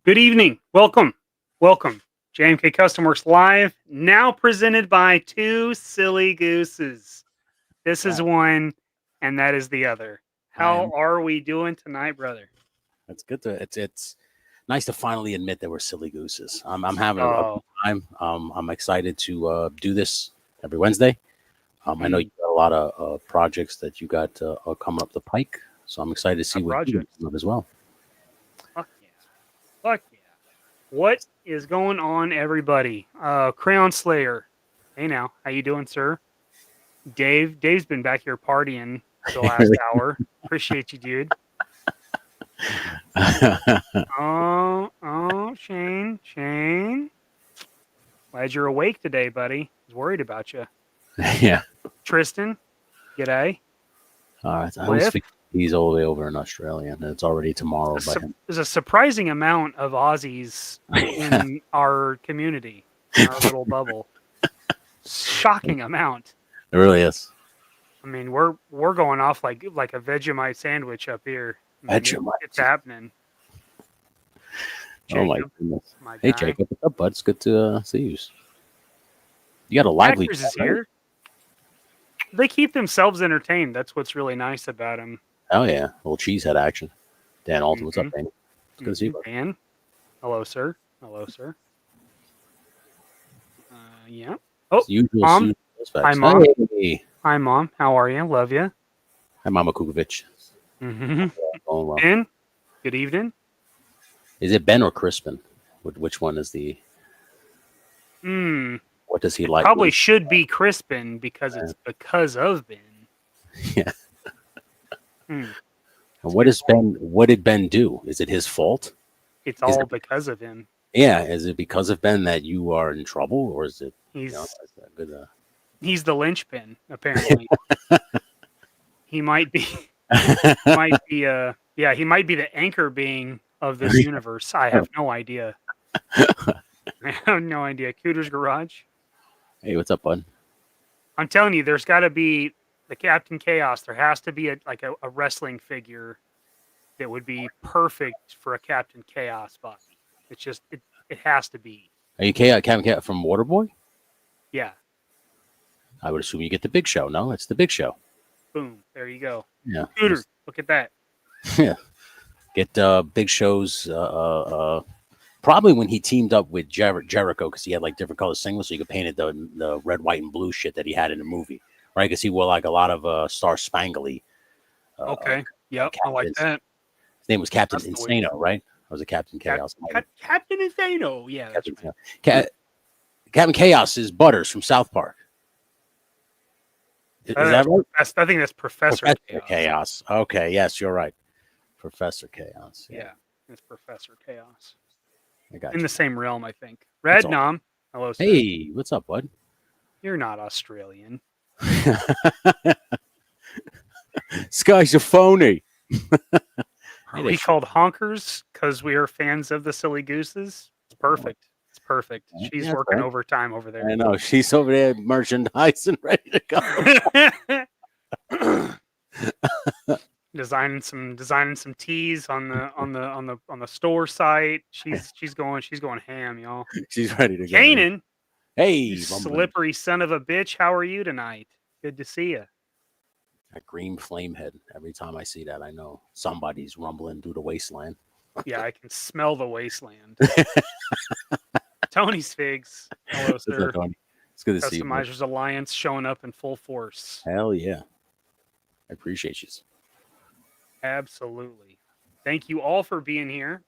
Good evening. Welcome. JMK Custom Works Live, now presented by two silly gooses. This is one, and that is the other. How are we doing tonight, brother? That's good. It's nice to finally admit that we're silly gooses. I'm having a good time. I'm excited to do this every Wednesday. I know you got a lot of projects that you got coming up the pike, so I'm excited to see what you do as well. Fuck yeah. What is going on, everybody? Crayon Slayer. Hey now, how you doing, sir? Dave's been back here partying the last hour. Appreciate you, dude. Shane. Glad you're awake today, buddy. I was worried about you. Yeah. Tristan, g'day. All right. I always think he's all the way over in Australia, and it's already tomorrow. There's a surprising amount of Aussies in our community, in our little bubble. Shocking amount. It really is. I mean, we're going off like a Vegemite sandwich up here. Vegemite. It's happening. Jacob, oh my goodness! Hey Jacob, what's up, bud? It's good to see you. You got a lively chat, right? Here. They keep themselves entertained. That's what's really nice about them. Oh yeah, a little cheesehead action. Dan Alton, what's up, Dan? It's good to see you, buddy. Dan, hello, sir. Yeah. Oh, Mom. Hi, Mom. Hey. Hi, Mom. How are you? Love you. Hi, Mama Kukovic. Ben, good evening. Is it Ben or Crispin? Which one is the? What does he like? Probably should be Crispin because it's because of Ben. Yeah. And what did Ben do? Is it his fault? It's all because of him. Yeah. Is it because of Ben that you are in trouble, or is it? He's the linchpin, apparently. He might be. He might be the anchor being of this universe. I have no idea. Cooter's Garage. Hey, what's up, bud? I'm telling you, there's got to be the Captain Chaos. There has to be a wrestling figure that would be perfect for a Captain Chaos body. It's just it has to be. Are you Captain Chaos from Waterboy? Yeah. I would assume you get the Big Show. No, it's the Big Show. Boom. There you go. Yeah. Cooter, look at that. Yeah. Get Big Show's probably when he teamed up with Jericho, because he had like different color singlets, so you could paint it the red, white, and blue shit that he had in the movie, right? Because he wore like a lot of Star Spangly. Okay. Yep. I like that. His name was Captain Insano, right? Or was it Captain Chaos? Captain Insano. Yeah. Captain Chaos is Butters from South Park. Is that right? I think that's Professor Chaos. Okay. Yes, you're right. Professor Chaos. Yeah, it's Professor Chaos. I got in the same realm, I think. Red Nom. Hello, sir. Hey, what's up, bud? You're not Australian. This guy's a phony. Are we called honkers because we are fans of the Silly Gooses? It's perfect. It's perfect. She's working overtime over there. I know. She's over there merchandising, ready to go. designing some tees on the store site. She's going ham, y'all. She's ready to go. Kanan, hey, you slippery son of a bitch. How are you tonight? Good to see you. A green flame head. Every time I see that, I know somebody's rumbling through the wasteland. Yeah, I can smell the wasteland. Tony's Figs. Hello, sir. Tony? It's good to see you. Customizers Alliance showing up in full force. Hell yeah. I appreciate you. Absolutely. Thank you all for being here.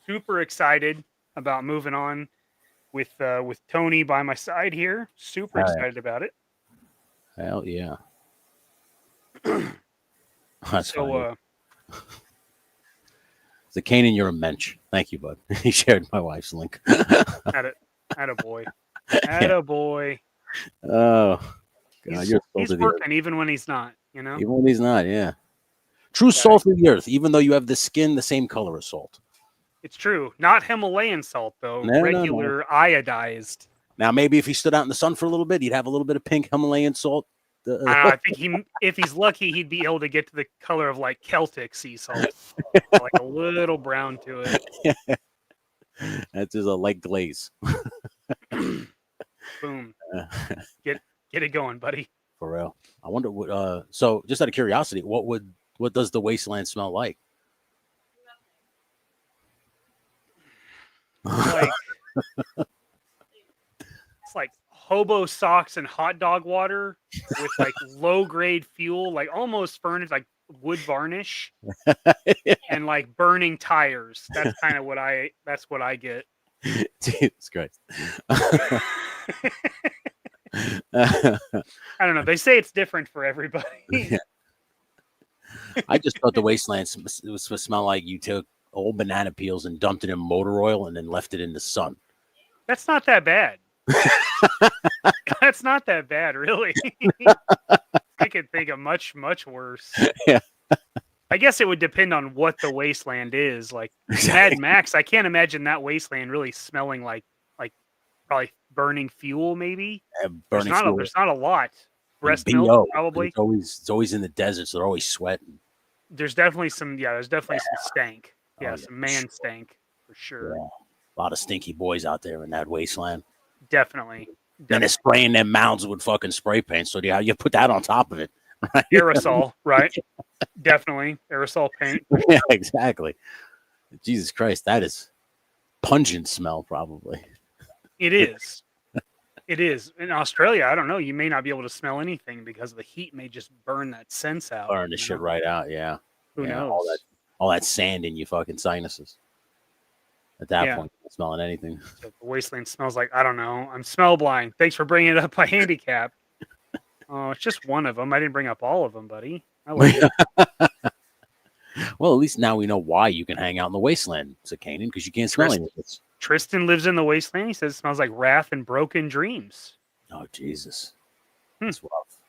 Super excited about moving on with Tony by my side here. Super excited about it. Hell yeah. That's so the Kanan, you're a mensch. Thank you, bud. He shared my wife's link. Attaboy. Attaboy. Oh, God, he's working even when he's not, you know? Even when he's not, yeah. True salt of the earth, even though you have the skin the same color as salt. It's true. Not Himalayan salt, though. Regular iodized. Now, maybe if he stood out in the sun for a little bit, he'd have a little bit of pink Himalayan salt. I think if he's lucky, he'd be able to get to the color of like Celtic sea salt, like a little brown to it. That's just a light glaze. Boom. Get it going, buddy. For real. I wonder what. So, just out of curiosity, what does the wasteland smell like? It's like hobo socks and hot dog water with like low grade fuel, like almost furnished, like wood varnish and like burning tires. That's kind of what I get. Jesus Christ. I don't know. They say it's different for everybody. Yeah. I just thought the wasteland was supposed to smell like you took old banana peels and dumped it in motor oil and then left it in the sun. That's not that bad. That's not that bad, really. I could think of much, much worse. Yeah. I guess it would depend on what the wasteland is. Like Mad Max, I can't imagine that wasteland really smelling like probably burning fuel, maybe. There's not a lot. Breast milk, probably. It's always in the desert, so they're always sweating. There's definitely some stank. Yeah, some man stank for sure. Yeah. A lot of stinky boys out there in that wasteland. Definitely. Then they're spraying them mounds with fucking spray paint. So you put that on top of it. Right? Aerosol, right? Definitely. Aerosol paint. Yeah, exactly. Jesus Christ, that is pungent smell, probably. It is. It is. In Australia, I don't know. You may not be able to smell anything because the heat may just burn that sense out. Burn the shit right out, yeah. Who knows? All that sand in your fucking sinuses. At that point, you're not smelling anything. So the wasteland smells like, I don't know. I'm smell blind. Thanks for bringing it up by handicap. Oh, it's just one of them. I didn't bring up all of them, buddy. I like it. Well, at least now we know why you can hang out in the wasteland, Kanan, because you can't smell anything. Tristan lives in the wasteland. He says it smells like wrath and broken dreams. Oh, Jesus. That's rough.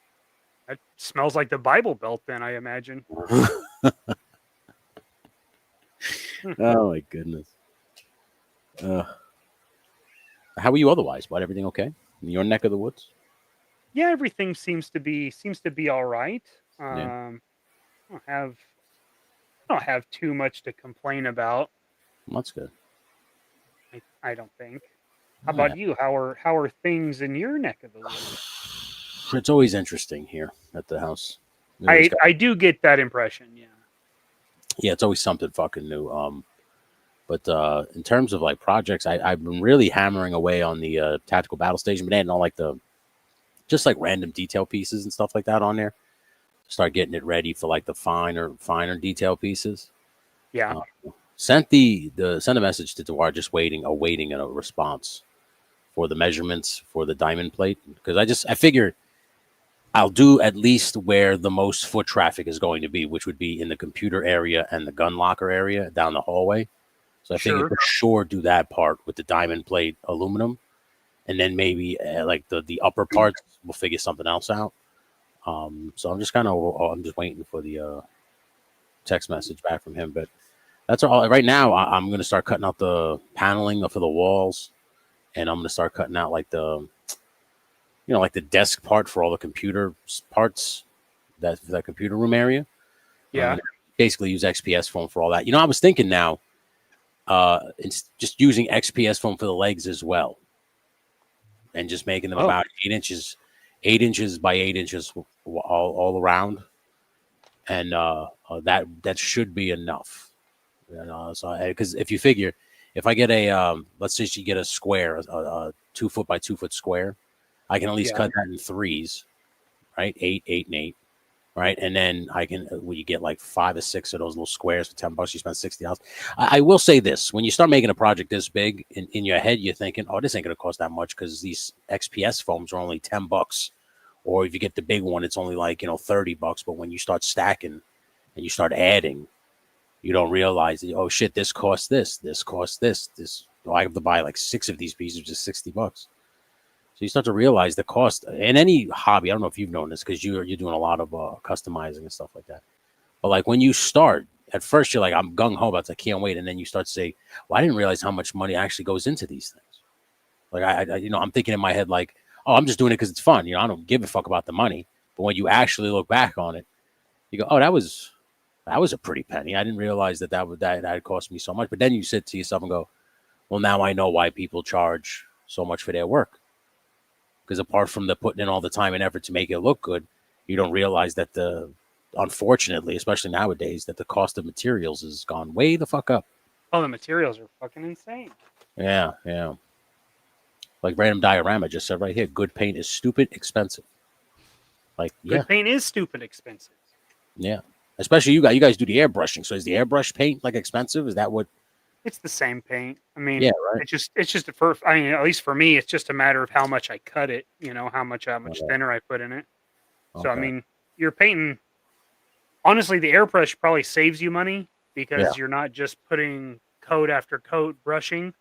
That smells like the Bible Belt, then, I imagine. Oh, my goodness. How are you otherwise? About everything okay in your neck of the woods? Yeah, everything seems to be all right. I don't have too much to complain about. Well, that's good. I don't think. How about you? How are things in your neck of the woods? It's always interesting here at the house. I do get that impression. Yeah. Yeah, it's always something fucking new. But in terms of like projects, I've been really hammering away on the tactical battle station, but adding all like just like random detail pieces and stuff like that on there. Start getting it ready for like the finer detail pieces. Yeah. Sent a message to Dewar, just awaiting a response for the measurements for the diamond plate, because I figure I'll do at least where the most foot traffic is going to be, which would be in the computer area and the gun locker area down the hallway. So I figured for sure do that part with the diamond plate aluminum, and then maybe like the upper parts, we'll figure something else out. So I'm just waiting for the text message back from him. But that's all. Right now, I'm going to start cutting out the paneling for the walls, and I'm going to start cutting out like like the desk part for all the computer parts, that computer room area. Yeah. Basically use XPS foam for all that. I was thinking now, it's just using XPS foam for the legs as well, and just making them about 8 inches by 8 inches all around, and that should be enough. So because if you figure, if I get a let's say you get a square, a 2 foot by 2 foot square, I can at least cut that in threes, right? 8, 8, and 8, right? And then I can, you get like 5 or 6 of those little squares for $10, you spend $60. I will say this: when you start making a project this big, in your head, you're thinking, "Oh, this ain't gonna cost that much because these XPS foams are only $10." Or if you get the big one, it's only like $30. But when you start stacking and you start adding, you don't realize that, oh shit, this costs this costs this. I have to buy like 6 of these pieces, just $60. So you start to realize the cost in any hobby. I don't know if you've known this because you're doing a lot of customizing and stuff like that. But like when you start, at first you're like, I'm gung ho about it, I can't wait, and then you start to say, well, I didn't realize how much money actually goes into these things. Like I'm thinking in my head like, oh, I'm just doing it because it's fun. I don't give a fuck about the money. But when you actually look back on it, you go, oh, that was a pretty penny. I didn't realize that cost me so much. But then you sit to yourself and go, well, now I know why people charge so much for their work. Because apart from the putting in all the time and effort to make it look good, you don't realize that unfortunately, especially nowadays, that the cost of materials has gone way the fuck up. Oh, the materials are fucking insane. Yeah. Like Random Diorama just said right here, good paint is stupid expensive. Like, good paint is stupid expensive. Yeah. Especially you guys do the airbrushing. So is the airbrush paint like expensive? Is that what? It's the same paint. I mean, yeah, right. It's just at least for me, it's just a matter of how much I cut it. How much thinner I put in it. So I mean, you're painting. Honestly, the airbrush probably saves you money because you're not just putting coat after coat brushing.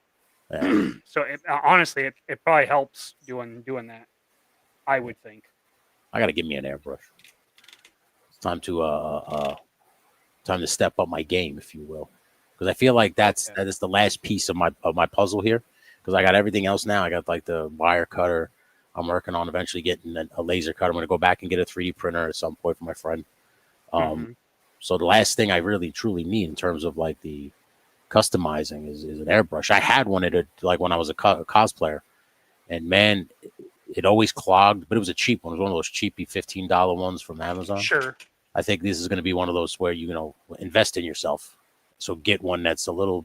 Yeah. So honestly, it probably helps doing that. I would think. I got to give me an airbrush. It's time to step up my game, if you will. Because I feel like that is the last piece of my puzzle here. Because I got everything else now. I got like the wire cutter. I'm working on eventually getting a laser cutter. I'm going to go back and get a 3D printer at some point for my friend. So the last thing I really truly need in terms of like the customizing is an airbrush. I had one like when I was a cosplayer, and man, it always clogged. But it was a cheap one. It was one of those cheapy $15 ones from Amazon. Sure. I think this is going to be one of those where you invest in yourself. So get one that's a little,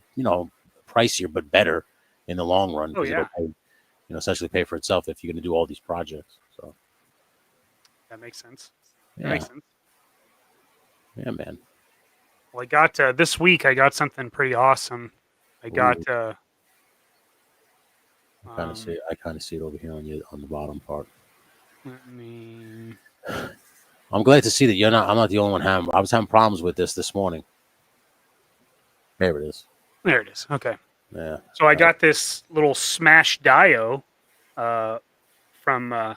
pricier but better in the long run. Oh yeah. It'll essentially pay for itself if you're going to do all these projects. So that makes sense. Yeah. That makes sense. Yeah, man. Well, I got this week. I got something pretty awesome. I got. I kind of see it over here on the bottom part. Let me. I'm glad to see that I'm not the only one having. I was having problems with this morning. There it is. There it is. Okay. Yeah. So I got this little Smash Dio from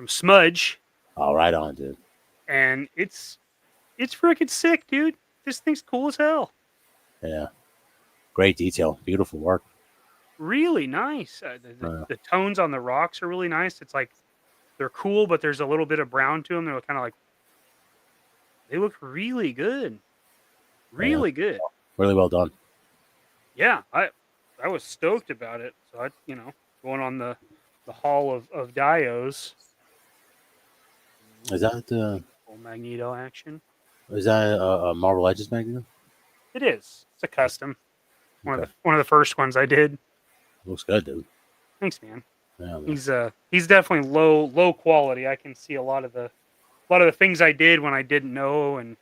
Smudge. Oh, right on, dude. And it's freaking sick, dude. This thing's cool as hell. Yeah. Great detail. Beautiful work. Really nice. The tones on the rocks are really nice. It's like they're cool, but there's a little bit of brown to them. They're kind of like they look really good. Really good. Really well done. Yeah, I was stoked about it. So I, going on the Hall of Dios. Is that full Magneto action? Is that a Marvel Legends Magneto? It is. It's a custom. One of the first ones I did. Looks good, dude. Thanks, man. Yeah, man. He's definitely low quality. I can see a lot of the things I did when I didn't know, and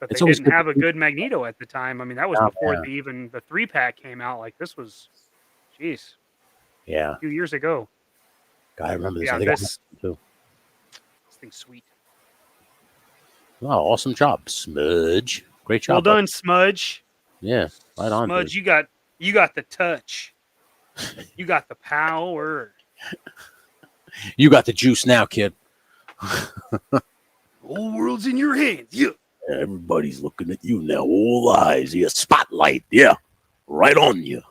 but they didn't have a good Magneto at the time. I mean, that was before the 3-pack came out. Like this was, jeez, a few years ago. I remember this. Yeah, I think this too. This thing's sweet. Wow, awesome job, Smudge. Great job. Well done, Smudge. Yeah, right on. Smudge, dude. you got the touch. You got the power. You got the juice now, kid. The whole world's in your hands. Yeah. Everybody's looking at you now. All eyes. Yeah, spotlight. Yeah, right on you.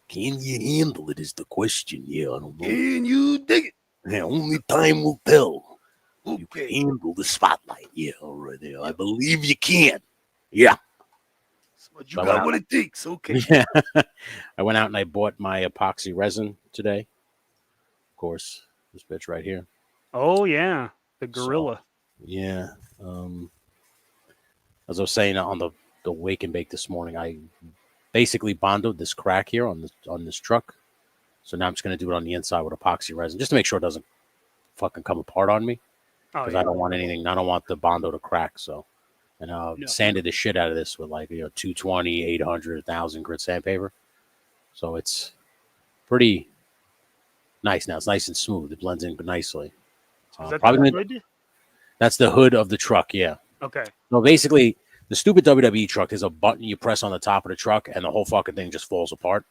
Can you handle it is the question. Yeah, I don't know. Can you dig it? Yeah, only time will tell. Okay. You can handle the spotlight. Yeah, all right there. I believe you can. Yeah. But you got what it takes. Okay. Yeah. I went out and I bought my epoxy resin today. Of course, this bitch right here. Oh, yeah. The Gorilla. So, yeah. As I was saying on the wake and bake this morning, I basically bondoed this crack here on this truck. So now I'm just going to do it on the inside with epoxy resin just to make sure it doesn't fucking come apart on me. Because I don't want anything. I don't want the bondo to crack. So, and sanded the shit out of this with 220, 800, 1,000 grit sandpaper. So it's pretty nice now. It's nice and smooth. It blends in nicely. Is that the hood? That's the hood of the truck. Yeah. Okay. So basically, the stupid WWE truck, there's a button you press on the top of the truck, and the whole fucking thing just falls apart,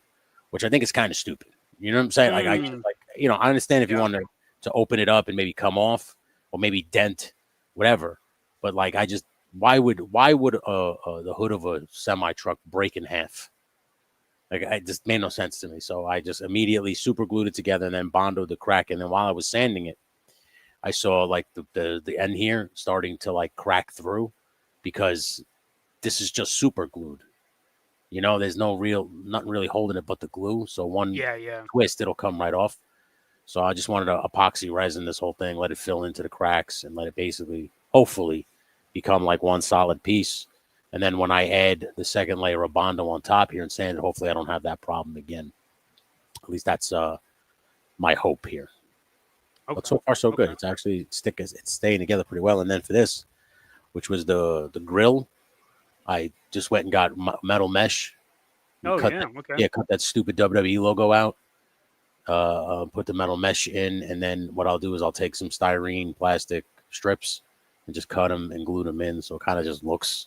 which I think is kind of stupid. You know what I'm saying? I understand if you want to open it up and maybe come off or maybe dent, whatever. But why would the hood of a semi truck break in half? It just made no sense to me. So I just immediately super glued it together and then bondoed the crack. And then while I was sanding it, I saw the end here starting to crack through because this is just super glued. There's nothing really holding it but the glue. So one twist, it'll come right off. So I just wanted to epoxy resin this whole thing, let it fill into the cracks, and let it basically, hopefully, become like one solid piece. And then when I add the second layer of Bondo on top here and sand it, hopefully I don't have that problem again. At least that's my hope here. Okay. But so far, so good. It's actually it's staying together pretty well. And then for this, which was the grill, I just went and got metal mesh. Cut that stupid WWE logo out. Put the metal mesh in, and then what I'll do is I'll take some styrene plastic strips and just cut them and glue them in, so it kind of just looks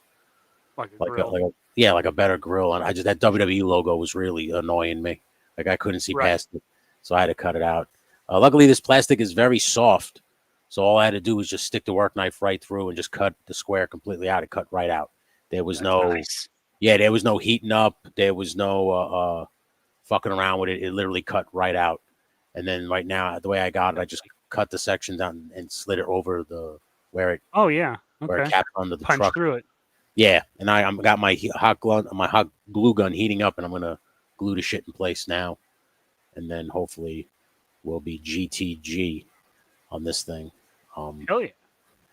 like a better grill. And that WWE logo was really annoying me. I couldn't see past it, so I had to cut it out. Luckily, this plastic is very soft, so all I had to do was just stick the work knife right through and just cut the square completely out. It cut right out. There was there was no heating up. There was no fucking around with it. It literally cut right out. And then right now, the way I got it, I just cut the sections out and slid it over where it capped under the truck. Through it. Yeah, and I got my hot glue gun heating up, and I'm gonna glue the shit in place now, and then hopefully we'll be GTG on this thing. Hell yeah.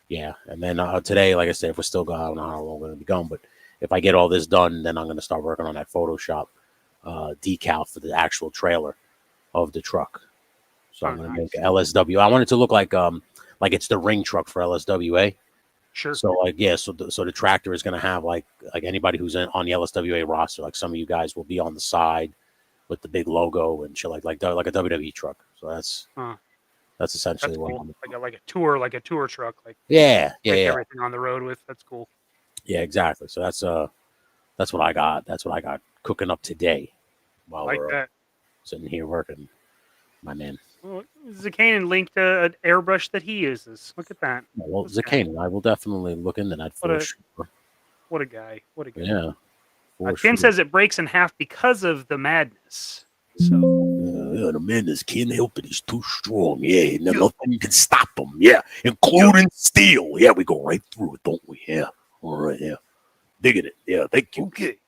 Yeah, and then today, like I said, if we're still going, I don't know how long we're gonna be going, but if I get all this done, then I'm gonna start working on that Photoshop decal for the actual trailer of the truck. So I'm gonna make LSW. I want it to look like it's the ring truck for LSWA. Sure. So so the tractor is gonna have like anybody who's on the LSWA roster, like some of you guys will be on the side with the big logo and shit like a WWE truck. So that's essentially cool. what like a tour truck. Everything on the road with. That's cool. Yeah, exactly. So that's what I got. That's what I got cooking up today while we're sitting here working, my man. Well, Zakanin linked an airbrush that he uses. Look at that. Well, Zakanin, I will definitely look into that for sure. What a guy. Yeah. Tim says it breaks in half because of the madness. So the madness can't help it. He's too strong. Yeah, nothing can stop him. Yeah, including steel. Yeah, we go right through it, don't we? Yeah. All right. Yeah. Digging it. Yeah. Thank you. Okay.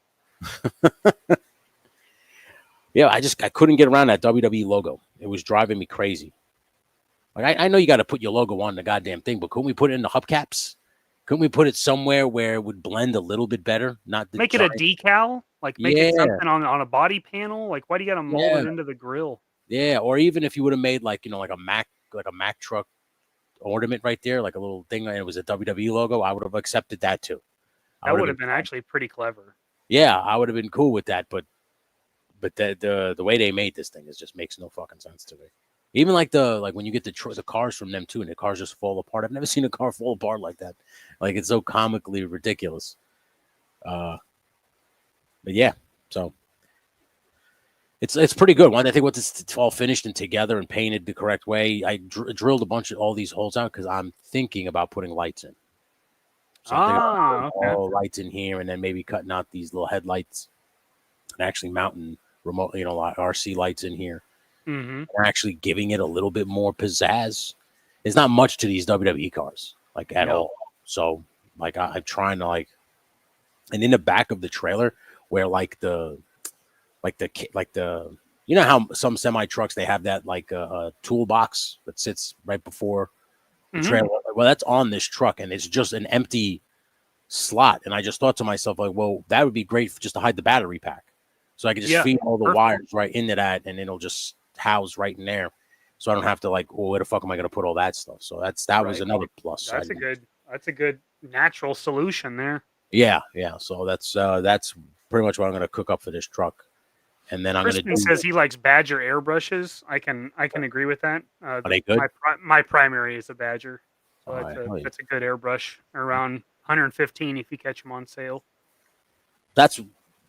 Yeah, I couldn't get around that WWE logo. It was driving me crazy. I know you got to put your logo on the goddamn thing, but couldn't we put it in the hubcaps? Couldn't we put it somewhere where it would blend a little bit better? Make it a decal, make it something on a body panel. Why do you got to mold it into the grill? Yeah, or even if you would have made like a Mack truck ornament right there, like a little thing, and it was a WWE logo, I would have accepted that too. That would have been actually pretty clever. Yeah, I would have been cool with that, but the way they made this thing just makes no fucking sense to me. Even when you get the cars from them too, and the cars just fall apart. I've never seen a car fall apart like that. It's so comically ridiculous. But yeah, so It's pretty good. One, I think once it's all finished and together and painted the correct way, I drilled a bunch of all these holes out because I'm thinking about putting lights in. So I'm thinking about putting all lights in here and then maybe cutting out these little headlights and actually mounting remote, RC lights in here. Mm-hmm. And actually giving it a little bit more pizzazz. There's not much to these WWE cars, like at all. So like I'm trying to like, and in the back of the trailer where like the you know how some semi trucks they have that like a toolbox that sits right before the trailer. Well, that's on this truck, and it's just an empty slot. And I just thought to myself, like, well, that would be great just to hide the battery pack, so I could just feed all the wires right into that, and it'll just house right in there, so I don't have to like, well, where the fuck am I going to put all that stuff? So that was another plus. That's a good natural solution there. Yeah. So that's pretty much what I'm going to cook up for this truck. And then I'm going to. Says he likes Badger airbrushes. I can agree with that. Are they good? My primary is a Badger, so that's a good airbrush. Around 115 if you catch them on sale. That's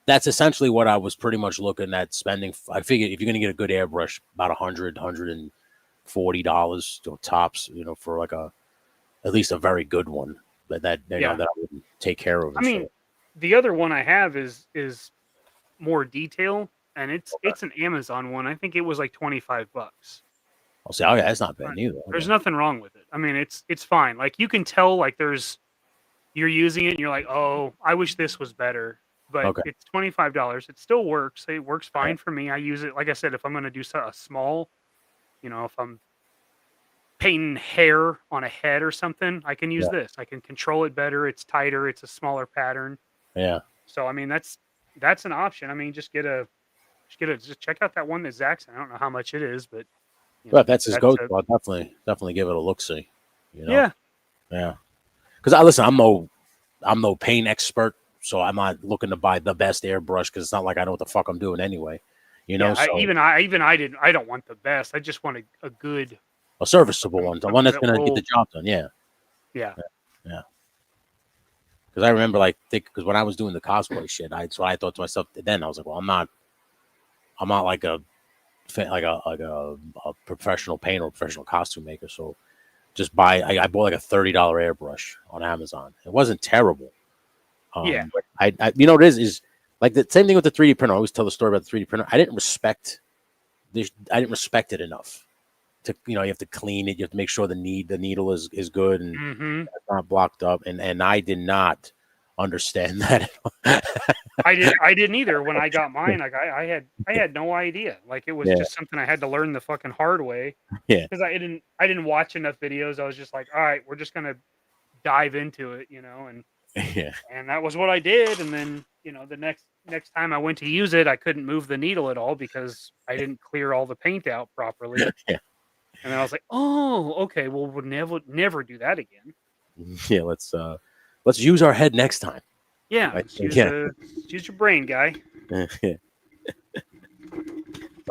essentially what I was pretty much looking at spending. I figured if you're going to get a good airbrush, about $140 tops, for like at least a very good one. But that I wouldn't take care of. I mean, the other one I have is more detail. And it's an Amazon one. I think it was like $25. I'll say, oh yeah, that's not bad either. There's nothing wrong with it. I mean, it's fine. Like you can tell, like you're using it, and you're like, oh, I wish this was better. But it's $25. It still works. It works fine for me. I use it, like I said, if I'm going to do a small, if I'm painting hair on a head or something, I can use this. I can control it better. It's tighter. It's a smaller pattern. Yeah. So I mean, that's an option. I mean, just check out that one that Zach's. I don't know how much it is, but if that's his go-to, I'll definitely give it a look-see. Yeah. Because I'm no paint expert, so I'm not looking to buy the best airbrush because it's not like I know what the fuck I'm doing anyway. I don't want the best. I just want a good, serviceable one, the one that's gonna get the job done. Yeah. Because I remember because when I was doing the cosplay shit, I thought to myself. Then I was like, well, I'm not like a professional painter or professional costume maker. So just I bought like a $30 airbrush on Amazon. It wasn't terrible. But I what it is like the same thing with the 3D printer. I always tell the story about the 3D printer. I didn't respect it enough. You have to clean it. You have to make sure the needle is good and it's not blocked up. And I did not understand that. I didn't either when I got mine. Like I had no idea. Like it was just something I had to learn the fucking hard way. Yeah. Because I didn't watch enough videos. I was just like, all right, we're just gonna dive into it, and and that was what I did. And then the next time I went to use it, I couldn't move the needle at all because I didn't clear all the paint out properly. Yeah. And then I was like, oh, okay, well, we'll never do that again. Yeah, let's use our head next time. Yeah, use your brain, guy. I'm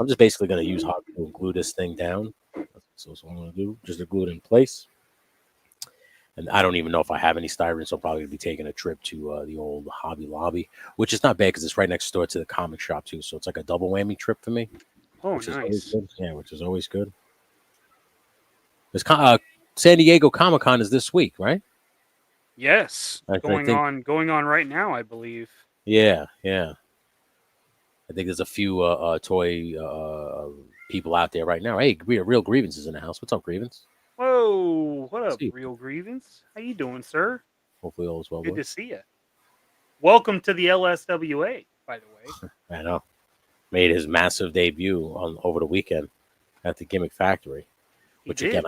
just basically going to use hot glue and glue this thing down. So that's what I'm going to do, just to glue it in place. And I don't even know if I have any styrene, so I'm probably going to be taking a trip to the old Hobby Lobby, which is not bad because it's right next door to the comic shop, too. So it's like a double whammy trip for me. Oh, which nice. Is always good. Yeah, which is always good. San Diego Comic-Con is this week, right? Yes. Going on right now, I believe. Yeah. I think there's a few toy people out there right now. Hey, Real Grievance is in the house. What's up, Grievance? Whoa, what up, Real Grievance? How you doing, sir? Hopefully all is well. Good to see you. Welcome to the LSWA, by the way. I know. Made his massive debut over the weekend at the Gimmick Factory. Which again,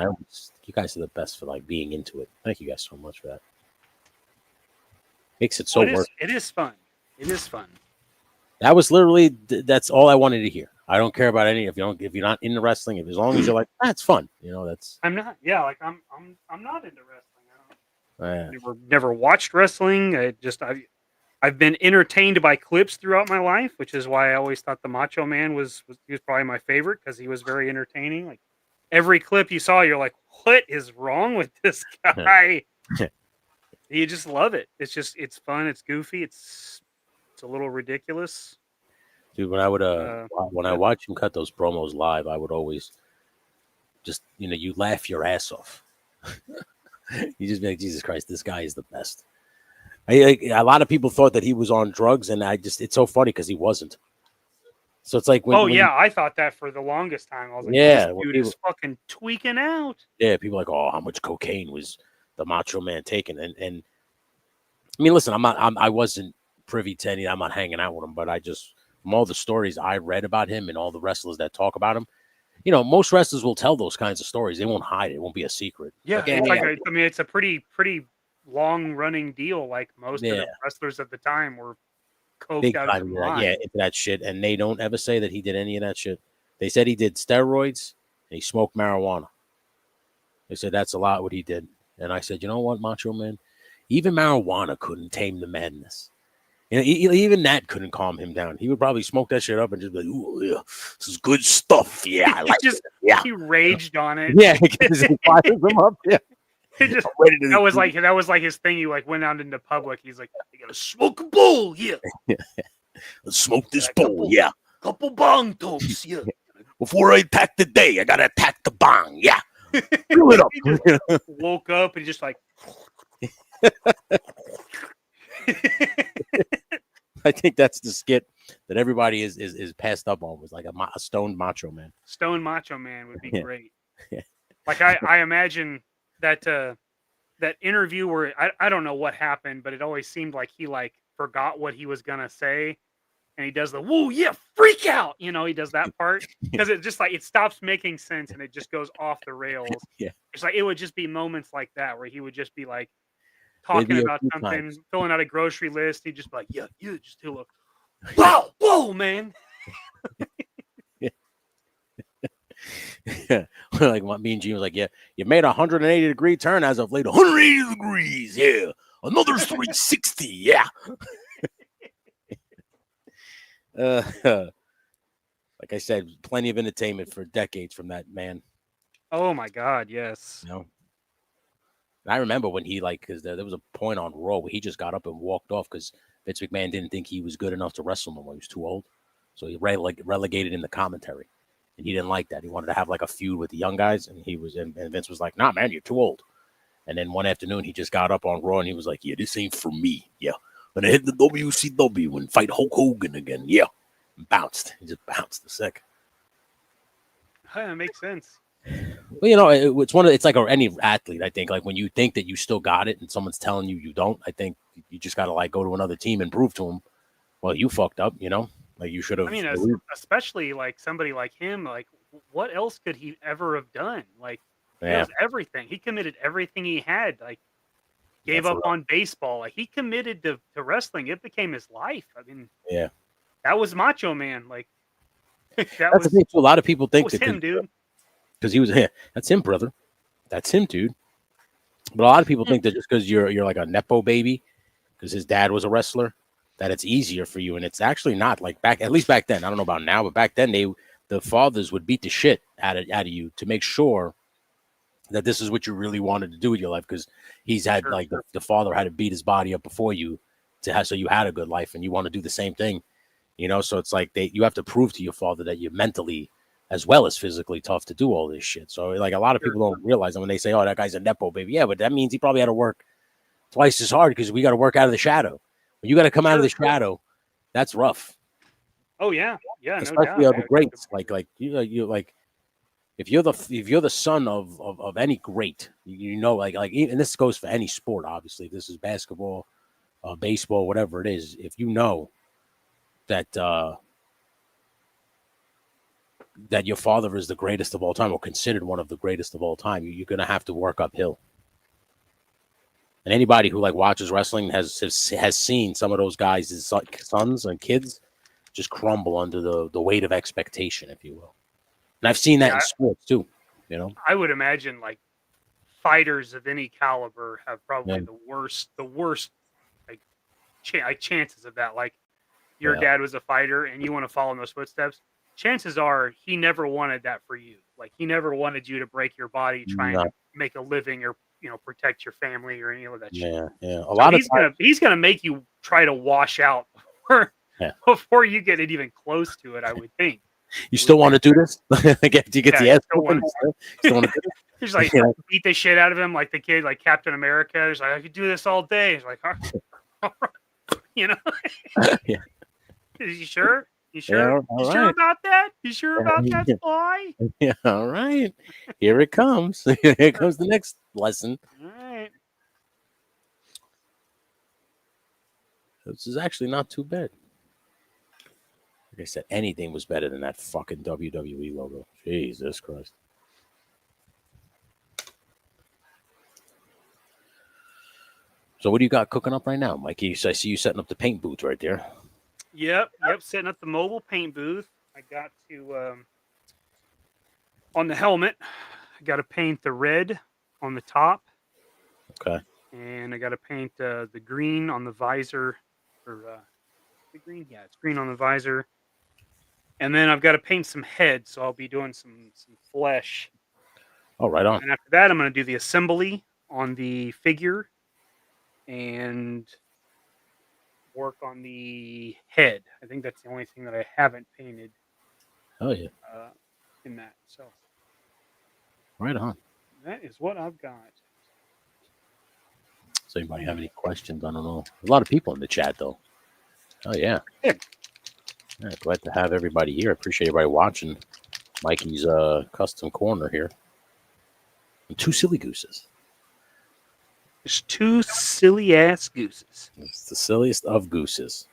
you guys are the best for being into it. Thank you guys so much for that. Makes it so worth. It is fun. It is fun. That was literally that's all I wanted to hear. I don't care about any if you're not into wrestling. As long as you're like, that's fun. That's. I'm not. Yeah, I'm not into wrestling. Never watched wrestling. I've been entertained by clips throughout my life, which is why I always thought the Macho Man was probably my favorite because he was very entertaining. Like every clip you saw, you're like, what is wrong with this guy? You just love it. It's fun. It's goofy. It's a little ridiculous. Dude, when I would when I watch him cut those promos live, I would always just you laugh your ass off. You just be like, Jesus Christ, this guy is the best. A lot of people thought that he was on drugs, and it's so funny because he wasn't. So it's like I thought that for the longest time. I was like, this dude is fucking tweaking out. Yeah, people are like, oh, how much cocaine was the Macho Man taking? And I mean, listen, I wasn't privy to any. I'm not hanging out with him, but from all the stories I read about him and all the wrestlers that talk about him, most wrestlers will tell those kinds of stories. They won't hide it. It won't be a secret. Yeah, it's a pretty long running deal. Like most of the wrestlers at the time were coked out of their mind. Yeah, into that shit. And they don't ever say that he did any of that shit. They said he did steroids and he smoked marijuana. They said that's a lot what he did. And I said, you know what, Macho Man? Even marijuana couldn't tame the madness. Even that couldn't calm him down. He would probably smoke that shit up and just be like, "Ooh, yeah, this is good stuff." Yeah, I like it. Yeah. He raged on it. Yeah, because he fires him up. Yeah, that was like his thing. He like went out into public. He's like, "You gotta smoke a bowl, yeah. Let's smoke this bowl, yeah. Couple bong tops, yeah. Before I attack the day, I gotta attack the bong, yeah. Fill it up." He just woke up and just like. I think that's the skit that everybody is passed up on. Was like a stoned Macho Man. Stone Macho Man would be great. Yeah. Like I imagine that interview where I don't know what happened, but it always seemed like he like forgot what he was gonna say, and he does the "woo yeah freak out," he does that part because it just like it stops making sense and it just goes off the rails. Yeah, it's like it would just be moments like that where he would just be like. Talking about something, filling out a grocery list. He'd just be like, yeah, just do a wow, whoa, man. Yeah. Like me and Gene was like, yeah, you made a 180-degree turn as of late. 180 degrees, yeah. Another 360, yeah. Like I said, plenty of entertainment for decades from that man. Oh my God, yes. And I remember when he because there was a point on Raw where he just got up and walked off because Vince McMahon didn't think he was good enough to wrestle no more. He was too old. So he relegated in the commentary. And he didn't like that. He wanted to have like a feud with the young guys. And and Vince was like, nah, man, you're too old. And then one afternoon he just got up on Raw and he was like, yeah, this ain't for me. Yeah. I'm going to hit the WCW and fight Hulk Hogan again. Yeah. And bounced. He just bounced the sick. That makes sense. Well, it's like any athlete. I think like when you think that you still got it and someone's telling you don't, I think you just got to like go to another team and prove to them, well, you fucked up, like you should have. I mean, especially like somebody like him, like what else could he ever have done? Like he was everything. He committed everything he had. Like gave up on baseball. Like he committed to wrestling. It became his life. I mean, that was Macho Man. Like that's the thing. A lot of people think that was him, dude. Because he was that's him, brother. That's him, dude. But a lot of people think that just because you're like a nepo baby, because his dad was a wrestler, that it's easier for you, and it's actually not. Like at least back then. I don't know about now, but back then the fathers would beat the shit out of you to make sure that this is what you really wanted to do with your life. Because he's had the father had to beat his body up before you so you had a good life, and you want to do the same thing, So it's like you have to prove to your father that you're mentally as well as physically tough to do all this shit. So like a lot of people don't realize that when they say, oh, that guy's a nepo baby. Yeah, but that means he probably had to work twice as hard because we got to work out of the shadow. When you got to come out of the shadow, that's rough. Oh yeah. Yeah. Especially the greats. Like you like if you're the son of any great, like and this goes for any sport, obviously. If this is basketball, baseball, whatever it is, if you know that that your father is the greatest of all time or considered one of the greatest of all time, you're going to have to work uphill. And anybody who like watches wrestling has seen some of those guys' sons and kids just crumble under the weight of expectation, if you will. And I've seen that in sports too, I would imagine like fighters of any caliber have probably the worst like chances of that. Like your dad was a fighter and you want to follow in those footsteps. Chances are he never wanted that for you. Like he never wanted you to break your body trying to make a living or protect your family or any of that shit. Yeah. He's gonna make you try to wash out before you get it even close to it, I would think. You still want to do this? Do you get the ass open? Still want to do it? He's like, beat the shit out of him like the kid, like Captain America. He's like, I could do this all day. He's like, you know? Yeah. Is you sure? You sure? Yeah, you sure about that? You sure about that, Fly? Yeah, all right. Here it comes. Here comes the next lesson. All right. This is actually not too bad. Like I said, anything was better than that fucking WWE logo. Jesus Christ. So what do you got cooking up right now, Mikey? So I see you setting up the paint booth right there. Yep. Setting up the mobile paint booth. I got to on the helmet. I got to paint the red on the top. Okay. And I got to paint the green on the visor. Or the green, yeah, it's green on the visor. And then I've got to paint some heads, so I'll be doing some flesh. Oh, right on. And after that, I'm going to do the assembly on the figure and work on the head. I think that's the only thing that I haven't painted. Oh yeah. In that, so right on. That is what I've got. Does anybody have any questions? I don't know. A lot of people in the chat though. Oh yeah. Yeah, glad to have everybody here. I appreciate everybody watching Mikey's custom corner here. And 2 silly gooses. There's 2 silly ass gooses. It's the silliest of gooses.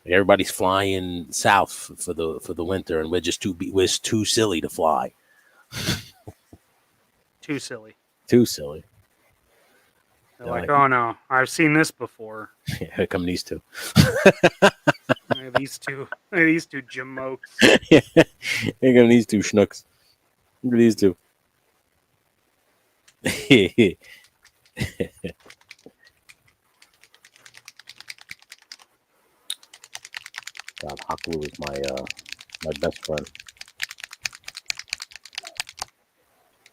Everybody's flying south for the winter, and we're too silly to fly. Too silly. Too silly. They're like, oh no, I've seen this before. Here come these 2. These two jamokes. Here come these 2 schnooks. Look at these 2. God, hot glue is my best friend.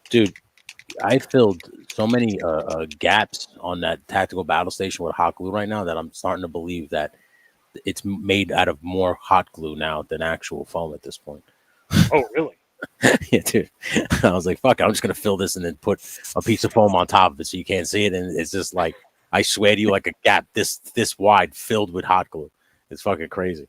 Dude, I filled so many gaps on that tactical battle station with hot glue right now that I'm starting to believe that it's made out of more hot glue now than actual foam at this point. Oh, really? Yeah, dude. I was like, fuck, I'm just going to fill this and then put a piece of foam on top of it so you can't see it. And it's just like, I swear to you, like a gap this wide filled with hot glue. It's fucking crazy.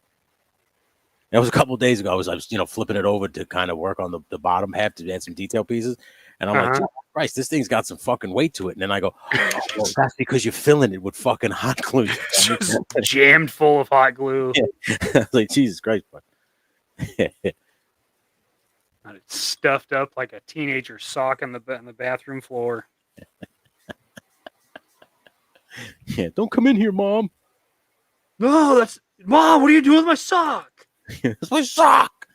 That was a couple of days ago. I was flipping it over to kind of work on the bottom half to add some detail pieces. And I'm like, Jesus Christ, this thing's got some fucking weight to it. And then I go, oh, well, that's because you're filling it with fucking hot glue. Just jammed full of hot glue. Yeah. I was like, Jesus Christ. It's stuffed up like a teenager sock on the bathroom floor. Yeah, don't come in here, Mom. No, Mom, what are you doing with my sock? That's my sock.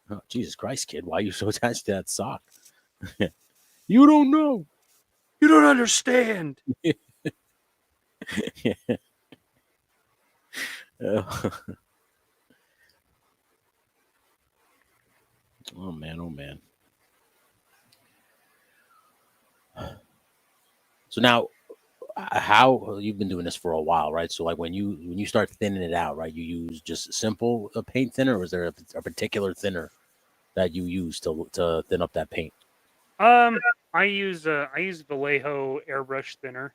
Oh, Jesus Christ, kid. Why are you so attached to that sock? You don't know. You don't understand. Yeah. Oh, man. Oh, man. So now, how you've been doing this for a while, right? So like when you start thinning it out, right, you use just simple paint thinner, or is there a particular thinner that you use to thin up that paint? I use Vallejo airbrush thinner.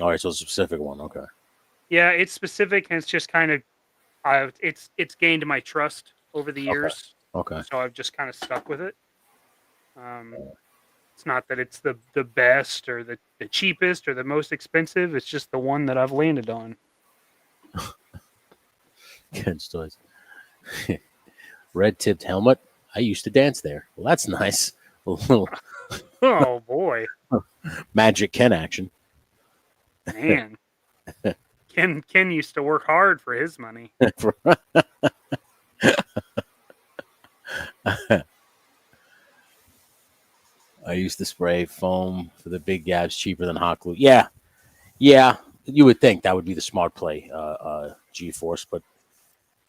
All right, so a specific one. Okay. Yeah, it's specific, and it's just kind of it's gained my trust over the years. Okay. So I've just kind of stuck with it. It's not that it's the best or the cheapest or the most expensive. It's just the one that I've landed on. Good stories. Red tipped helmet. I used to dance there. Well, that's nice. A little oh boy. Magic Ken action. Man. Ken used to work hard for his money. I used to spray foam for the big gaps cheaper than hot glue. Yeah. You would think that would be the smart play, G-Force, but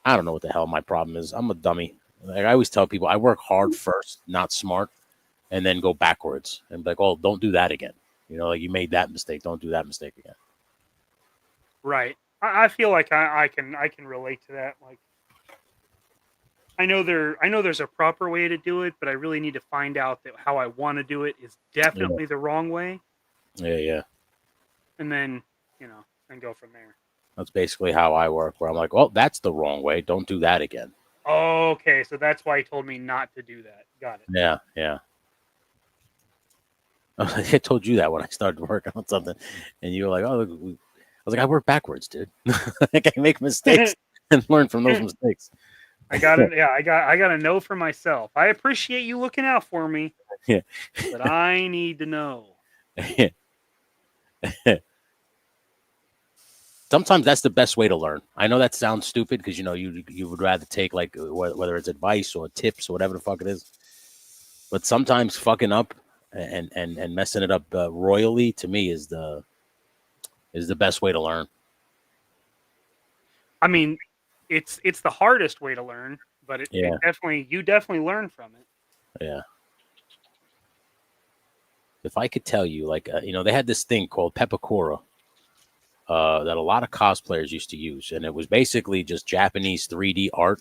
I don't know what the hell my problem is. I'm a dummy. Like I always tell people, I work hard first, not smart, and then go backwards. And be like, oh, don't do that again. You know, like you made that mistake. Don't do that mistake again. Right. I feel like I can relate to that. Like, I know there's a proper way to do it, but I really need to find out that how I want to do it is Yeah, definitely the wrong way, yeah. and then and go from there. That's basically how I work. Where I'm like, well, that's the wrong way. Don't do that again. Okay, so that's why he told me not to do that. Got it. Yeah. I told you that when I started working on something, and you were like, "Oh, look, I was like, I work backwards, dude. I can make mistakes and learn from those mistakes." I got it. Yeah, I got to know for myself. I appreciate you looking out for me. Yeah. But I need to know. Sometimes that's the best way to learn. I know that sounds stupid because you would rather take like whether it's advice or tips or whatever the fuck it is. But sometimes fucking up and messing it up royally to me is the best way to learn. I mean, it's the hardest way to learn, but it you definitely learn from it. Yeah. If I could tell you, like, they had this thing called Pepakura that a lot of cosplayers used to use, and it was basically just Japanese 3D art.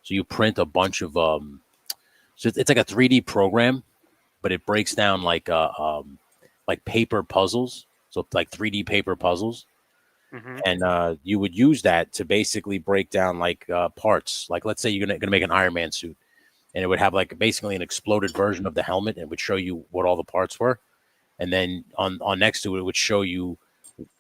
So you print a bunch of so it's like a 3D program, but it breaks down like paper puzzles, so like 3D paper puzzles. Mm-hmm. And you would use that to basically break down like parts. Like, let's say you're gonna make an Iron Man suit, and it would have like basically an exploded version of the helmet, and it would show you what all the parts were, and then on next to it, it would show you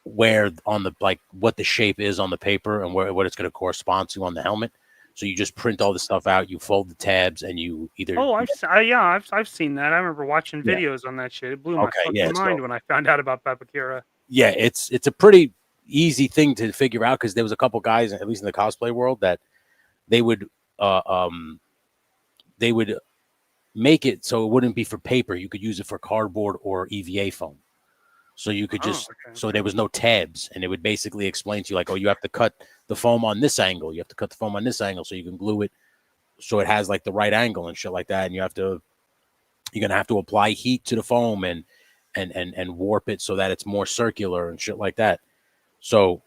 where on the like what the shape is on the paper and what it's going to correspond to on the helmet. So you just print all the stuff out, you fold the tabs, and you either I've seen that. I remember watching videos on that shit. It blew my fucking mind when I found out about Pepakura. Yeah, it's a pretty easy thing to figure out because there was a couple guys, at least in the cosplay world, that they would make it so it wouldn't be for paper. You could use it for cardboard or EVA foam. So you could so there was no tabs, and it would basically explain to you like, oh, you have to cut the foam on this angle. You have to cut the foam on this angle so you can glue it so it has like the right angle and shit like that. And you're going to have to apply heat to the foam and warp it so that it's more circular and shit like that. So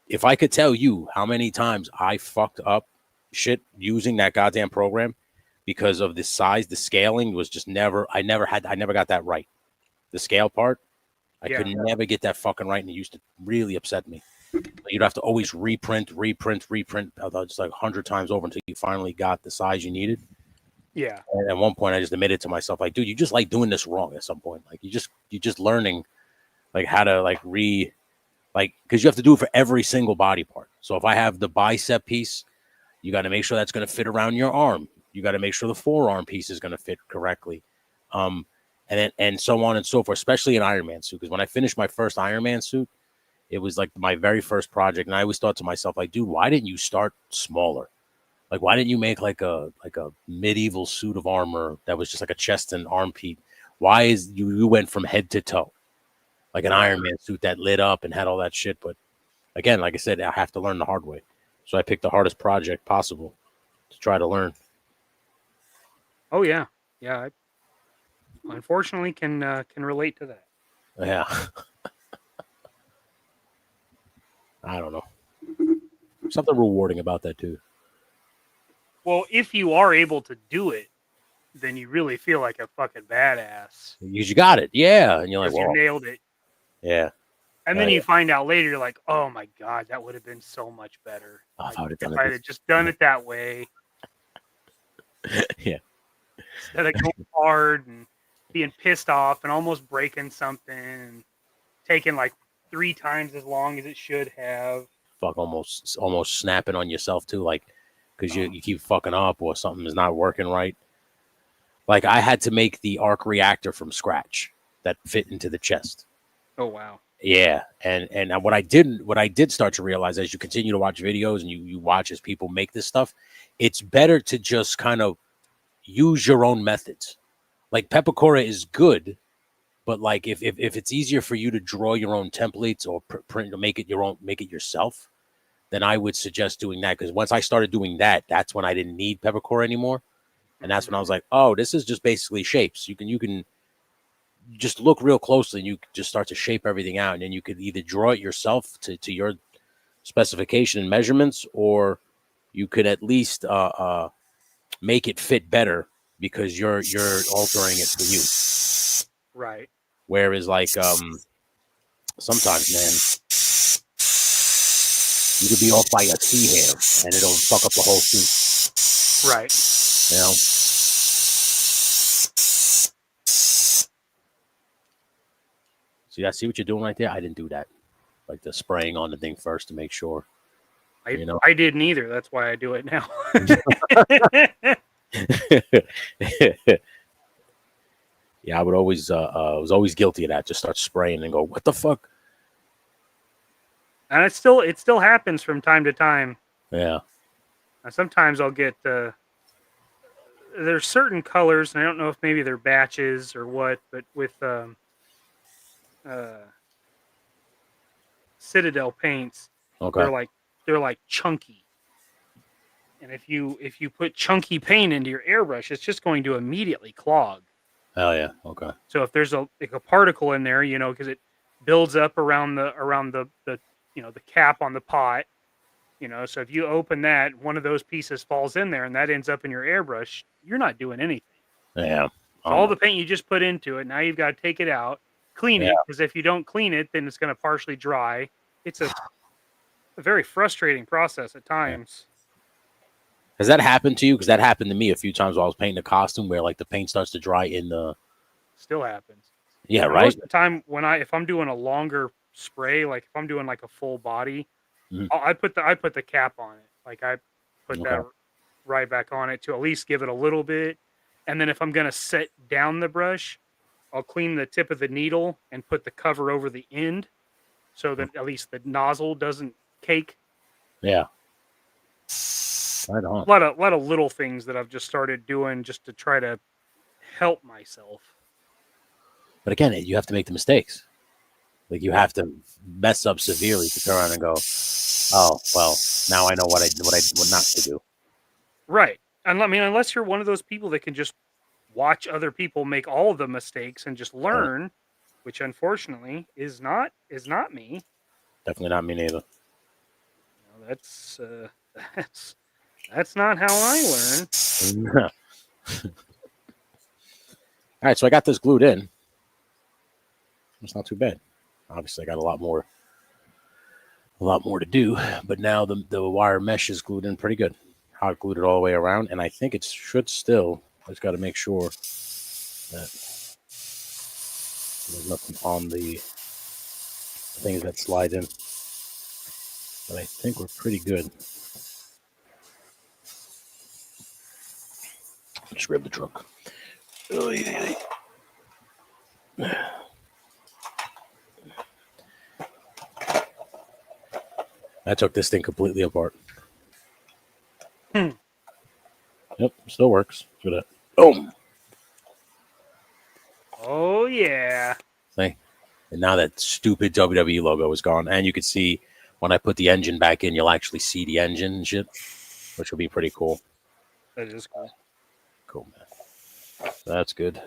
if I could tell you how many times I fucked up shit using that goddamn program because of the size, the scaling was just I never got that right. The scale part. I could never get that fucking right, and it used to really upset me. You'd have to always reprint just like 100 times over until you finally got the size you needed. Yeah. And at one point, I just admitted to myself, like, dude, you just like doing this wrong at some point. Like, you're just learning, like, how to because you have to do it for every single body part. So if I have the bicep piece, you got to make sure that's going to fit around your arm. You got to make sure the forearm piece is going to fit correctly. And so on and so forth, especially an Iron Man suit. Because when I finished my first Iron Man suit, it was like my very first project. And I always thought to myself, like, dude, why didn't you start smaller? Like, why didn't you make like a medieval suit of armor that was just like a chest and armpit? Why is you went from head to toe, like an Iron Man suit that lit up and had all that shit? But again, like I said, I have to learn the hard way. So I picked the hardest project possible to try to learn. Oh yeah. Yeah. I unfortunately can relate to that. Yeah. I don't know. Something rewarding about that too. Well, if you are able to do it, then you really feel like a fucking badass. You got it. Yeah. And you're like, you nailed it. Yeah. And then you find out later, you're like, oh my God, that would have been so much better. If I had just done it that way. Yeah. Instead of going hard and being pissed off and almost breaking something and taking like 3 times as long as it should have. Fuck, almost snapping on yourself too, like because you keep fucking up or something is not working right. Like I had to make the arc reactor from scratch that fit into the chest. Oh wow. Yeah, and what I did start to realize as you continue to watch videos and you watch as people make this stuff, it's better to just kind of use your own methods. Like Pepakura is good, but like if it's easier for you to draw your own templates or print or make it yourself, then I would suggest doing that. Because once I started doing that, that's when I didn't need Pepakura anymore, and that's when I was like, oh, this is just basically shapes. You can just look real closely and you just start to shape everything out, and then you could either draw it yourself to your specification and measurements, or you could at least make it fit better because you're altering it for you. Right. Whereas like sometimes, man, you could be off by a T hair and it'll fuck up the whole suit. Right. You know. See what you're doing right there? I didn't do that. Like the spraying on the thing first to make sure. I didn't either. That's why I do it now. Yeah, I would always was always guilty of that. Just start spraying and go, what the fuck? And it still happens from time to time. Yeah. Sometimes I'll get there's certain colors, and I don't know if maybe they're batches or what, but with Citadel paints, Okay. they're like chunky. And if you put chunky paint into your airbrush, it's just going to immediately clog. Oh yeah. Okay. So if there's a particle in there, because it builds up around the the cap on the pot, so if you open that, one of those pieces falls in there and that ends up in your airbrush, you're not doing anything. Yeah. So all the paint you just put into it, now you've got to take it out, clean it, because if you don't clean it, then it's going to partially dry. It's a very frustrating process at times. Has that happened to you? Because that happened to me a few times while I was painting a costume where like the paint starts to dry in the. Still happens. Yeah, right. Most of the time if I'm doing a longer spray, like if I'm doing like a full body, I put the cap on it. Like I put that right back on it to at least give it a little bit. And then if I'm gonna set down the brush, I'll clean the tip of the needle and put the cover over the end, so that at least the nozzle doesn't cake. Yeah. Right on. A lot of little things that I've just started doing just to try to help myself. But again, you have to make the mistakes. Like you have to mess up severely to turn around and go, oh well, now I know what not to do. Right. And I mean, unless you're one of those people that can just watch other people make all of the mistakes and just learn, which unfortunately is not me. Definitely not me neither. That's not how I learn. All right, so I got this glued in. It's not too bad. Obviously, I got a lot more to do, but now the wire mesh is glued in pretty good. Hot glued it all the way around, and I think it should still. I just got to make sure that there's nothing on the things that slide in. But I think we're pretty good. Just grab the trunk. Oh, yeah. I took this thing completely apart. Yep, still works. Look at that. Boom. Oh, yeah. See? And now that stupid WWE logo is gone. And you can see when I put the engine back in, you'll actually see the engine and shit, which will be pretty cool. That is cool. Cool, man. That's good.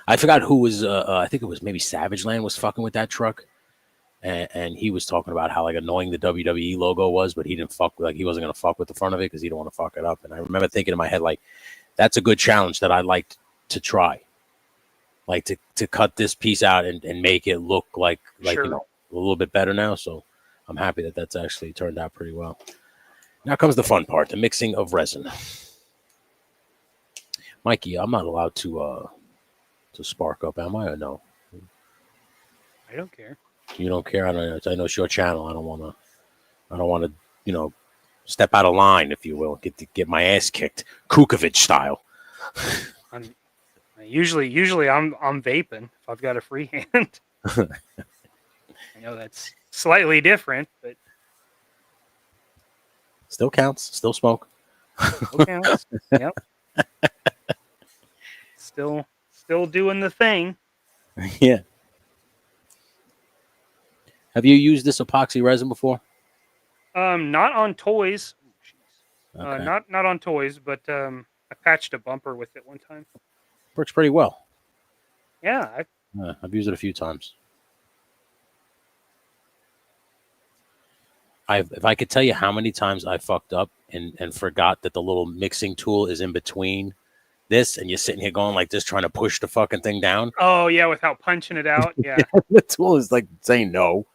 I forgot who was, I think it was maybe Savage Land was fucking with that truck. And he was talking about how like annoying the WWE logo was, but he didn't he wasn't going to fuck with the front of it because he didn't want to fuck it up. And I remember thinking in my head, like, that's a good challenge that I'd like to try. Like to cut this piece out and make it look like sure. A little bit better now. So I'm happy that that's actually turned out pretty well. Now comes the fun part, the mixing of resin. Mikey, I'm not allowed to spark up, am I, or no? I don't care. You don't care. I know it's your channel. I don't want to, step out of line, if you will. Get my ass kicked, Kukovic style. Usually I'm vaping if I've got a free hand. I know that's slightly different, but still counts. Still smoke. Still counts. Yep. Still doing the thing. Yeah. Have you used this epoxy resin before? Not on toys. Okay. Not on toys, but I patched a bumper with it one time. Works pretty well. Yeah, I've used it a few times. if I could tell you how many times I fucked up and forgot that the little mixing tool is in between this, and you're sitting here going like this, trying to push the fucking thing down. Oh yeah, without punching it out. Yeah. The tool is like saying no.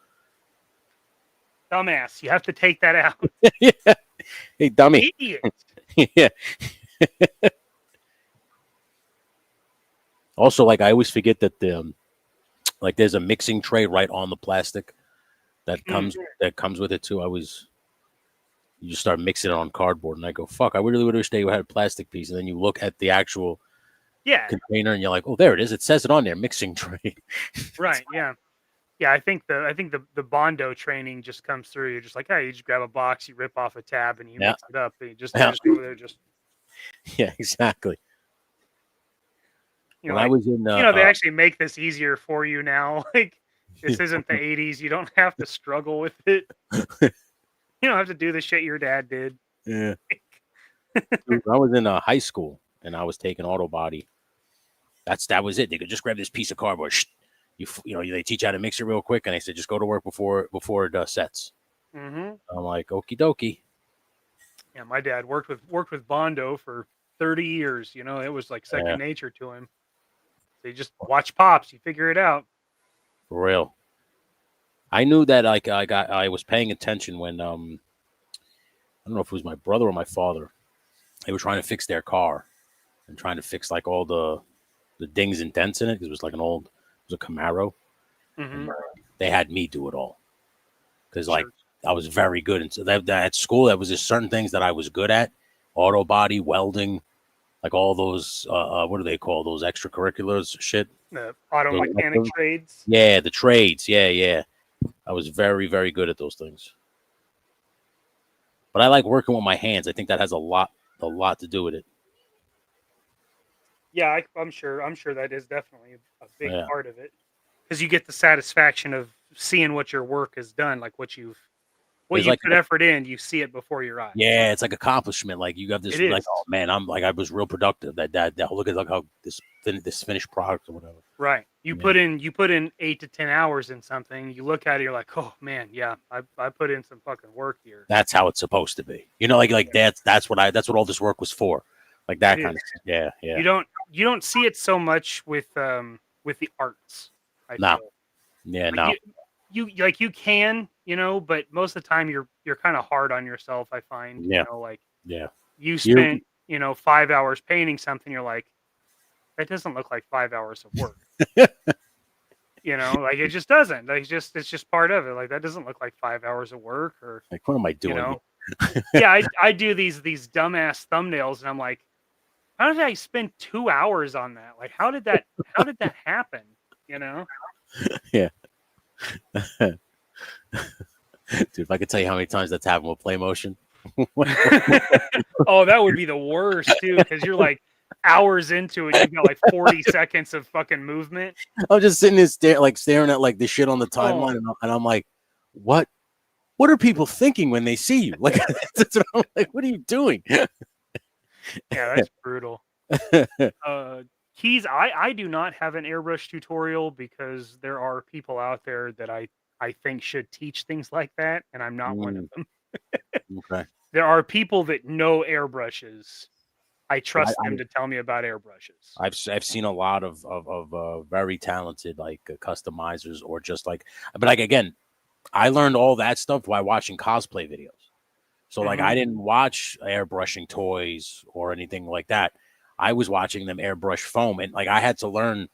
Dumbass, you have to take that out. Yeah. Hey, dummy. Idiot. Yeah. Also, like I always forget that like there's a mixing tray right on the plastic that comes with it too. You just start mixing it on cardboard, and I go, "Fuck! I really would wish they had a plastic piece." And then you look at the actual container, and you're like, "Oh, there it is! It says it on there, mixing tray." Right? Yeah. Yeah. I think the Bondo training just comes through. You're just like, hey, you just grab a box, you rip off a tab, and you mix it up. And you just over there, just yeah, exactly. You know, when I was in, they actually make this easier for you now. Like this isn't the '80s. You don't have to struggle with it. You don't have to do the shit your dad did. Yeah. Dude, I was in high school and I was taking auto body. That was it. They could just grab this piece of cardboard. They teach you how to mix it real quick, and they said just go to work before it sets. Mm-hmm. I'm like, okie dokie. Yeah, my dad worked with Bondo for 30 years. You know, it was like second nature to him. So you just watch pops, you figure it out. For real. I knew that I was paying attention when I don't know if it was my brother or my father. They were trying to fix their car and trying to fix like all the dings and dents in it because it was like it was a Camaro. Mm-hmm. They had me do it all because like I was very good, and so that at school there was just certain things that I was good at: auto body, welding, like all those what do they call those extracurriculars? Shit, the auto mechanic trades. Yeah, the trades. Yeah. I was very, very good at those things. But I like working with my hands. I think that has a lot to do with it. Yeah, I'm sure that is definitely a big part of it. Because you get the satisfaction of seeing what your work has done, like what you put effort in, you see it before your eyes. Yeah, it's like accomplishment. Like you have this, like, oh man, I was real productive. That look at like how this finished product or whatever. Right. You put in 8 to 10 hours in something. You look at it, you're like, oh man, yeah, I put in some fucking work here. That's how it's supposed to be. You know, like that's what all this work was for. Like that kind of stuff. Yeah. You don't see it so much with the arts. No. Yeah, no. You can, but most of the time you're kind of hard on yourself, I find. Yeah. You spent, 5 hours painting something, you're like, that doesn't look like 5 hours of work. Like it just doesn't. Like it's just part of it. Like that doesn't look like 5 hours of work or like what am I doing? Yeah, I do these dumbass thumbnails and I'm like, how did I spend 2 hours on that? Like how did that happen? Yeah. Dude, if I could tell you how many times that's happened with play motion. Oh, that would be the worst too, because you're like hours into it, you've got like 40 seconds of fucking movement. I'm just sitting there staring at like the shit on the timeline, and I'm like, what are people thinking when they see you? Like, that's what I'm like, what are you doing? Yeah, that's brutal. Keys, I do not have an airbrush tutorial because there are people out there that I think should teach things like that, and I'm not one of them. Okay. There are people that know airbrushes. I trust them to tell me about airbrushes. I've seen a lot of very talented like customizers or just like, but like again, I learned all that stuff by watching cosplay videos. So like I didn't watch airbrushing toys or anything like that. I was watching them airbrush foam, and like I had to learn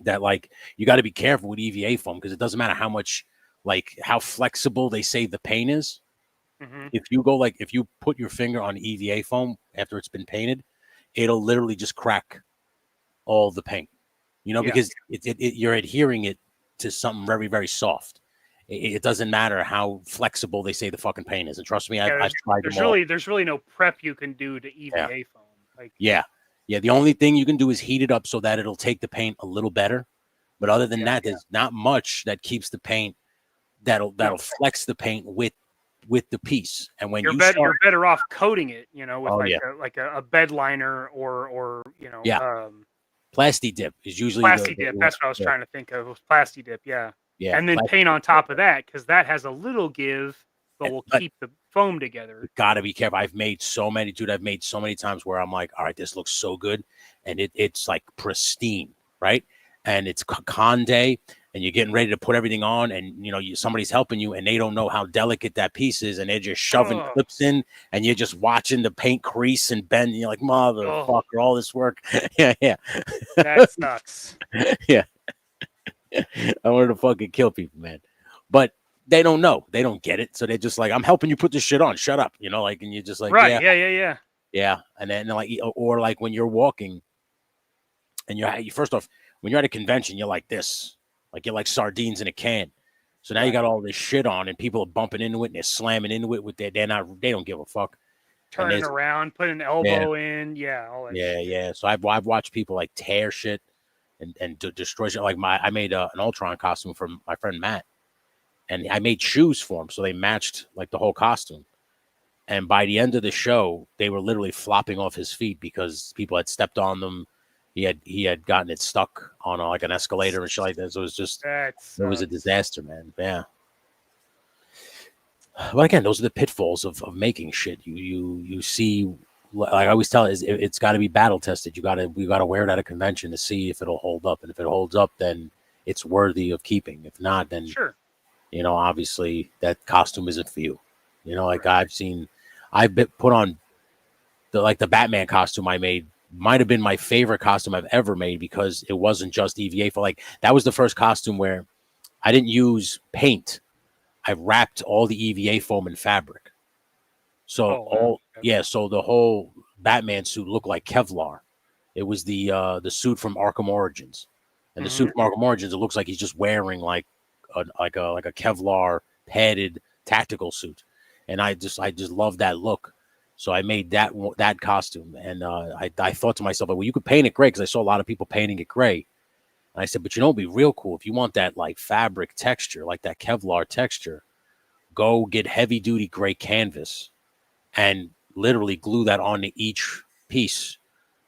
that like you got to be careful with EVA foam because it doesn't matter how flexible they say the paint is. Mm-hmm. If you put your finger on EVA foam after it's been painted, it'll literally just crack all the paint, because you're adhering it to something very, very soft. It doesn't matter how flexible they say the fucking paint is. And trust me, I've tried them all. There's really no prep you can do to EVA foam. Yeah. The only thing you can do is heat it up so that it'll take the paint a little better. But other than that, there's not much that keeps the paint that'll flex the paint with the piece. And when you're better off coating it, with a bed liner or Plasti dip is usually Plasti dip. That's what I was trying to think of. It was Plasti dip, yeah. And then paint on top of that because that has a little give but will keep the foam together. Gotta be careful. I've made so many times where I'm like, all right, this looks so good, and it's like pristine, right? And it's con day, and you're getting ready to put everything on, and somebody's helping you, and they don't know how delicate that piece is, and they're just shoving clips in, and you're just watching the paint crease and bend, and you're like, motherfucker, all this work. Yeah. That sucks. Yeah. I wanted to fucking kill people, man. But they don't know. They don't get it. So they're just like, I'm helping you put this shit on. Shut up. And you're just like, right. Yeah. Yeah. And then or like when you're walking and you first off, when you're at a convention, you're like this, like you're like sardines in a can. So now you got all this shit on and people are bumping into it and they're slamming into it with they don't give a fuck. Turning around, putting an elbow in. Yeah. All that shit. So I've watched people like tear shit and destroy shit. Like I made an Ultron costume for my friend Matt. And I made shoes for him, so they matched like the whole costume. And by the end of the show, they were literally flopping off his feet because people had stepped on them. He had gotten it stuck on like an escalator and shit like that. So it was a disaster, man. Yeah. But again, those are the pitfalls of making shit. You see, like I always tell it's got to be battle tested. We gotta wear it at a convention to see if it'll hold up, and if it holds up, then it's worthy of keeping. If not, then sure. Obviously that costume isn't for you. Like I've been put on the Batman costume I made might have been my favorite costume I've ever made because it wasn't just EVA that was the first costume where I didn't use paint. I wrapped all the EVA foam in fabric. So so the whole Batman suit looked like Kevlar. It was the suit from Arkham Origins. And the suit from Arkham Origins, it looks like he's just wearing like a Kevlar padded tactical suit, and I just love that look. So I made that costume, and I thought to myself, well, you could paint it gray because I saw a lot of people painting it gray. And I said, but it'd be real cool if you want that like fabric texture, like that Kevlar texture. Go get heavy duty gray canvas, and literally glue that onto each piece.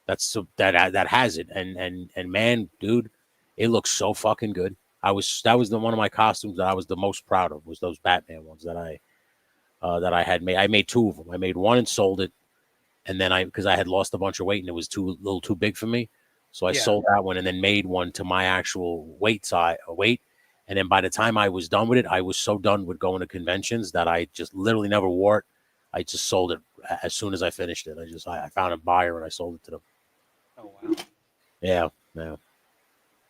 That has it, and man, dude, it looks so fucking good. That was one of my costumes that I was the most proud of, was those Batman ones that I had made. I made two of them. I made one and sold it, and then because I had lost a bunch of weight and it was a little too big for me, so I sold that one and then made one to my actual weight. And then by the time I was done with it, I was so done with going to conventions that I just literally never wore it. I just sold it as soon as I finished it. I found a buyer and I sold it to them. Oh wow! Yeah.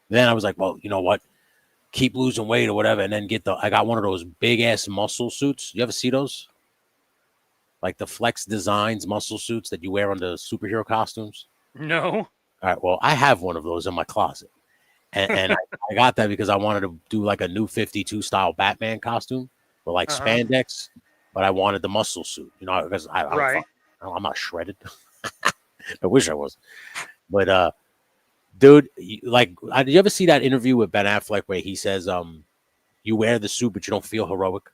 Then I was like, well, you know what? Keep losing weight or whatever, and then I got one of those big ass muscle suits. You ever see those? Like the Flex Designs muscle suits that you wear under superhero costumes? No. All right, well, I have one of those in my closet. And I got that because I wanted to do like a new 52 style Batman costume with like spandex, but I wanted the muscle suit, because I'm not shredded. I wish I was. But dude, did you ever see that interview with Ben Affleck where he says, you wear the suit, but you don't feel heroic?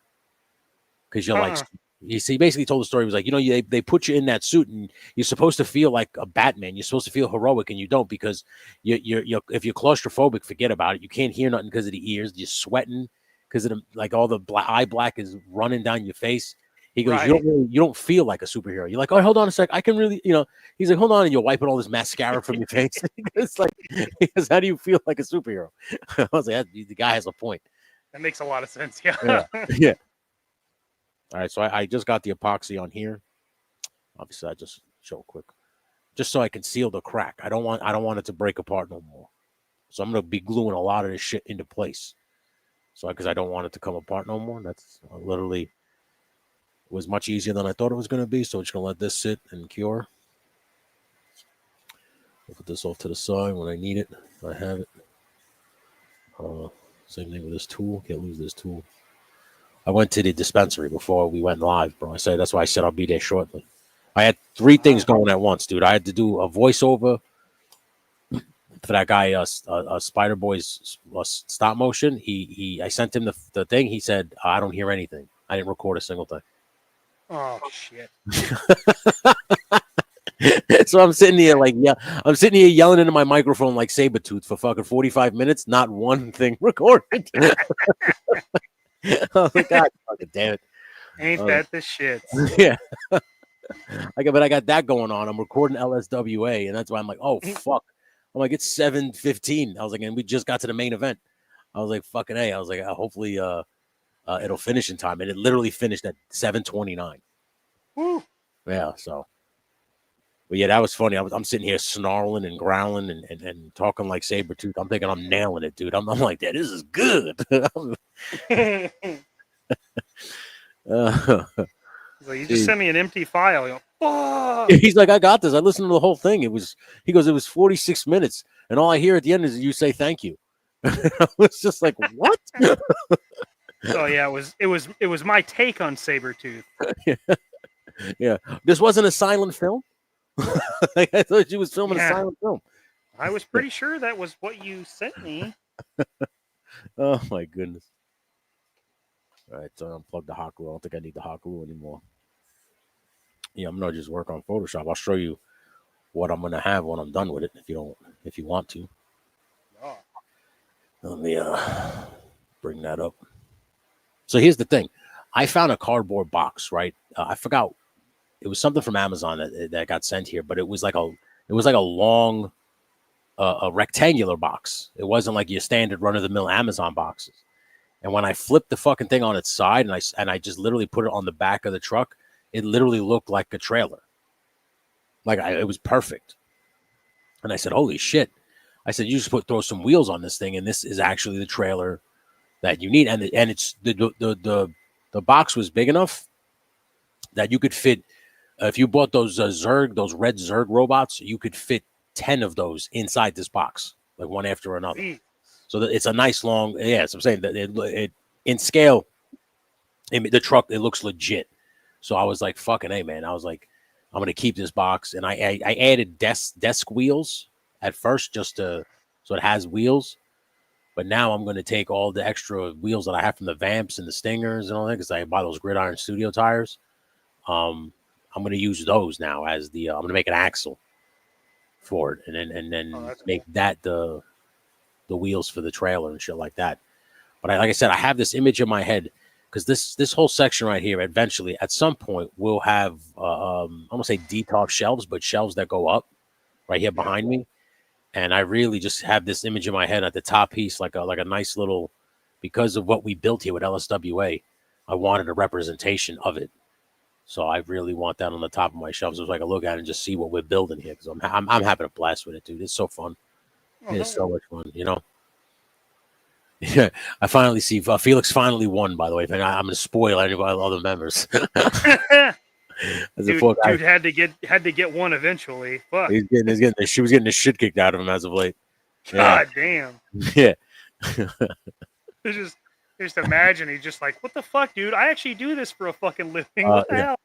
Because you're like, he basically told the story. He was like, they put you in that suit and you're supposed to feel like a Batman. You're supposed to feel heroic, and you don't, because you're if you're claustrophobic, forget about it. You can't hear nothing because of the ears. You're sweating because of all the eye black is running down your face. He goes, you don't feel like a superhero. You're like, oh, hold on a sec. I can really, he's like, hold on. And you're wiping all this mascara from your face. It's like, because how do you feel like a superhero? I was like, the guy has a point. That makes a lot of sense. Yeah. Yeah. All right. So I just got the epoxy on here. Obviously, I just show quick, just so I can seal the crack. I don't want it to break apart no more. So I'm going to be gluing a lot of this shit into place. So, because I don't want it to come apart no more. That's literally was much easier than I thought it was going to be. So I'm just going to let this sit and cure. I'll put this off to the side when I need it. I have it. Same thing with this tool. Can't lose this tool. I went to the dispensary before we went live, bro. That's why I said I'll be there shortly. I had 3 things going at once, dude. I had to do a voiceover for that guy, Spider Boy's stop motion. I sent him the thing. He said, I don't hear anything. I didn't record a single thing. Oh shit. So I'm sitting here yelling into my microphone like Sabretooth for fucking 45 minutes, not one thing recorded. Oh my God, fucking damn it. Ain't that the shit? Yeah. But I got that going on. I'm recording LSWA, and that's why I'm like, oh fuck. I'm like, it's 7:15. I was like, and we just got to the main event. I was like, fucking A. I was like, hopefully it'll finish in time. And it literally finished at 7:29. Woo. Yeah, so. But yeah, that was funny. I'm sitting here snarling and growling and talking like Sabretooth. I'm thinking I'm nailing it, dude. I'm like, that. This is good. So you just sent me an empty file. You know, he's like, I got this. I listened to the whole thing. He goes, it was 46 minutes. And all I hear at the end is you say thank you. I was just like, what? So yeah, it was my take on Sabretooth. Yeah. This wasn't a silent film. Like, I thought you was filming a silent film. I was pretty sure that was what you sent me. Oh my goodness. All right, so unplug the hot glue. I don't think I need the hot glue anymore. Yeah, I'm gonna just work on Photoshop. I'll show you what I'm gonna have when I'm done with it. If you want to. Oh. Let me bring that up. So here's the thing. I found a cardboard box, right? I forgot. It was something from Amazon that got sent here, but it was like a long, a rectangular box. It wasn't like your standard run of the mill Amazon boxes. And when I flipped the fucking thing on its side and I just literally put it on the back of the truck, it literally looked like a trailer. It was perfect. And I said, "Holy shit!" I said, "You just throw some wheels on this thing, and this is actually the trailer that you need." And it's the box was big enough that you could fit. If you bought those those red Zerg robots, you could fit 10 of those inside this box, like one after another. So it's a nice long. Yeah, so I'm saying that it in scale, the truck, it looks legit. So I was like, "Fucking A, man!" I was like, "I'm gonna keep this box," and I added desk wheels at first so it has wheels. But now I'm going to take all the extra wheels that I have from the Vamps and the Stingers and all that, because I buy those Gridiron Studio tires. I'm going to use those now as I'm going to make an axle for it, and then make that the wheels for the trailer and shit like that. But like I said, I have this image in my head because this whole section right here, eventually at some point will have I'm going to say D-top shelves, but shelves that go up right here behind me. And I really just have this image in my head at the top piece, like a nice little, because of what we built here with LSWA, I wanted a representation of it. So I really want that on the top of my shelves so I can look at it and just see what we're building here. Because I'm having a blast with it, dude. It's so fun. It's so much fun, you know. Yeah, I finally see Felix finally won. By the way, I'm going to spoil any other members. Dude had to get one eventually. Fuck. She was getting the shit kicked out of him as of late. God damn. Yeah. Just imagine he's just like, what the fuck, dude? I actually do this for a fucking living. What the hell?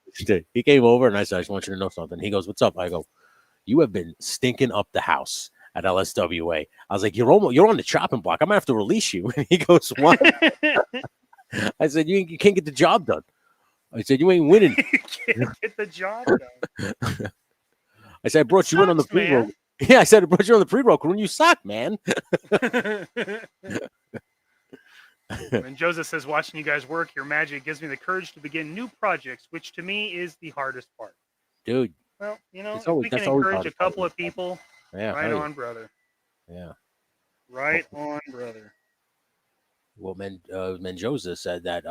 He came over and I said, I just want you to know something. He goes, "What's up?" I go, "You have been stinking up the house at LSWA." I was like, you're on the chopping block. I'm gonna have to release you. And he goes, "What?" I said, you can't get the job done. I said, "You ain't winning." You can't get the job done. I said, "I brought you in on the pre-roll." Yeah, I said, "I brought you on the pre-roll crew and you suck, man." And Joseph says, "Watching you guys work, your magic gives me the courage to begin new projects, which to me is the hardest part." Dude. Well, you know, if we can encourage a couple of people, right on, brother. Yeah. Right on, brother. Well, Menjoza said that,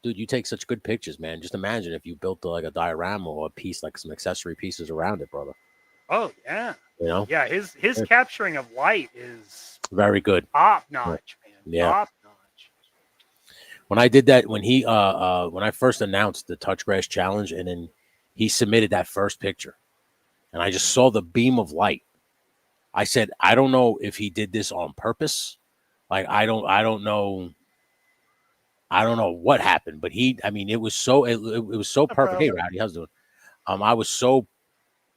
dude, you take such good pictures, man. Just imagine if you built like a diorama or a piece, like some accessory pieces around it, brother. Oh, yeah. You know? Yeah, his capturing of light is very good. Top notch, man. Yeah. Top notch. When I did that, when I first announced the Touchgrass Challenge, and then he submitted that first picture, and I just saw the beam of light. I said, I don't know if he did this on purpose. Like, I don't know what happened, but it was so perfect. Hey, Rowdy, how's it doing? I was so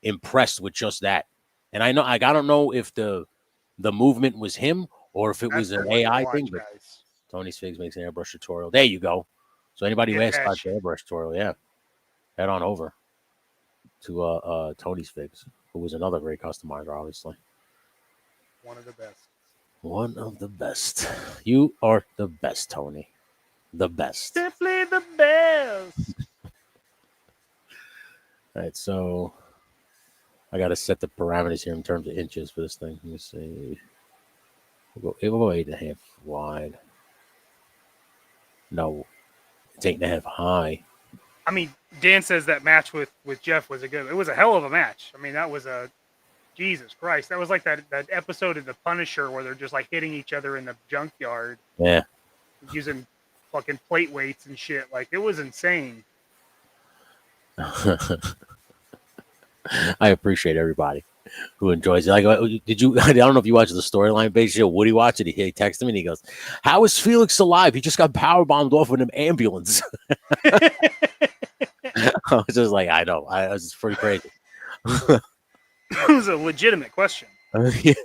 impressed with just that. And I don't know if the movement was him or if it was an AI thing, but Tony's Figs makes an airbrush tutorial. There you go. So anybody who asks about the airbrush tutorial, yeah, head on over to Tony's Figs, who was another great customizer, obviously. One of the best. One of the best. You are the best, Tony. The best. Simply All right, so I got to set the parameters here in terms of inches for this thing. Let me see. It will go 8.5 wide. No, it's 8.5 high. I mean, Dan says that match with Jeff was it was a hell of a match. I mean, that was a Jesus Christ. That was like that episode of The Punisher where they're just like hitting each other in the junkyard. Yeah. Using fucking plate weights and shit. Like, it was insane. I appreciate everybody who enjoys it. Like, did you? I don't know if you watched the storyline page show. Woody watched it. He texted me and he goes, "How is Felix alive? He just got power bombed off in an ambulance." I was just like, I know. I was just pretty crazy. It was a legitimate question. Yeah.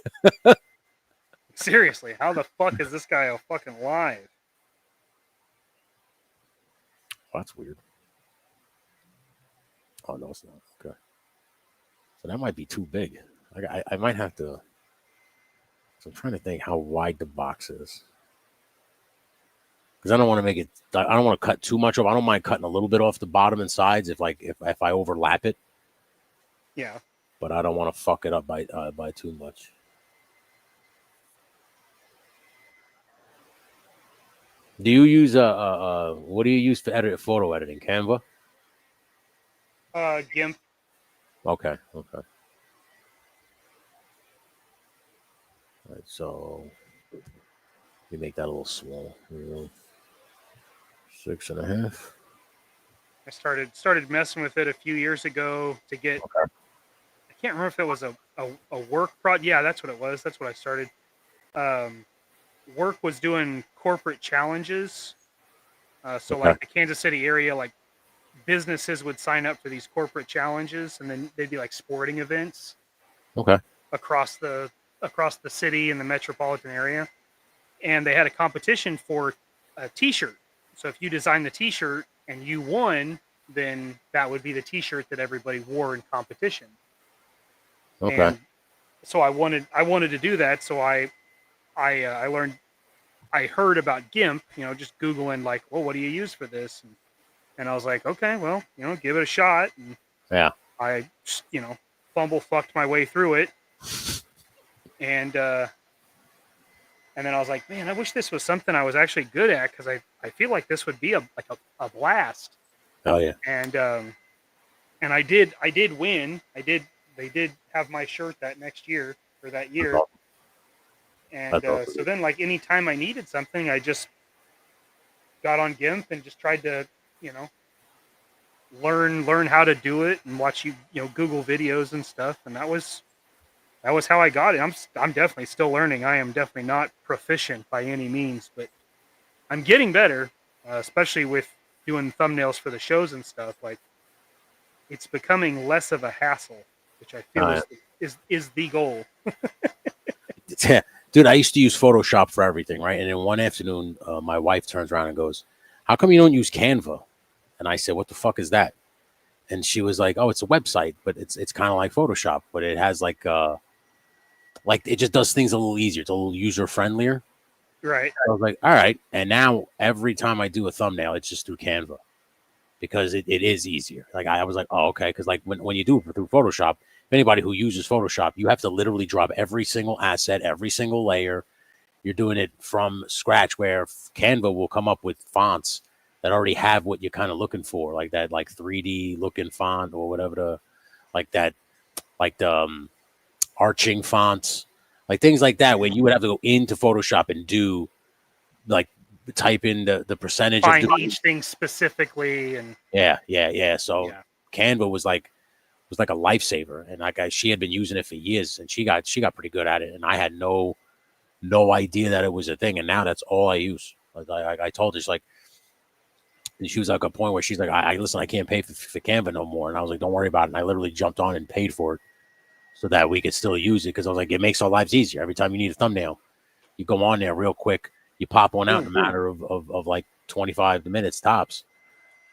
Seriously, how the fuck is this guy fucking alive? Oh, that's weird. Oh no, it's not. Okay. So that might be too big. I might have to. So I'm trying to think how wide the box is. Because I don't want to make it. I don't want to cut too much off. I don't mind cutting a little bit off the bottom and sides if I overlap it. Yeah. But I don't want to fuck it up by too much. Do you use what do you use for photo editing? Canva? GIMP. Okay. All right, so we make that a little small. 6.5. I started messing with it a few years ago to get. Okay. I can't remember if it was a work project. Yeah, that's what it was. That's what I started. Work was doing corporate challenges. So like the Kansas City area, like businesses would sign up for these corporate challenges, and then they'd be like sporting events. Okay. Across the city and the metropolitan area, and they had a competition for a T-shirt. So if you designed the T-shirt and you won, then that would be the T-shirt that everybody wore in competition. Okay. And so I wanted to do that. So I learned. I heard about GIMP. Just Googling like, well, what do you use for this? And I was like, okay, well, give it a shot. And yeah. I fucked my way through it. And then I was like, man, I wish this was something I was actually good at, because I feel like this would be a blast. Oh yeah. And I did win. They did have my shirt that next year or that year. And so then, like, anytime I needed something, I just got on GIMP and just tried to, learn how to do it and watch Google videos and stuff. And that was how I got it. I'm definitely still learning. I am definitely not proficient by any means, but I'm getting better, especially with doing thumbnails for the shows and stuff. Like, it's becoming less of a hassle, which I feel is the goal. Dude, I used to use Photoshop for everything, right? And then one afternoon, my wife turns around and goes, "How come you don't use Canva?" And I said, "What the fuck is that?" And she was like, "Oh, it's a website, but it's kind of like Photoshop, but it has like it just does things a little easier. It's a little user friendlier." Right. I was like, all right. And now every time I do a thumbnail, it's just through Canva, because it is easier. Like, I was like, oh, okay. Because like when you do it through Photoshop, if anybody who uses Photoshop, you have to literally drop every single asset, every single layer. You're doing it from scratch, where Canva will come up with fonts that already have what you're kind of looking for, like that, like 3D looking font or whatever, the arching fonts, like things like that, where you would have to go into Photoshop and do, like, type in the percentage. Find each thing specifically. And yeah. So Canva was like a lifesaver, and she had been using it for years, and she got pretty good at it, and I had no idea that it was a thing, and now that's all I use. Like I told her, she's like, and she was like, a point where she's like, I listen, I can't pay for Canva no more. And I was like, don't worry about it. And I literally jumped on and paid for it so that we could still use it, because I was like, it makes our lives easier. Every time you need a thumbnail, you go on there real quick, you pop one out in a matter of like 25 minutes tops.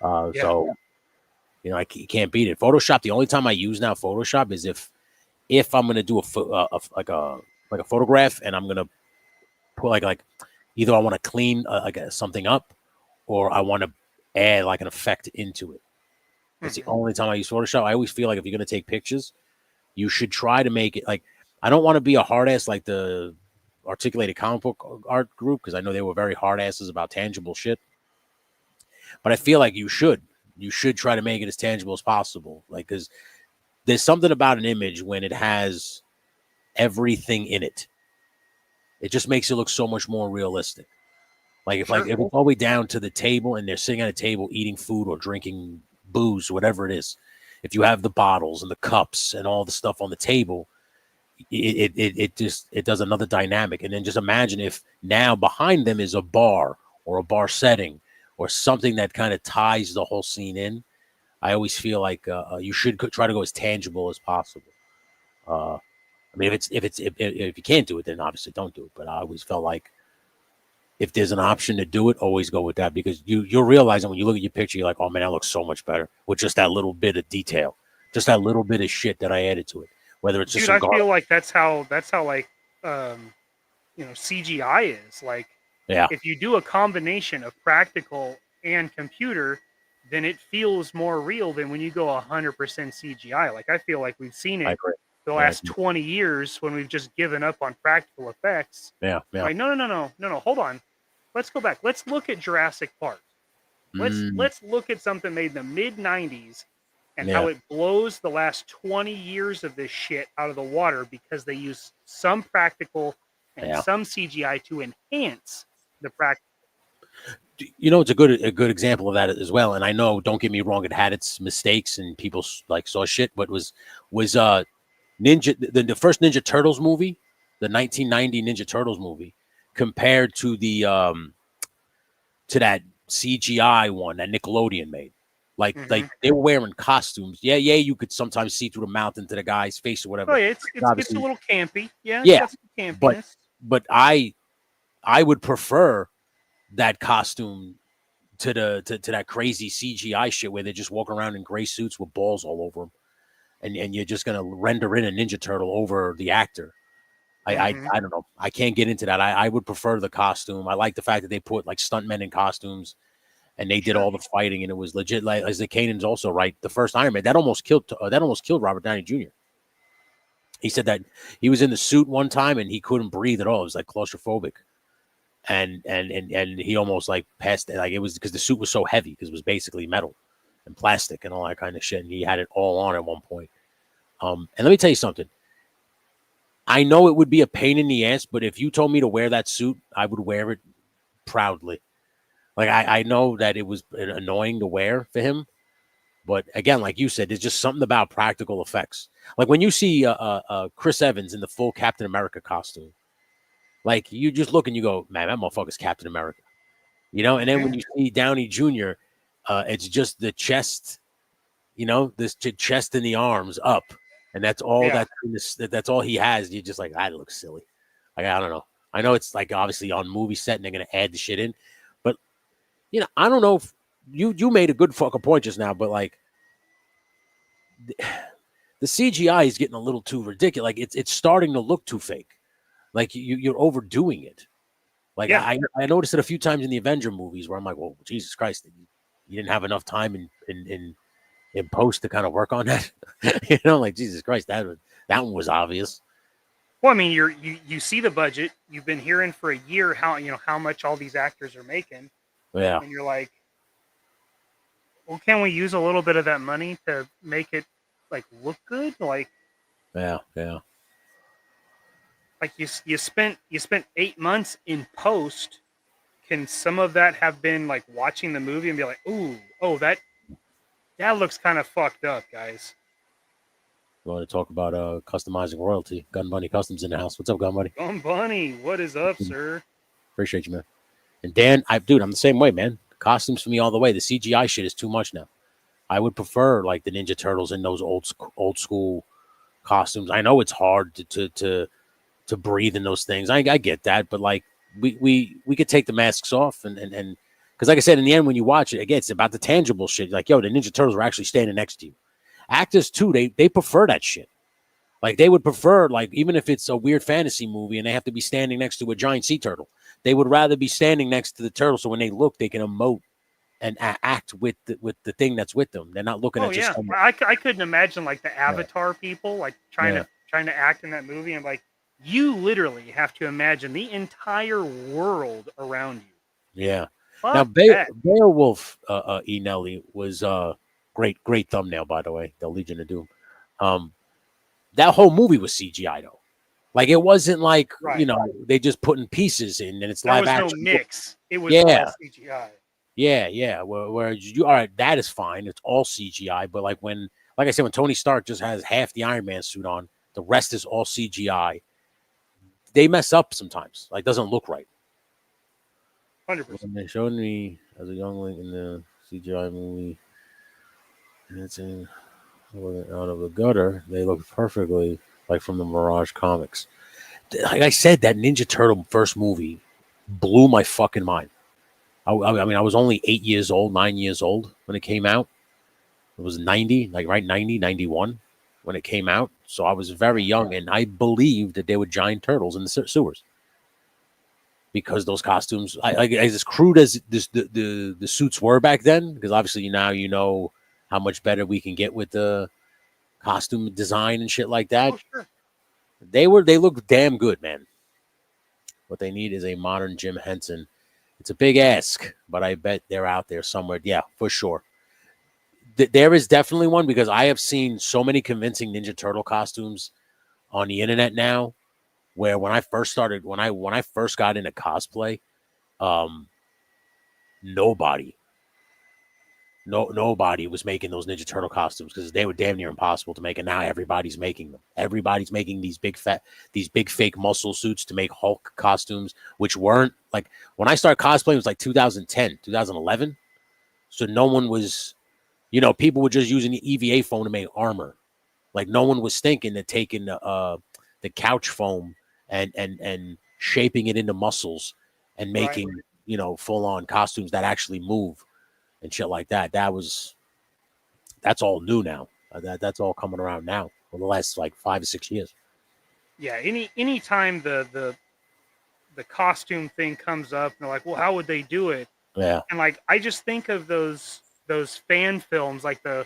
So, you can't beat it. Photoshop, the only time I use now Photoshop is if I'm going to do a photograph, and I'm going to put like either I want to clean something up, or I want to add like an effect into it. That's the only time I use Photoshop. I always feel like if you're going to take pictures, you should try to make it like, I don't want to be a hard ass like the articulated comic book art group, because I know they were very hard asses about tangible shit. But I feel like you should try to make it as tangible as possible. Like, because there's something about an image when it has everything in it. It just makes it look so much more realistic. Like if it's all the way down to the table and they're sitting at a table eating food or drinking booze, whatever it is. If you have the bottles and the cups and all the stuff on the table, it does another dynamic. And then just imagine if now behind them is a bar or a bar setting or something that kind of ties the whole scene in. I always feel like you should try to go as tangible as possible. I mean, if you can't do it, then obviously don't do it. But I always felt like if there's an option to do it, always go with that, because you'll realize that when you look at your picture, you're like, oh man, that looks so much better with just that little bit of detail, just that little bit of shit that I added to it. Whether it's just I feel like that's how like CGI is. Like, if you do a combination of practical and computer, then it feels more real than when you go 100% CGI. Like, I feel like we've seen it the last 20 years when we've just given up on practical effects. Yeah. Like, no, hold on. Let's go back. Let's look at Jurassic Park. Let's look at something made in the mid-90s and how it blows the last 20 years of this shit out of the water because they use some practical and some CGI to enhance the practical. You know, it's a good example of that as well. And I know, don't get me wrong, it had its mistakes and people like saw shit, but was the first Ninja Turtles movie, the 1990 Ninja Turtles movie, compared to the to that CGI one that Nickelodeon made. Like they were wearing costumes. Yeah, you could sometimes see through the mouth into the guy's face or whatever. Oh, yeah, it's a little campy. Yeah. But I would prefer that costume to that crazy CGI shit where they're just walking around in gray suits with balls all over them, and you're just gonna render in a Ninja Turtle over the actor. I don't know. I can't get into that. I would prefer the costume. I like the fact that they put like stuntmen in costumes, and they did all the fighting, and it was legit. Like, as the Kanan's also right, the first Iron Man that almost killed Robert Downey Jr. He said that he was in the suit one time and he couldn't breathe at all. It was like claustrophobic. And he almost like passed it. Like, it was because the suit was so heavy because it was basically metal and plastic and all that kind of shit. And he had it all on at one point. And let me tell you something. I know it would be a pain in the ass, but if you told me to wear that suit, I would wear it proudly. Like, I know that it was annoying to wear for him, but again, like you said, there's just something about practical effects. Like when you see Chris Evans in the full Captain America costume, like, you just look and you go, man, that motherfucker's Captain America, you know? And then when you see Downey Jr., it's just the chest, you know, this chest and the arms up, and that's all that's all he has. You're just like, that looks silly. Like, I don't know. I know it's like obviously on movie set and they're gonna add the shit in, but you know, I don't know if you made a good fucking point just now, but like the CGI is getting a little too ridiculous. Like, it's starting to look too fake. Like, you're overdoing it. Like, I noticed it a few times in the Avenger movies where I'm like, well, Jesus Christ, you didn't have enough time in post to kind of work on that. You know, like, Jesus Christ, that one was obvious. Well, I mean, you see the budget. You've been hearing for a year how much all these actors are making. Yeah. And you're like, well, can we use a little bit of that money to make it like look good? Like, yeah. Like, you spent 8 months in post. Can some of that have been like watching the movie and be like, that looks kind of fucked up, guys? You want to talk about customizing royalty? Gun Bunny Customs in the house. What's up, Gun Bunny? Gun Bunny, what is up, sir? Appreciate you, man. And Dan, I'm the same way, man. Costumes for me all the way. The CGI shit is too much now. I would prefer like the Ninja Turtles in those old school costumes. I know it's hard to breathe in those things. I get that, but like we could take the masks off and because like I said, in the end, when you watch it, again, it's about the tangible shit. Like, yo, the Ninja Turtles were actually standing next to you. Actors too, they prefer that shit. Like, they would prefer, like, even if it's a weird fantasy movie and they have to be standing next to a giant sea turtle, they would rather be standing next to the turtle so when they look, they can emote and act with the thing that's with them. They're not looking Oh at just yeah, someone. I couldn't imagine like the Avatar people like trying Yeah. to act in that movie, and like you literally have to imagine the entire world around you. Yeah. Now, Fuck that. Beowulf E. Nelly was great thumbnail, by the way. The Legion of Doom. That whole movie was CGI though. Like it wasn't like Right. they just putting pieces in and it's There live was no action. mix. It was all Yeah, CGI. yeah. Whereas you, all right, that is fine. It's all CGI. But like I said, when Tony Stark just has half the Iron Man suit on, the rest is all CGI. They mess up sometimes. Like doesn't look right. 100%. When they showed me as a youngling in the CGI movie, and it's in out of the gutter, they look perfectly like from the Mirage comics. Like I said, that Ninja Turtle first movie blew my fucking mind. I mean, I was only 8 years old, 9 years old when it came out. It was 90, like right 90, 91 when it came out. So I was very young, and I believed that there were giant turtles in the sewers because those costumes, as crude as the suits were back then, because obviously now you know how much better we can get with the costume design and shit like that. Oh sure. They look damn good, man. What they need is a modern Jim Henson. It's a big ask, but I bet they're out there somewhere. Yeah, for sure. There is definitely one because I have seen so many convincing Ninja Turtle costumes on the internet now. Where when I first started, when I first got into cosplay, um, nobody was making those Ninja Turtle costumes because they were damn near impossible to make, and now everybody's making them. Everybody's making these big fake muscle suits to make Hulk costumes, which weren't like when I started cosplaying, it was like 2010, 2011. So no one was, people were just using the EVA foam to make armor. Like no one was thinking that taking the couch foam and shaping it into muscles and making full on costumes that actually move and shit like that. That's all new now. That's all coming around now for the last like 5 or 6 years. Yeah, any time the costume thing comes up, and they're like, well, how would they do it? Yeah. And like I just think of those fan films, like the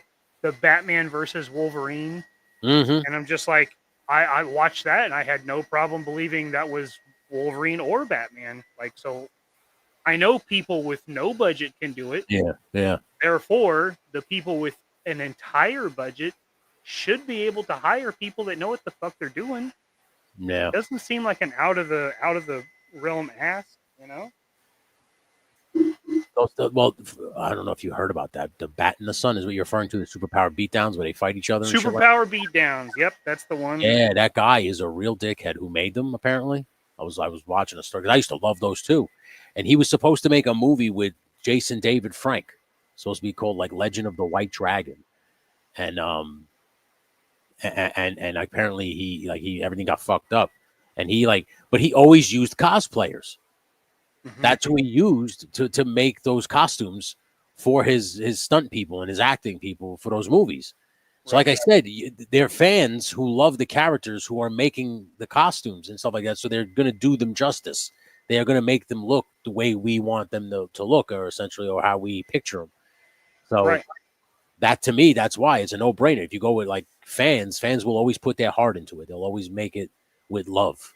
Batman versus Wolverine, Mm-hmm. and I'm just like, I watched that, and I had no problem believing that was Wolverine or Batman. Like, so I know people with no budget can do it. Yeah. Yeah. Therefore, the people with an entire budget should be able to hire people that know what the fuck they're doing. Yeah. It doesn't seem like an out of the realm ask, you know? Well, I don't know if you heard about that. The Bat in the Sun is what you're referring to, the superpower beatdowns where they fight each other. Superpower beatdowns. Yep, that's the one. Yeah, that guy is a real dickhead who made them, apparently. I was watching a story because I used to love those too. And he was supposed to make a movie with Jason David Frank, supposed to be called like Legend of the White Dragon. And and apparently he everything got fucked up. And but he always used cosplayers. Mm-hmm. That's who he used to make those costumes for his stunt people and his acting people for those movies. So, like I said, they're fans who love the characters who are making the costumes and stuff like that. So they're going to do them justice. They are going to make them look the way we want them to look, or essentially, or how we picture them. So that, to me, that's why it's a no-brainer. If you go with like fans will always put their heart into it. They'll always make it with love.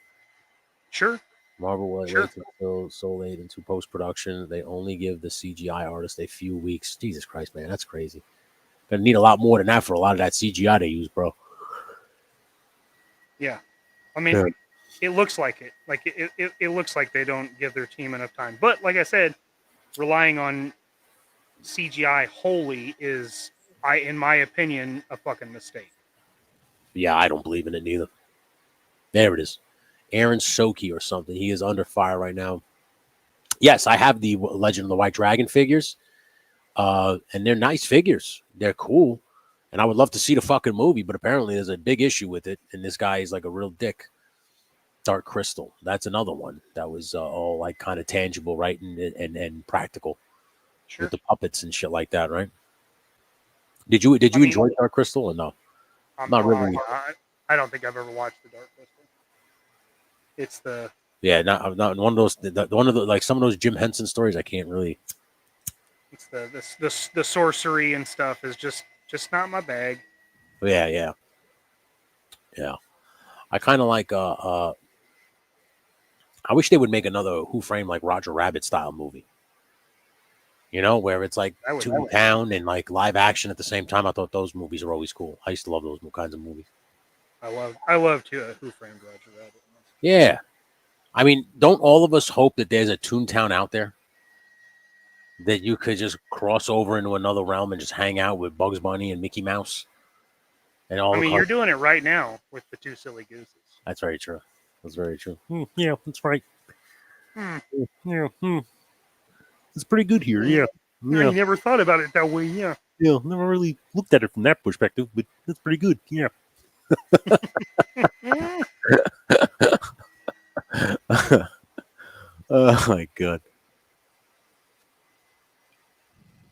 Sure. Marvel will wait until so late into post-production. They only give the CGI artist a few weeks. Jesus Christ, man, that's crazy. Gonna need a lot more than that for a lot of that CGI they use, bro. Yeah, I mean, it looks like it. Like it looks like they don't give their team enough time. But like I said, relying on CGI wholly is, in my opinion, a fucking mistake. Yeah, I don't believe in it neither. There it is. Aaron Shoki or something. He is under fire right now. Yes, I have the Legend of the White Dragon figures. And they're nice figures. They're cool. And I would love to see the fucking movie, but apparently there's a big issue with it. And this guy is like a real dick. Dark Crystal. That's another one that was all like kind of tangible, right? And practical. Sure. With the puppets and shit like that, right? Did you enjoy Dark Crystal or no? Not really. I don't think I've ever watched the Dark Crystal. It's the not one of those like some of those Jim Henson stories. I can't really. It's the sorcery and stuff is just not my bag. Yeah. I kind of like I wish they would make another Who Framed like Roger Rabbit style movie. You know, where it's like Toontown and like live action at the same time. I thought those movies are always cool. I used to love those kinds of movies. I love Who Framed Roger Rabbit. Yeah. I mean, don't all of us hope that there's a Toontown out there that you could just cross over into another realm and just hang out with Bugs Bunny and Mickey Mouse? And all you're doing it right now with the Two Silly Gooses. That's very true. That's very true. Yeah, that's right. Yeah. It's pretty good here. Yeah. I never thought about it that way. Yeah. Yeah, never really looked at it from that perspective, but that's pretty good. Yeah. Oh my god.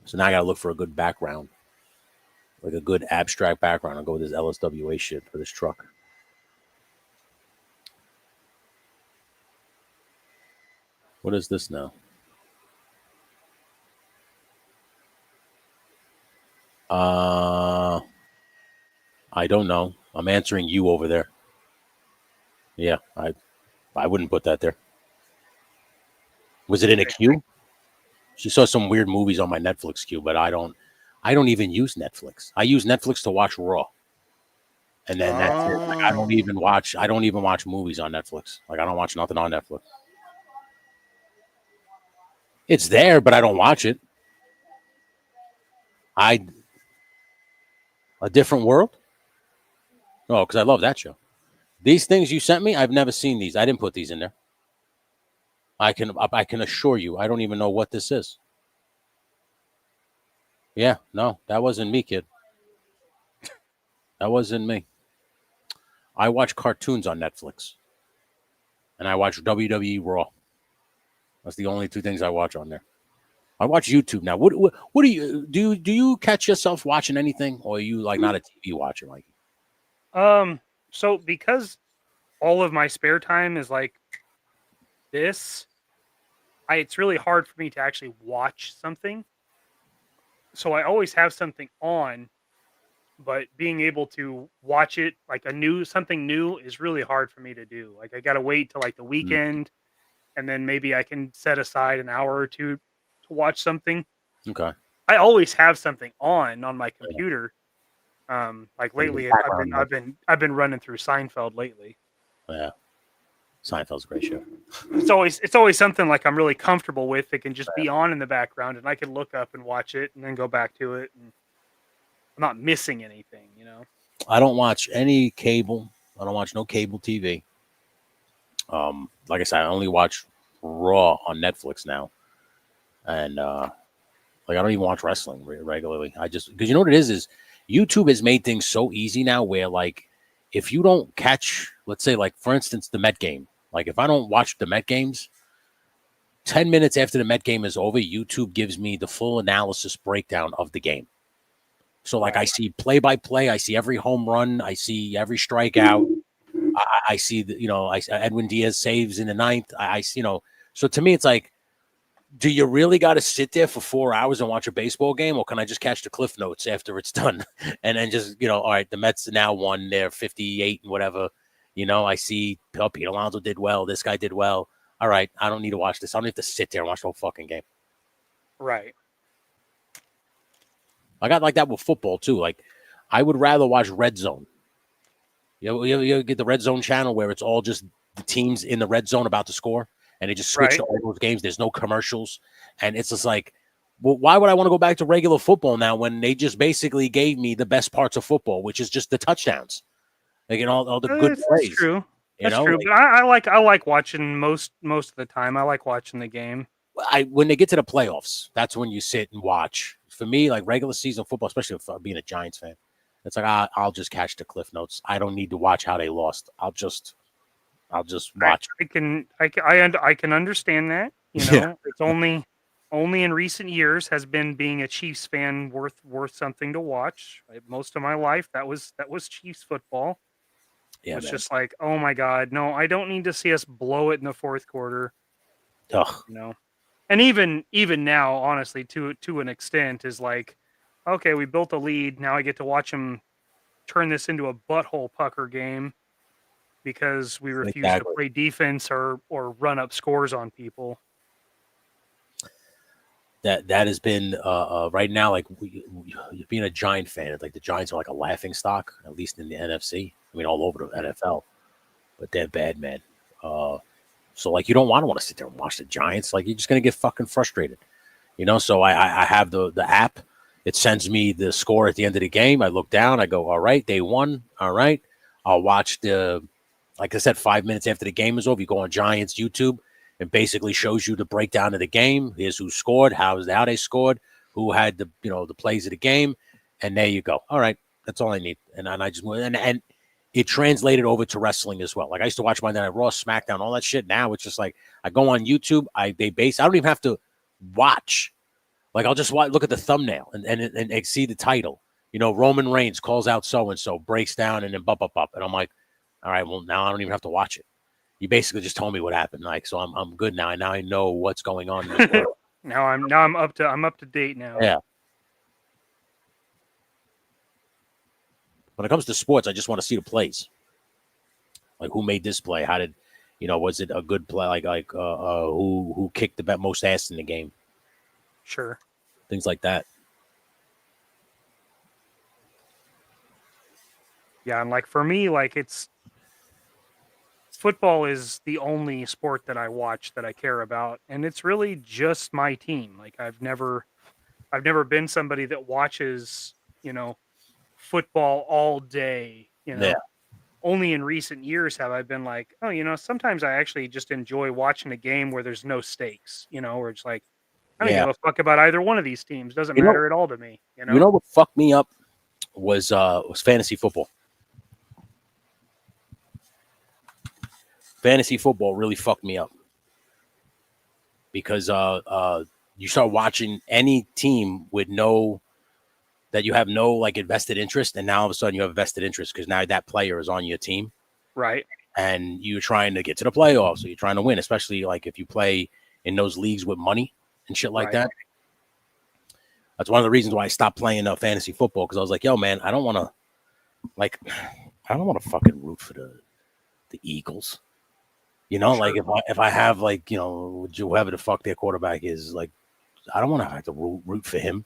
So now I gotta look for a good background. Like a good abstract background. I'll go with this LSWA shit for this truck. What is this now? I don't know. I'm answering you over there. Yeah, I wouldn't put that there. Was it in a queue? She saw some weird movies on my Netflix queue, but I don't even use Netflix. I use Netflix to watch Raw. And then that's it. Like, I don't even watch movies on Netflix. Like I don't watch nothing on Netflix. It's there, but I don't watch it. A Different World? Oh, because I love that show. These things you sent me, I've never seen these. I didn't put these in there. I can assure you, I don't even know what this is. Yeah, no, that wasn't me, kid. That wasn't me. I watch cartoons on Netflix, and I watch WWE Raw. That's the only two things I watch on there. I watch YouTube now. What do you do? Do you catch yourself watching anything, or are you like not a TV watcher, Mikey? So because all of my spare time is like this, it's really hard for me to actually watch something. So I always have something on, but being able to watch it like something new is really hard for me to do. Like I gotta wait till like the weekend, and then maybe I can set aside an hour or two to watch something. Okay. I always have something on my computer. Like lately, I've been running through Seinfeld lately. Yeah, Seinfeld's a great show. It's always something like I'm really comfortable with. It can just be on in the background, and I can look up and watch it, and then go back to it. And I'm not missing anything, you know. I don't watch any cable. I don't watch no cable TV. Like I said, I only watch Raw on Netflix now, and like I don't even watch wrestling regularly. I just because you know what it is YouTube has made things so easy now where like if you don't catch, let's say like for instance the Met game, like if I don't watch the Met games, 10 minutes after the Met game is over, YouTube gives me the full analysis breakdown of the game. So like I see play by play, I see every home run, I see every strikeout, I see Edwin Diaz saves in the ninth. So to me it's like, do you really got to sit there for 4 hours and watch a baseball game, or can I just catch the cliff notes after it's done and then just all right, the Mets now won, they're 58 and whatever. I see Pete Alonso did well, this guy did well. All right, I don't need to watch this. I don't have to sit there and watch the whole fucking game. Right. I got like that with football too. Like, I would rather watch Red Zone. You get the Red Zone channel where it's all just the teams in the red zone about to score, and they just switch to all those games. There's no commercials, and it's just like, well, why would I want to go back to regular football now when they just basically gave me the best parts of football, which is just the touchdowns, like all the good plays. That's true. That's true. But I like watching most of the time. I like watching the game. When they get to the playoffs, that's when you sit and watch. For me, like regular season football, especially if I'm being a Giants fan, it's like I'll just catch the cliff notes. I don't need to watch how they lost. I'll just watch. I can understand that. It's only in recent years has been being a Chiefs fan worth something to watch. Most of my life that was Chiefs football. Yeah, it's just like, oh my God, no, I don't need to see us blow it in the fourth quarter. Ugh. And even now, honestly, to an extent, is like, okay, we built a lead. Now I get to watch them turn this into a butthole pucker game because we refuse to Exactly. play defense or run up scores on people. That has been right now, like being a Giant fan, like the Giants are like a laughing stock, at least in the NFC. I mean, all over the NFL, but they're bad, man. So like you don't want to sit there and watch the Giants. Like you're just gonna get fucking frustrated, you know. So I have the app. It sends me the score at the end of the game. I look down. I go, all right, they won. All right, I'll watch like I said, 5 minutes after the game is over. You go on Giants YouTube. It basically shows you the breakdown of the game. Here's who scored, how they scored, who had the plays of the game, and there you go. All right, that's all I need. And I just and it translated over to wrestling as well. Like I used to watch Monday Night Raw, SmackDown, all that shit. Now it's just like I go on YouTube. I don't even have to watch. Like I'll just look at the thumbnail and see the title. Roman Reigns calls out so and so, breaks down, and then up, and I'm like, all right, well now I don't even have to watch it. You basically just told me what happened, like, so I'm good now. Now I know what's going on in this world. Now I'm up to date now. Yeah. When it comes to sports, I just want to see the plays. Like who made this play? How did, was it a good play? Like who kicked the most ass in the game? Sure. Things like that. Yeah, and like for me, like football is the only sport that I watch that I care about, and it's really just my team. Like I've never been somebody that watches, football all day, Yeah. Only in recent years have I been like, oh, sometimes I actually just enjoy watching a game where there's no stakes, where it's like, I don't give a fuck about either one of these teams. Doesn't matter at all to me, You know what fucked me up was fantasy football. Fantasy football really fucked me up because you start watching any team with that you have no like invested interest, and now all of a sudden you have a vested interest because now that player is on your team, right? And you're trying to get to the playoffs, so you're trying to win, especially like if you play in those leagues with money and shit like that. That's one of the reasons why I stopped playing fantasy football, because I was like, yo, man, I don't want to fucking root for the Eagles. Sure. Like if I have like, whoever the fuck their quarterback is, like, I don't want to have to root for him.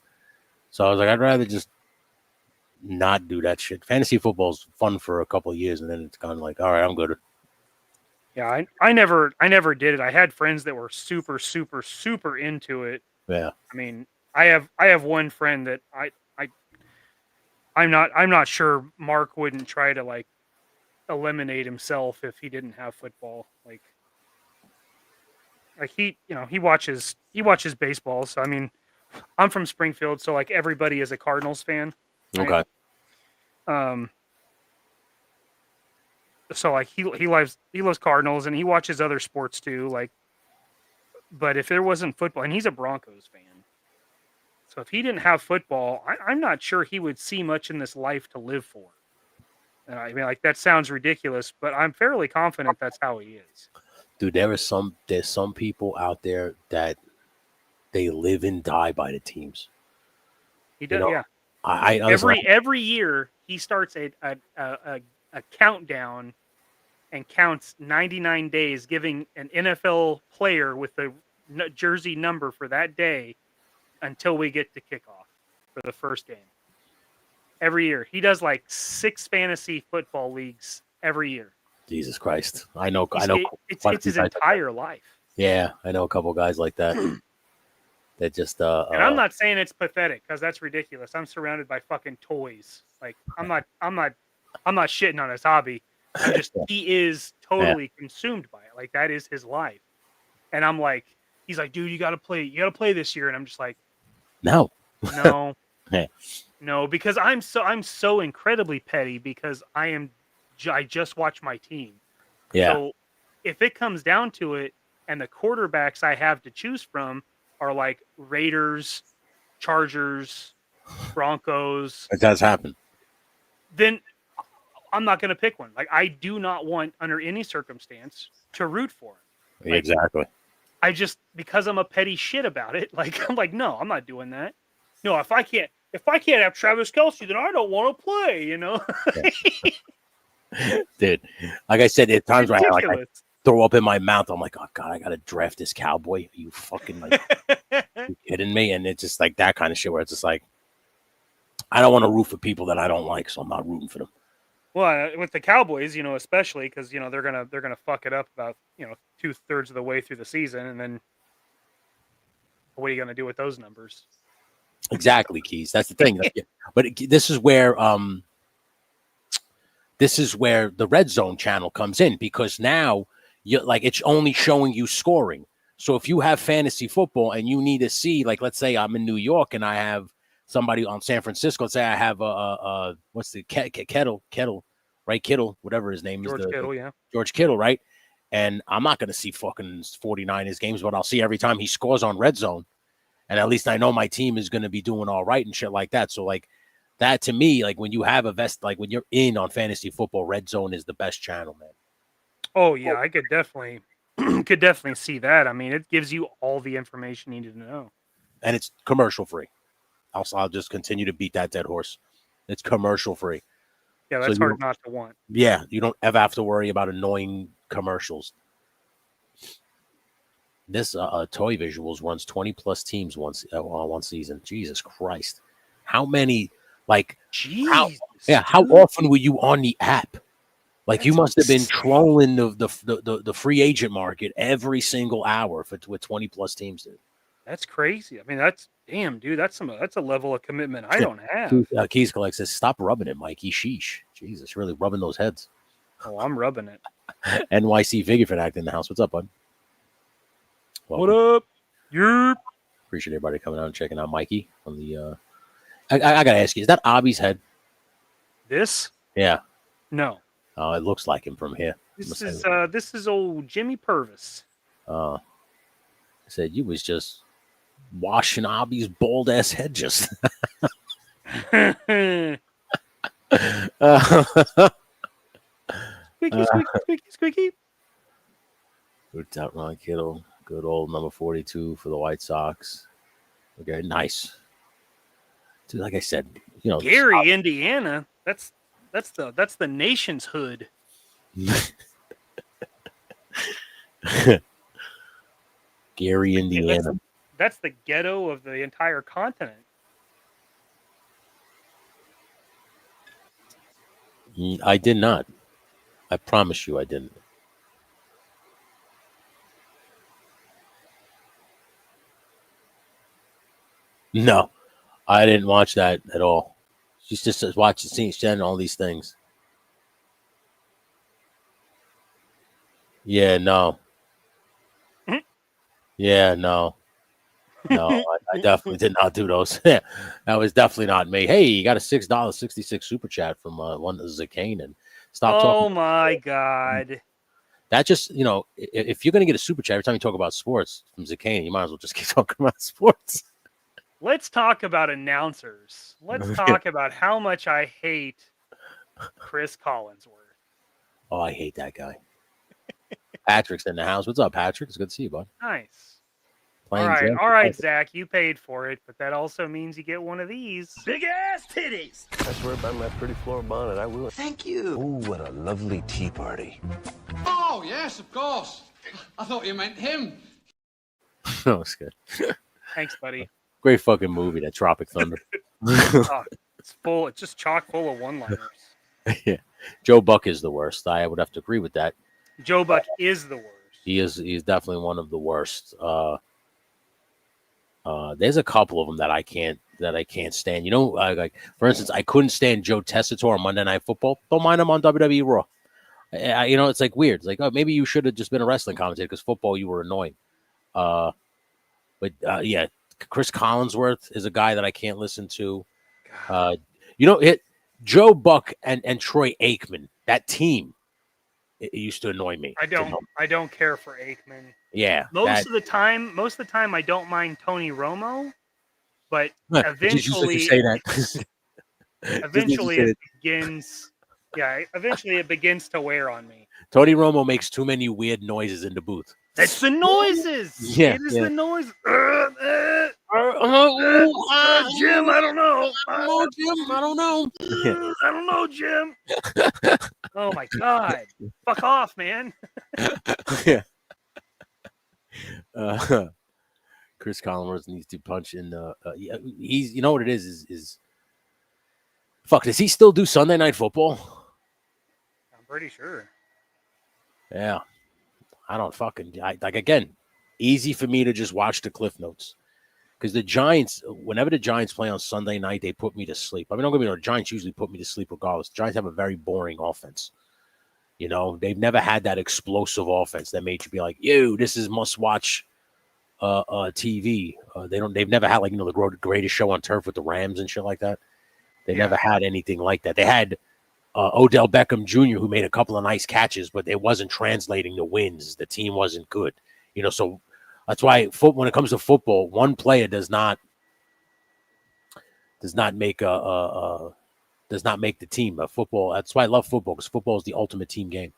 So I was like, I'd rather just not do that shit. Fantasy football's fun for a couple of years, and then it's kind of like, all right, I'm good. Yeah, I never did it. I had friends that were super, super, super into it. Yeah. I mean, I have one friend that I'm not sure Mark wouldn't try to like eliminate himself if he didn't have football. Like he watches baseball. So I mean, I'm from Springfield, so like everybody is a Cardinals fan. Right? Okay. So like he loves Cardinals, and he watches other sports too. Like, but if there wasn't football, and he's a Broncos fan, so if he didn't have football, I'm not sure he would see much in this life to live for. And I mean, like that sounds ridiculous, but I'm fairly confident that's how he is. Dude, there's some people out there that they live and die by the teams. He does, yeah. I every year he starts a countdown and counts 99 days, giving an NFL player with the jersey number for that day until we get to kickoff for the first game. Every year. He does like 6 fantasy football leagues every year. Jesus Christ. I know. It's his entire life. Yeah, I know a couple guys like that. That just and I'm not saying it's pathetic, because that's ridiculous. I'm surrounded by fucking toys. Like I'm not shitting on his hobby. I'm just he is totally consumed by it. Like that is his life. And I'm like, he's like, dude, you gotta play this year. And I'm just like, no. No, because I'm so incredibly petty, because I just watch my team. Yeah. So if it comes down to it, and the quarterbacks I have to choose from are like Raiders, Chargers, Broncos. It does happen. Then I'm not going to pick one. Like I do not want, under any circumstance, to root for him. Exactly. because I'm a petty shit about it, like I'm like, no, I'm not doing that. No, if I can't have Travis Kelce, then I don't want to play, you know? Dude, like I said, at times where I throw up in my mouth, I'm like, oh God, I gotta draft this cowboy. Are you fucking like you kidding me? And it's just like that kind of shit where it's just like, I don't want to root for people that I don't like, so I'm not rooting for them. Well, with the Cowboys, you know, especially because you know they're gonna fuck it up about 2/3 of the way through the season, and then what are you gonna do with those numbers? Exactly, Keys. That's the thing. But this is where the red zone channel comes in, because now it's only showing you scoring. So if you have fantasy football and you need to see, like, let's say I'm in New York and I have somebody on San Francisco. Let's say I have what's the Kettle, right? Kittle, whatever his name is. George Kittle, right? And I'm not going to see fucking 49ers games, but I'll see every time he scores on red zone. And at least I know my team is going to be doing all right and shit like that. So like that to me, like when you have a vest, like when you're in on fantasy football, red zone is the best channel, man. Oh yeah, I could definitely see that. I mean, it gives you all the information you need to know. And it's commercial free. I'll just continue to beat that dead horse. It's commercial free. Yeah, that's hard not to want. Yeah, you don't ever have to worry about annoying commercials. This Toy Visuals runs 20 plus teams one season. Jesus Christ. How many, like, how often were you on the app? Like, you must have been trolling the free agent market every single hour with 20 plus teams, dude. That's crazy. I mean, damn, dude. That's a level of commitment I don't have. Keys Collect says, "Stop rubbing it, Mikey. Sheesh, Jesus, really rubbing those heads." Oh, I'm rubbing it. NYC Figure Act in the house. What's up, bud? Welcome. What up? Yep. Appreciate everybody coming out and checking out Mikey on the. I gotta ask you, is that Obby's head? This? Yeah. No. Oh, it looks like him from here. This is old Jimmy Purvis. I said you was just washing Obby's bald ass head just. Squeaky. Good out Ron Kittle. Good old number 42 for the White Sox. Okay, nice. Dude, like I said, Gary, Indiana. That's the nation's hood. Gary, Indiana. That's the ghetto of the entire continent. I did not. I promise you I didn't. No, I didn't watch that at all. She's just watching, seeing all these things. Yeah, no. Yeah, no. No, I definitely did not do those. That was definitely not me. Hey, you got a $6.66 super chat from one Zakane, and stop talking. Oh my God. That just, if you're going to get a super chat every time you talk about sports from Zakane, you might as well just keep talking about sports. Let's talk about announcers. Let's talk about how much I hate Chris Collinsworth. Oh, I hate that guy. Patrick's in the house. What's up, Patrick? It's good to see you, bud. Nice. All right, Zach, you paid for it, but that also means you get one of these. Big ass titties! I swear by my pretty floor bonnet, I will. Thank you. Ooh, what a lovely tea party. Oh, yes, of course. I thought you meant him. Oh, it's good. Thanks, buddy. Great fucking movie, that Tropic Thunder. It's just chock full of one-liners. Yeah. Joe Buck is the worst. I would have to agree with that. Joe Buck is the worst. He's definitely one of the worst. There's a couple of them that I can't stand. Like for instance, I couldn't stand Joe Tessitore on Monday Night Football. Don't mind him on WWE Raw. It's like weird. It's like, oh, maybe you should have just been a wrestling commentator because football you were annoying. Yeah, Chris Collinsworth is a guy that I can't listen to. Joe Buck and Troy Aikman, that team, it used to annoy me. I don't care for Aikman. Yeah. Most of the time I don't mind Tony Romo, but eventually say that. eventually it begins to wear on me. Tony Romo makes too many weird noises in the booth. It's the noises. Yeah, It is yeah. the noise. Jim, I don't know. Jim. I don't know. I don't know, Jim. Oh my God. Fuck off, man. Yeah. Chris Collinsworth needs to punch in the. He's, you know what it is fuck. Does he still do Sunday Night Football? I'm pretty sure. Yeah, I don't like. Again, easy for me to just watch the Cliff Notes because the Giants. Whenever the Giants play on Sunday night, they put me to sleep. I mean, don't get me wrong. The Giants usually put me to sleep regardless. The Giants have a very boring offense. You know, they've never had that explosive offense that made you be like, "Yo, this is must watch." TV. They've never had like the greatest show on turf with the Rams and shit like that. They never had anything like that. They had Odell Beckham Jr. who made a couple of nice catches, but it wasn't translating to wins. The team wasn't good, So that's why when it comes to football, one player does not make the team. Football. That's why I love football because football is the ultimate team game.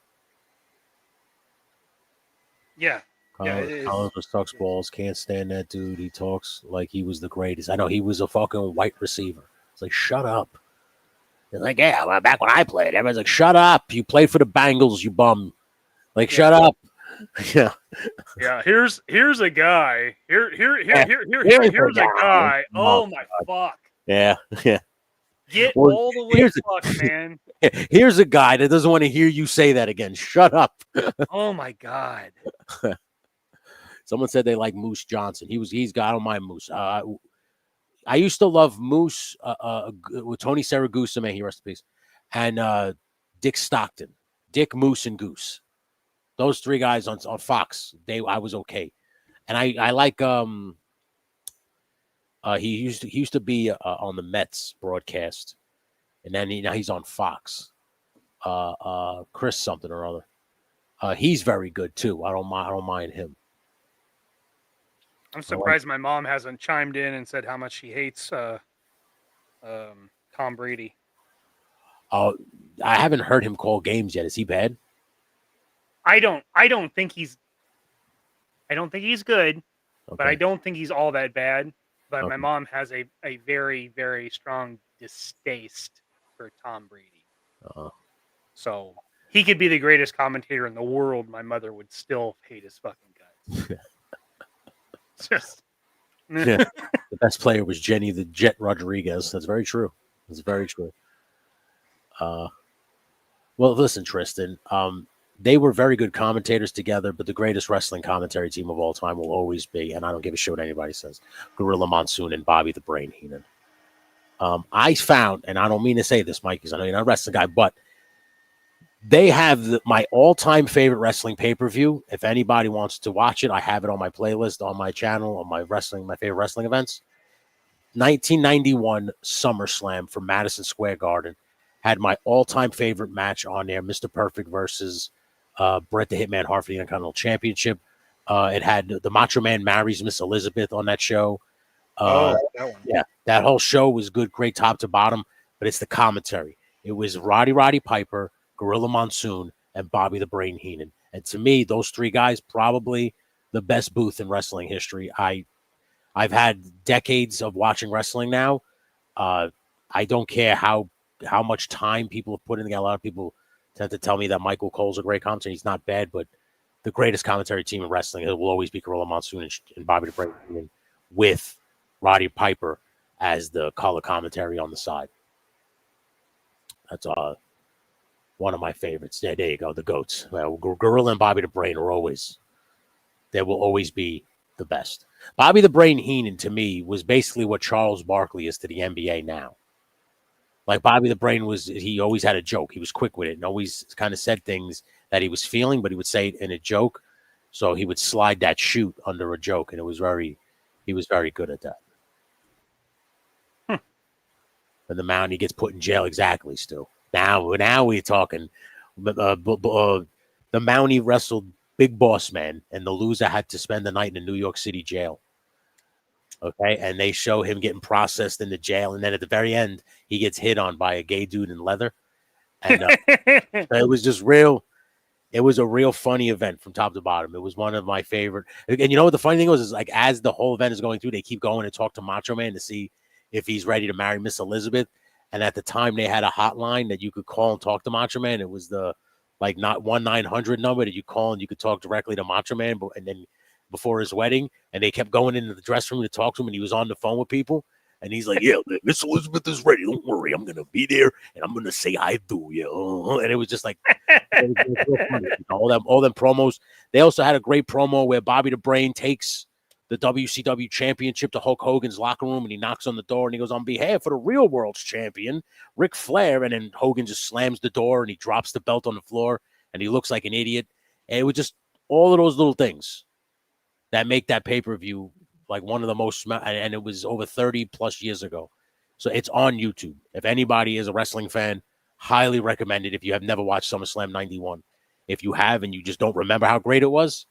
Yeah. Yeah, it is. Collinsworth sucks balls. Can't stand that dude. He talks like he was the greatest. I know he was a fucking white receiver. It's like, shut up. He's like, yeah, well, back when I played, everyone's like, shut up. You played for the Bengals, you bum. Like, shut up. Yeah. Yeah. Here's a guy. Here's a guy. Oh my fuck. Yeah. Yeah. Get all the way fucked, man. Here's a guy that doesn't want to hear you say that again. Shut up. Oh my God. Someone said they like Moose Johnson. He's got on my Moose. I used to love Moose with Tony Saragusa, may he rest in peace, and Dick Stockton. Dick, Moose, and Goose. Those three guys on Fox. I was okay, and I like he used to be on the Mets broadcast, and then now he's on Fox. Chris something or other. He's very good too. I don't mind him. I'm surprised my mom hasn't chimed in and said how much she hates Tom Brady. I haven't heard him call games yet. Is he bad? I don't think he's good, okay. But I don't think he's all that bad. But my mom has a very, very strong distaste for Tom Brady. So he could be the greatest commentator in the world. My mother would still hate his fucking guts. Just yeah. The best player was Jenny the Jet Rodriguez. That's very true. That's very true. Well, listen, Tristan. They were very good commentators together, but the greatest wrestling commentary team of all time will always be, and I don't give a shit what anybody says, Gorilla Monsoon and Bobby the Brain Heenan. I found, and I don't mean to say this, Mike, because I know you're not a wrestling guy, but they have my all-time favorite wrestling pay-per-view. If anybody wants to watch it, I have it on my playlist, on my channel, on my favorite wrestling events. 1991 SummerSlam from Madison Square Garden had my all-time favorite match on there, Mr. Perfect versus Bret the Hitman Hart for the Intercontinental Championship. It had the Macho Man marries Miss Elizabeth on that show. that one. Yeah, that whole show was good, great top to bottom, but it's the commentary. It was Roddy Piper, Gorilla Monsoon, and Bobby the Brain Heenan. And to me, those three guys, probably the best booth in wrestling history. I've had decades of watching wrestling now. I don't care how much time people have put in. A lot of people tend to tell me that Michael Cole's a great commentator. He's not bad, but the greatest commentary team in wrestling, it will always be Gorilla Monsoon and Bobby the Brain Heenan with Roddy Piper as the color commentary on the side. That's one of my favorites. There you go, the GOATs. Well, Gorilla and Bobby the Brain will always be the best. Bobby the Brain Heenan, to me, was basically what Charles Barkley is to the NBA now. Like Bobby the Brain he always had a joke. He was quick with it and always kind of said things that he was feeling, but he would say it in a joke. So he would slide that shoot under a joke, and he was very good at that. And the Mountie gets put in jail, exactly, Stu. Now we're talking. The Mountie wrestled Big Boss Man, and the loser had to spend the night in a New York City jail. Okay, and they show him getting processed in the jail, and then at the very end, he gets hit on by a gay dude in leather, and it was just real. It was a real funny event from top to bottom. It was one of my favorite. And you know what the funny thing was is like as the whole event is going through, they keep going and talk to Macho Man to see if he's ready to marry Miss Elizabeth. And at the time, they had a hotline that you could call and talk to Macho Man. It was the like not 1-900 number that you call and you could talk directly to Macho Man. And then before his wedding, and they kept going into the dressing room to talk to him, and he was on the phone with people. And he's like, "Yeah, Miss Elizabeth is ready. Don't worry, I'm gonna be there, and I'm gonna say I do." Yeah, and it was just like it was funny. All them promos. They also had a great promo where Bobby the Brain takes the WCW championship to Hulk Hogan's locker room, and he knocks on the door, and he goes, "On behalf of the real world's champion, Ric Flair," and then Hogan just slams the door, and he drops the belt on the floor, and he looks like an idiot. And it was just all of those little things that make that pay-per-view like one of the most, and it was over 30 plus years ago. So it's on YouTube. If anybody is a wrestling fan, highly recommend it. If you have never watched SummerSlam 91, if you have and you just don't remember how great it was,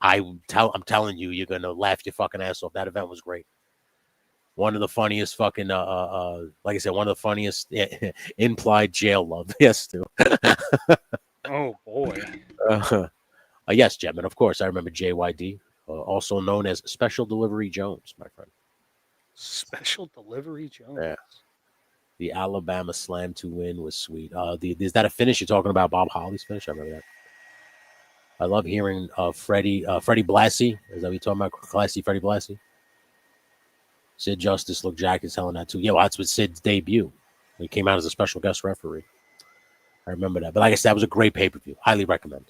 I'm telling you, you're going to laugh your fucking ass off. That event was great. One of the funniest fucking, like I said, one of the funniest implied jail love. Yes, too. Oh, boy. Yes, Jem. And of course, I remember JYD. Also known as Special Delivery Jones, my friend. Special Delivery Jones. Yeah. The Alabama Slam to win was sweet. Is that a finish you're talking about? Bob Holly's finish? I remember that. I love hearing Freddie Blassie. Is that what you're talking about? Classy Freddie Blassie. Sid Justice looked jacked as hell in that too. Yeah, well, that's with Sid's debut. He came out as a special guest referee. I remember that. But like I said, that was a great pay-per-view. Highly recommend.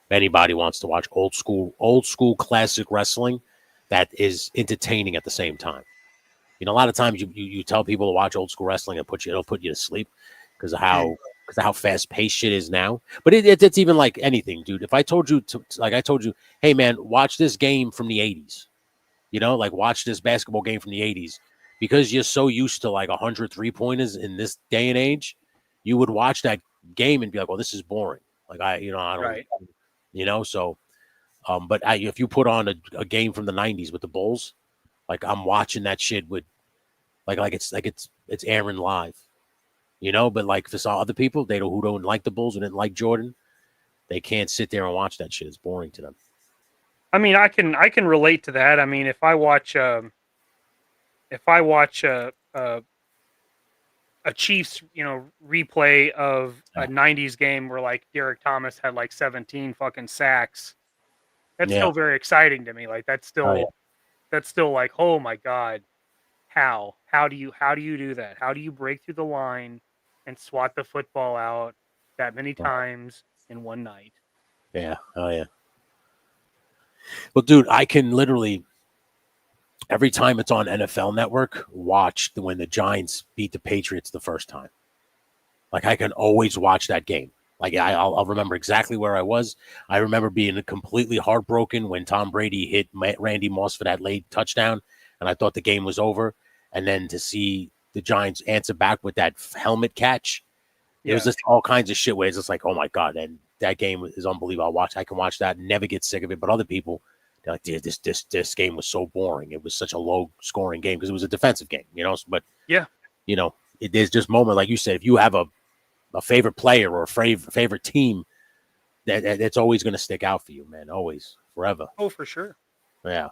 If anybody wants to watch old school classic wrestling that is entertaining at the same time. You know, a lot of times you tell people to watch old school wrestling and it'll put you to sleep because of how fast paced shit is now. But it's even like anything, dude. If I told you hey man, watch this game from the 80s, you know, like watch this basketball game from the 80s, because you're so used to like 100 3-pointers in this day and age, you would watch that game and be like, well, this is boring. Like I don't. Right. You know, so, but if you put on a game from the 90s with the Bulls, like I'm watching that shit with, it's airing live, you know. But like for some other people, who don't like the Bulls and didn't like Jordan, they can't sit there and watch that shit. It's boring to them. I mean, I can relate to that. I mean, if I watch a Chiefs, replay of a 90s game where like Derek Thomas had like 17 fucking sacks, that's still very exciting to me. Like that's still like, oh my God, how do you do that? How do you break through the line and swat the football out that many times in one night? Yeah. Oh yeah. Well, dude, I can literally, every time it's on NFL Network, watch when the Giants beat the Patriots the first time. Like I can always watch that game. Like I'll remember exactly where I was. I remember being completely heartbroken when Tom Brady hit Randy Moss for that late touchdown, and I thought the game was over. And then to see the Giants answer back with that helmet catch, it was just all kinds of shit where it's just like, oh my God, and that game is unbelievable. I can watch that and never get sick of it. But other people, they're like, dude, this game was so boring. It was such a low scoring game because it was a defensive game, you know. But there's just moment, like you said, if you have a favorite player or a favorite team, that's always going to stick out for you, man. Always, forever. Oh, for sure. Yeah.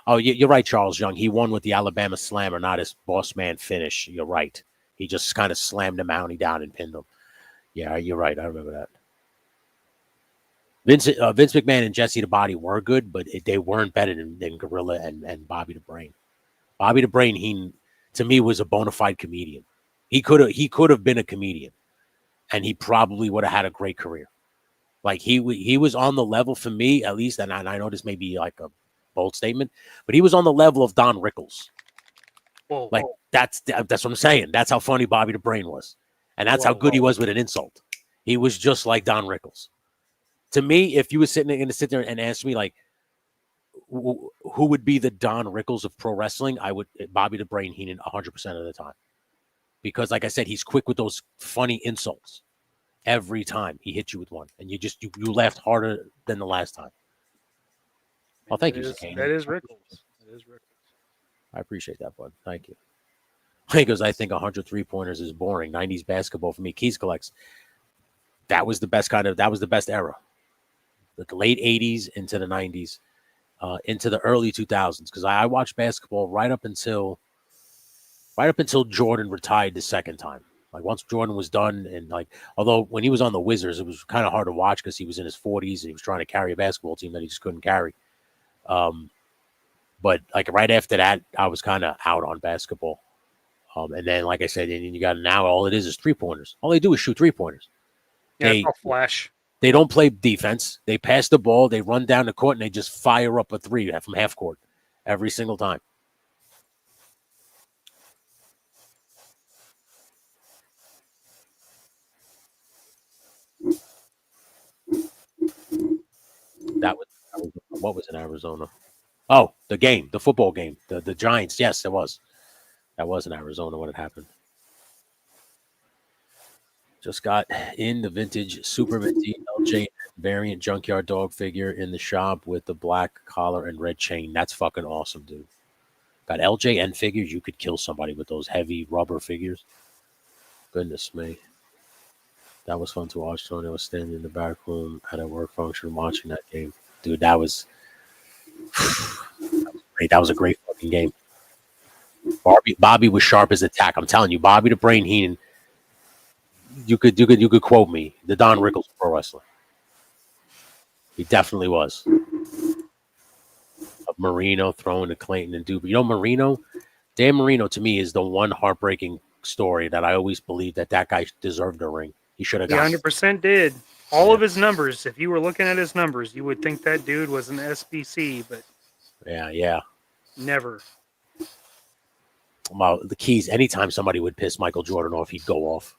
Oh, you're right, Charles Young. He won with the Alabama Slammer, not his boss man finish. You're right. He just kind of slammed him out down and pinned him. Yeah, you're right. I remember that. Vince McMahon and Jesse the Body were good, but they weren't better than Gorilla and Bobby the Brain. Bobby the Brain, he to me was a bona fide comedian. He could have been a comedian, and he probably would have had a great career. Like he was on the level for me, at least, and I know this may be like a bold statement, but he was on the level of Don Rickles. Whoa, like that's what I'm saying. That's how funny Bobby the Brain was, and that's how good he was with an insult. He was just like Don Rickles. To me, if you were going to sit there and ask me like, who would be the Don Rickles of pro wrestling, I would Bobby the Brain Heenan 100% of the time, because like I said, he's quick with those funny insults. Every time he hits you with one, and you laughed harder than the last time. Well, thank you, Zakane. That is Rickles. I appreciate that, bud. Thank you. He goes, I think 100 3-pointers is boring. 90s basketball for me. Keys collects. That was the best era. the late 80s into the 90s, into the early 2000s, because I watched basketball right up until Jordan retired the second time. Like once Jordan was done, and like although when he was on the Wizards, it was kind of hard to watch because he was in his 40s and he was trying to carry a basketball team that he just couldn't carry. But like right after that, I was kind of out on basketball. And then, like I said, and you got now all it is 3-pointers. All they do is shoot 3-pointers. Yeah, it's all flash. They don't play defense. They pass the ball, they run down the court, and they just fire up a three from half court every single time. That was what was in Arizona? Oh, the football game, the Giants. Yes, it was. That was in Arizona when it happened. Just got in the vintage Super Minty LJ variant junkyard dog figure in the shop with the black collar and red chain. That's fucking awesome, dude. Got LJN figures. You could kill somebody with those heavy rubber figures. Goodness me. That was fun to watch. Tony was standing in the back room at a work function watching that game. Dude, that was great. That was a great fucking game. Bobby was sharp as attack. I'm telling you, Bobby the Brain Heenan. You could quote me, the Don Rickles pro wrestler. He definitely was. Of Marino throwing to Clayton and Duke. You know, Dan Marino to me is the one heartbreaking story that I always believed that guy deserved a ring. He should have got. He 100% did. All of his numbers. If you were looking at his numbers, you would think that dude was an SBC, but yeah, never. Well, the keys. Anytime somebody would piss Michael Jordan off, he'd go off.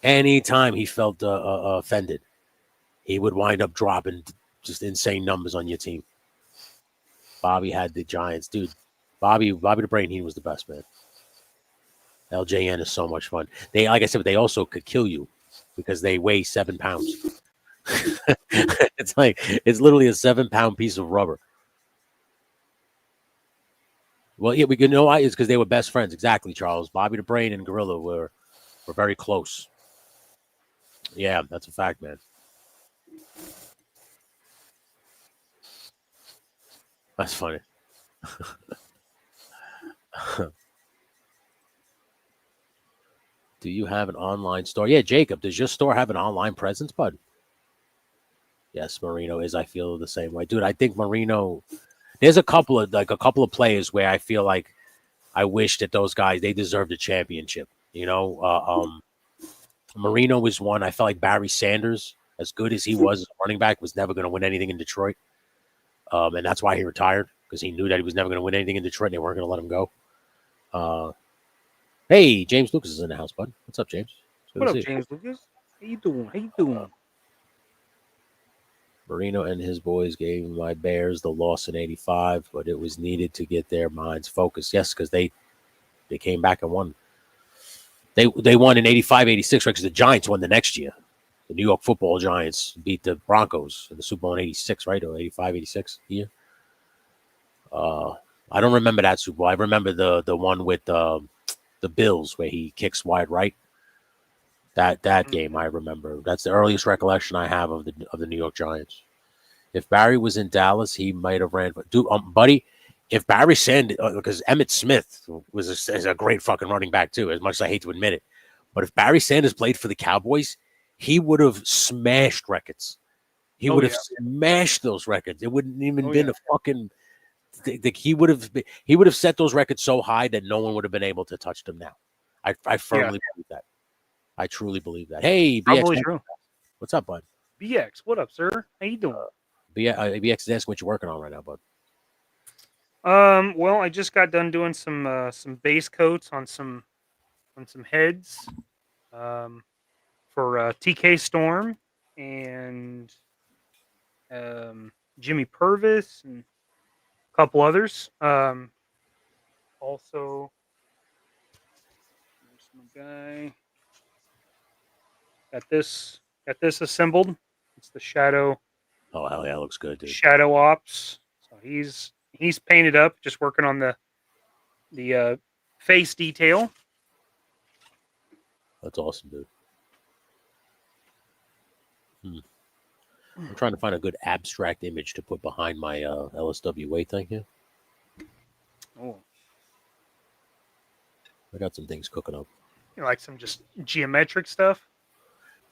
Anytime he felt offended, he would wind up dropping just insane numbers on your team. Bobby had the Giants, dude. Bobby the Brain, he was the best, man. LJN is so much fun. They, like I said, they also could kill you because they weigh 7 pounds. It's literally a 7-pound piece of rubber. Well, yeah, we can know why. It's because they were best friends. Exactly, Charles. Bobby the Brain and Gorilla were very close. Yeah, that's a fact, man. That's funny. Do you have an online store? Yeah, Jacob, does your store have an online presence, bud? Yes, Marino is. I feel the same way. Dude, I think Marino, there's a couple of players where I feel like I wish that those guys, they deserved a championship. You know, Marino was one. I felt like Barry Sanders, as good as he was as a running back, was never going to win anything in Detroit. And that's why he retired, because he knew that he was never going to win anything in Detroit and they weren't going to let him go. Hey, James Lucas is in the house, bud. What's up, James? What up, James Lucas? How you doing? Marino and his boys gave my Bears the loss in '85, but it was needed to get their minds focused. Yes, because they came back and won. They won in '85, '86, right? Because the Giants won the next year. The New York Football Giants beat the Broncos in the Super Bowl in '86, right? Or '85, '86 year. I don't remember that Super Bowl. I remember the one with the Bills where he kicks wide right. That game I remember. That's the earliest recollection I have of the New York Giants. If Barry was in Dallas, he might have ran. Dude, buddy, if Barry Sanders, because Emmitt Smith is a great fucking running back too, as much as I hate to admit it. But if Barry Sanders played for the Cowboys, he would have smashed records. He would have smashed those records. It wouldn't even been a fucking. He would have set those records so high that no one would have been able to touch them now. I firmly believe that. I truly believe that. Hey, BX, what's up, bud? BX, what up, sir? How you doing? BX is asking what you're working on right now, bud. Well, I just got done doing some base coats on some heads, for TK Storm and Jimmy Purvis and a couple others. Also, there's my guy. Got this assembled. It's the Shadow. Oh hell yeah, looks good, dude. Shadow Ops. So he's painted up, just working on the face detail. That's awesome, dude. I'm trying to find a good abstract image to put behind my LSWA thing here. Oh, I got some things cooking up. you like some just geometric stuff,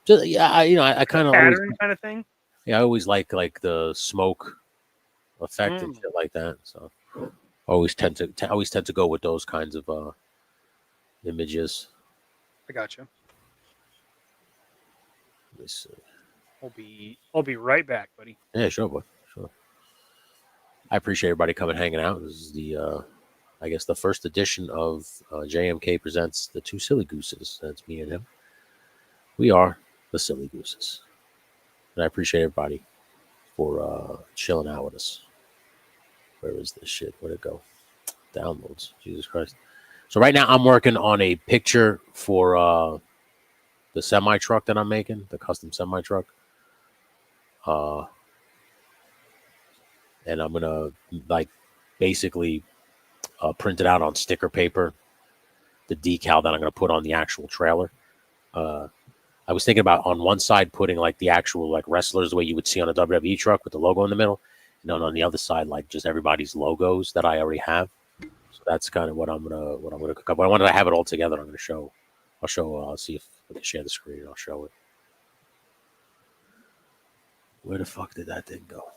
Just, yeah, I kind of always, pattern kind of thing. yeah, I always like the smoke effect and Mm. shit like that. So always tend to go with those kinds of images. I got you. Let me see. I'll be right back, buddy. Yeah, sure, boy. Sure. I appreciate everybody coming hanging out. This is the I guess the first edition of JMK presents the Two Silly Gooses. That's me and him. We are the Silly Gooses. And I appreciate everybody for chilling out with us. Where is this shit? Where'd it go? Downloads. Jesus Christ. So right now I'm working on a picture for the semi truck that I'm making, the custom semi truck. And I'm gonna basically print it out on sticker paper, the decal that I'm gonna put on the actual trailer. I was thinking about on one side putting the actual wrestlers the way you would see on a WWE truck with the logo in the middle, and then on the other side just everybody's logos that I already have. So that's kind of what I'm gonna cook up. But I wanted to have it all together. I'll see if I can share the screen. I'll show it. Where the fuck did that thing go?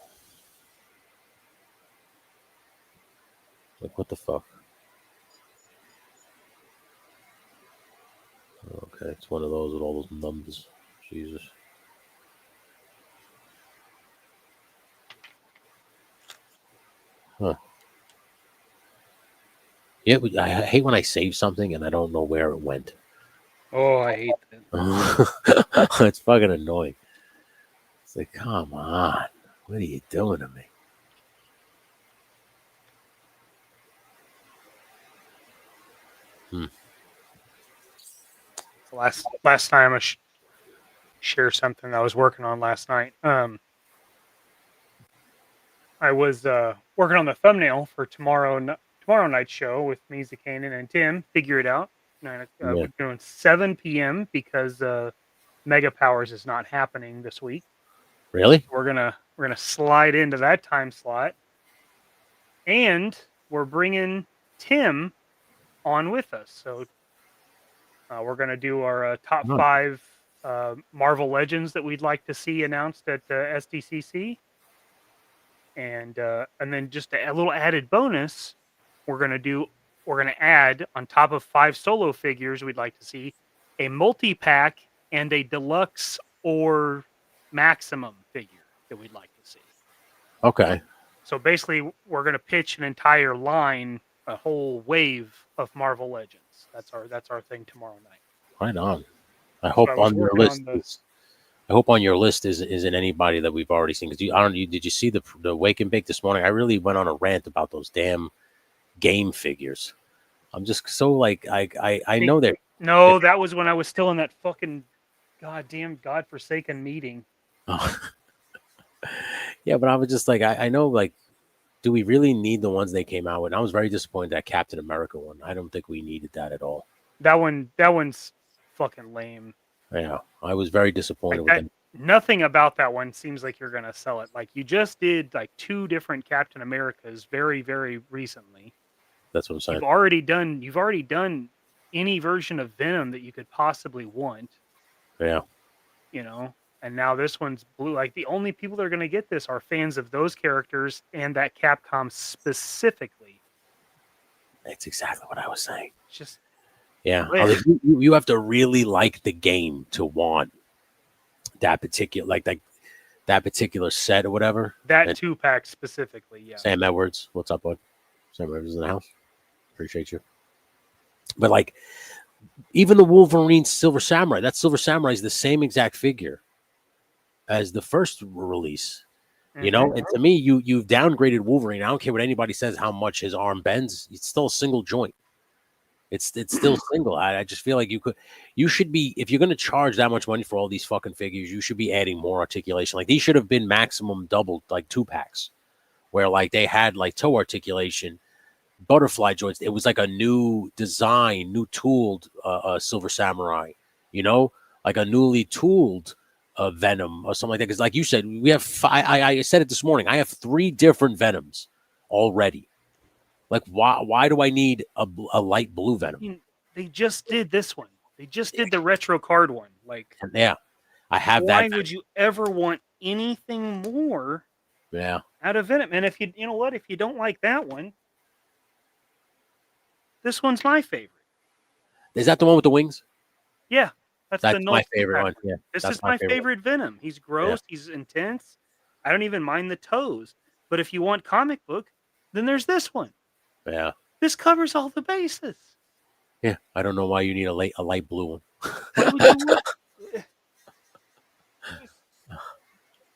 What the fuck? Okay, it's one of those with all those numbers. Jesus. Huh. Yeah, I hate when I save something and I don't know where it went. Oh, I hate that. It's fucking annoying. It's like, come on. What are you doing to me? Last time I share something I was working on last night. I was working on the thumbnail for tomorrow night's show with me, Zakanan, and Tim. Figure it out. We're doing 7 p.m. because Mega Powers is not happening this week. Really? We're gonna slide into that time slot, and we're bringing Tim on with us. So we're gonna do our top 5 Marvel Legends that we'd like to see announced at SDCC. And then just a little added bonus, we're gonna add on top of 5 solo figures we'd like to see a multi-pack and a deluxe or maximum figure that we'd like to see. Okay. So basically, we're gonna pitch an entire line, a whole wave of Marvel Legends. That's our thing tomorrow night. Right on. I hope on your list. I hope on your list isn't anybody that we've already seen. Because did you see the Wake and Bake this morning? I really went on a rant about those damn game figures. I'm just so I know they're. No, that was when I was still in that fucking goddamn godforsaken meeting. Oh. Yeah, but I was just I know do we really need the ones they came out with? And I was very disappointed that Captain America one. I don't think we needed that at all. That one's fucking lame. Yeah, I was very disappointed with them. Nothing about that one seems like you're gonna sell it. You just did 2 different Captain Americas very, very recently. That's what I'm saying. You've already done any version of Venom that you could possibly want. Yeah. And now this one's blue. The only people that are gonna get this are fans of those characters and that Capcom specifically. That's exactly what I was saying. It's just yeah. You have to really like the game to want that particular that particular set or whatever. That 2-pack specifically, yeah. Sam Edwards, what's up, bud? Sam Edwards in the house. Appreciate you. But even the Wolverine Silver Samurai, that Silver Samurai is the same exact figure as the first release. And to me, you've downgraded Wolverine. I don't care what anybody says, how much his arm bends. It's still a single joint. It's still single. I just feel like you should be, if you're going to charge that much money for all these fucking figures, you should be adding more articulation. These should have been maximum doubled, 2-packs, where they had toe articulation, butterfly joints. It was a new design, new tooled Silver Samurai, a newly tooled a Venom or something like that. Because, like you said, we have I said it this morning. I have 3 different Venoms already. Like, why do I need a light blue Venom? They just did this one. They just did the retro card one. Like, Yeah, I have why that. would you ever want anything more Yeah, out of Venom? And if you know what, if you don't like that one, this one's my favorite. is that the one with the wings? Yeah, that's the my Noel favorite Feedback one. Yeah, This that's is my favorite. favorite Venom. He's gross. Yeah. He's intense. I don't even mind the toes. But if you want comic book, then there's this one. Yeah, This covers all the bases. yeah. I don't know why you need a light blue one. Why would you want?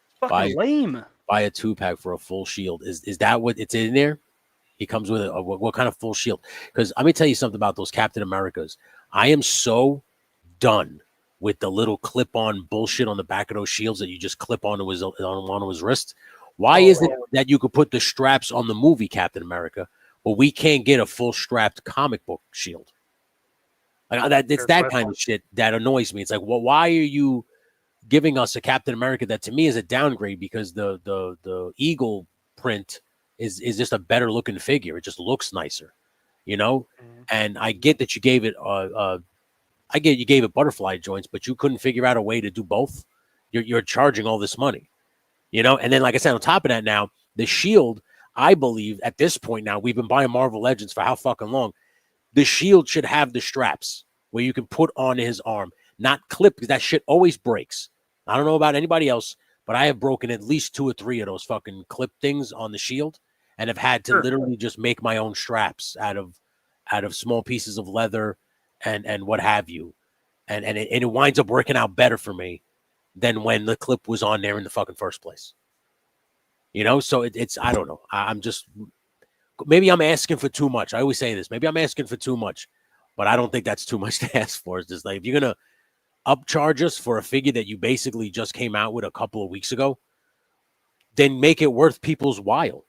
It's fucking lame. Buy a 2-pack for a full shield. Is that what it's in there? He comes with what kind of full shield? Because let me tell you something about those Captain Americas. I am so done with the little clip-on bullshit on the back of those shields that you just clip onto his wrist. Why is it that you could put the straps on the movie Captain America, but we can't get a full strapped comic book shield? Like that, it's that kind of shit that annoys me. It's like, well, why are you giving us a Captain America that to me is a downgrade because the eagle print is just a better looking figure. It just looks nicer, you know. Mm-hmm. And I get that you gave it I get you gave it butterfly joints, but you couldn't figure out a way to do both. You're charging all this money, you know. And then, like I said, on top of that, now the shield, I believe at this point now we've been buying Marvel Legends for how fucking long. The shield should have the straps where you can put on his arm, not clip, because that shit always breaks. I don't know about anybody else, but I have broken at least 2 or 3 of those fucking clip things on the shield, and have had to literally just make my own straps out of small pieces of leather and what have you, and it winds up working out better for me than when the clip was on there in the fucking first place. You know, so it's I don't know. I'm just maybe I'm asking for too much. I always say this. Maybe I'm asking for too much, but I don't think that's too much to ask for. It's just like if you're gonna upcharge us for a figure that you basically just came out with a couple of weeks ago, then make it worth people's while.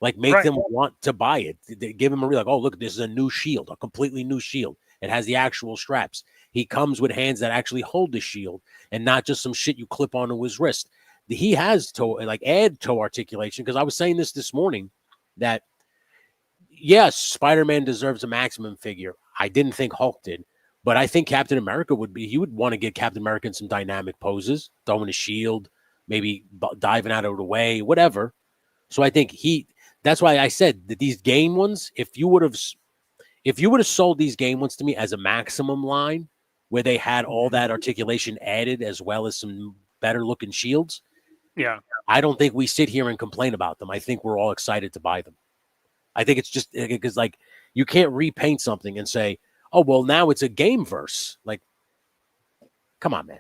Like make them want to buy it. They give them a real like, oh look, this is a new shield, a completely new shield. It has the actual straps. He comes with hands that actually hold the shield and not just some shit you clip onto his wrist. He has toe articulation, because I was saying this morning that yes, Spider-Man deserves a maximum figure. I didn't think Hulk did, but I think Captain America he would want to get Captain America in some dynamic poses, throwing a shield, maybe diving out of the way, whatever. So I think that's why I said that these game ones, if you would have sold these game ones to me as a maximum line where they had all that articulation added as well as some better looking shields. Yeah. I don't think we sit here and complain about them. I think we're all excited to buy them. I think it's just because like you can't repaint something and say, oh, well, now it's a game verse. Like, come on, man.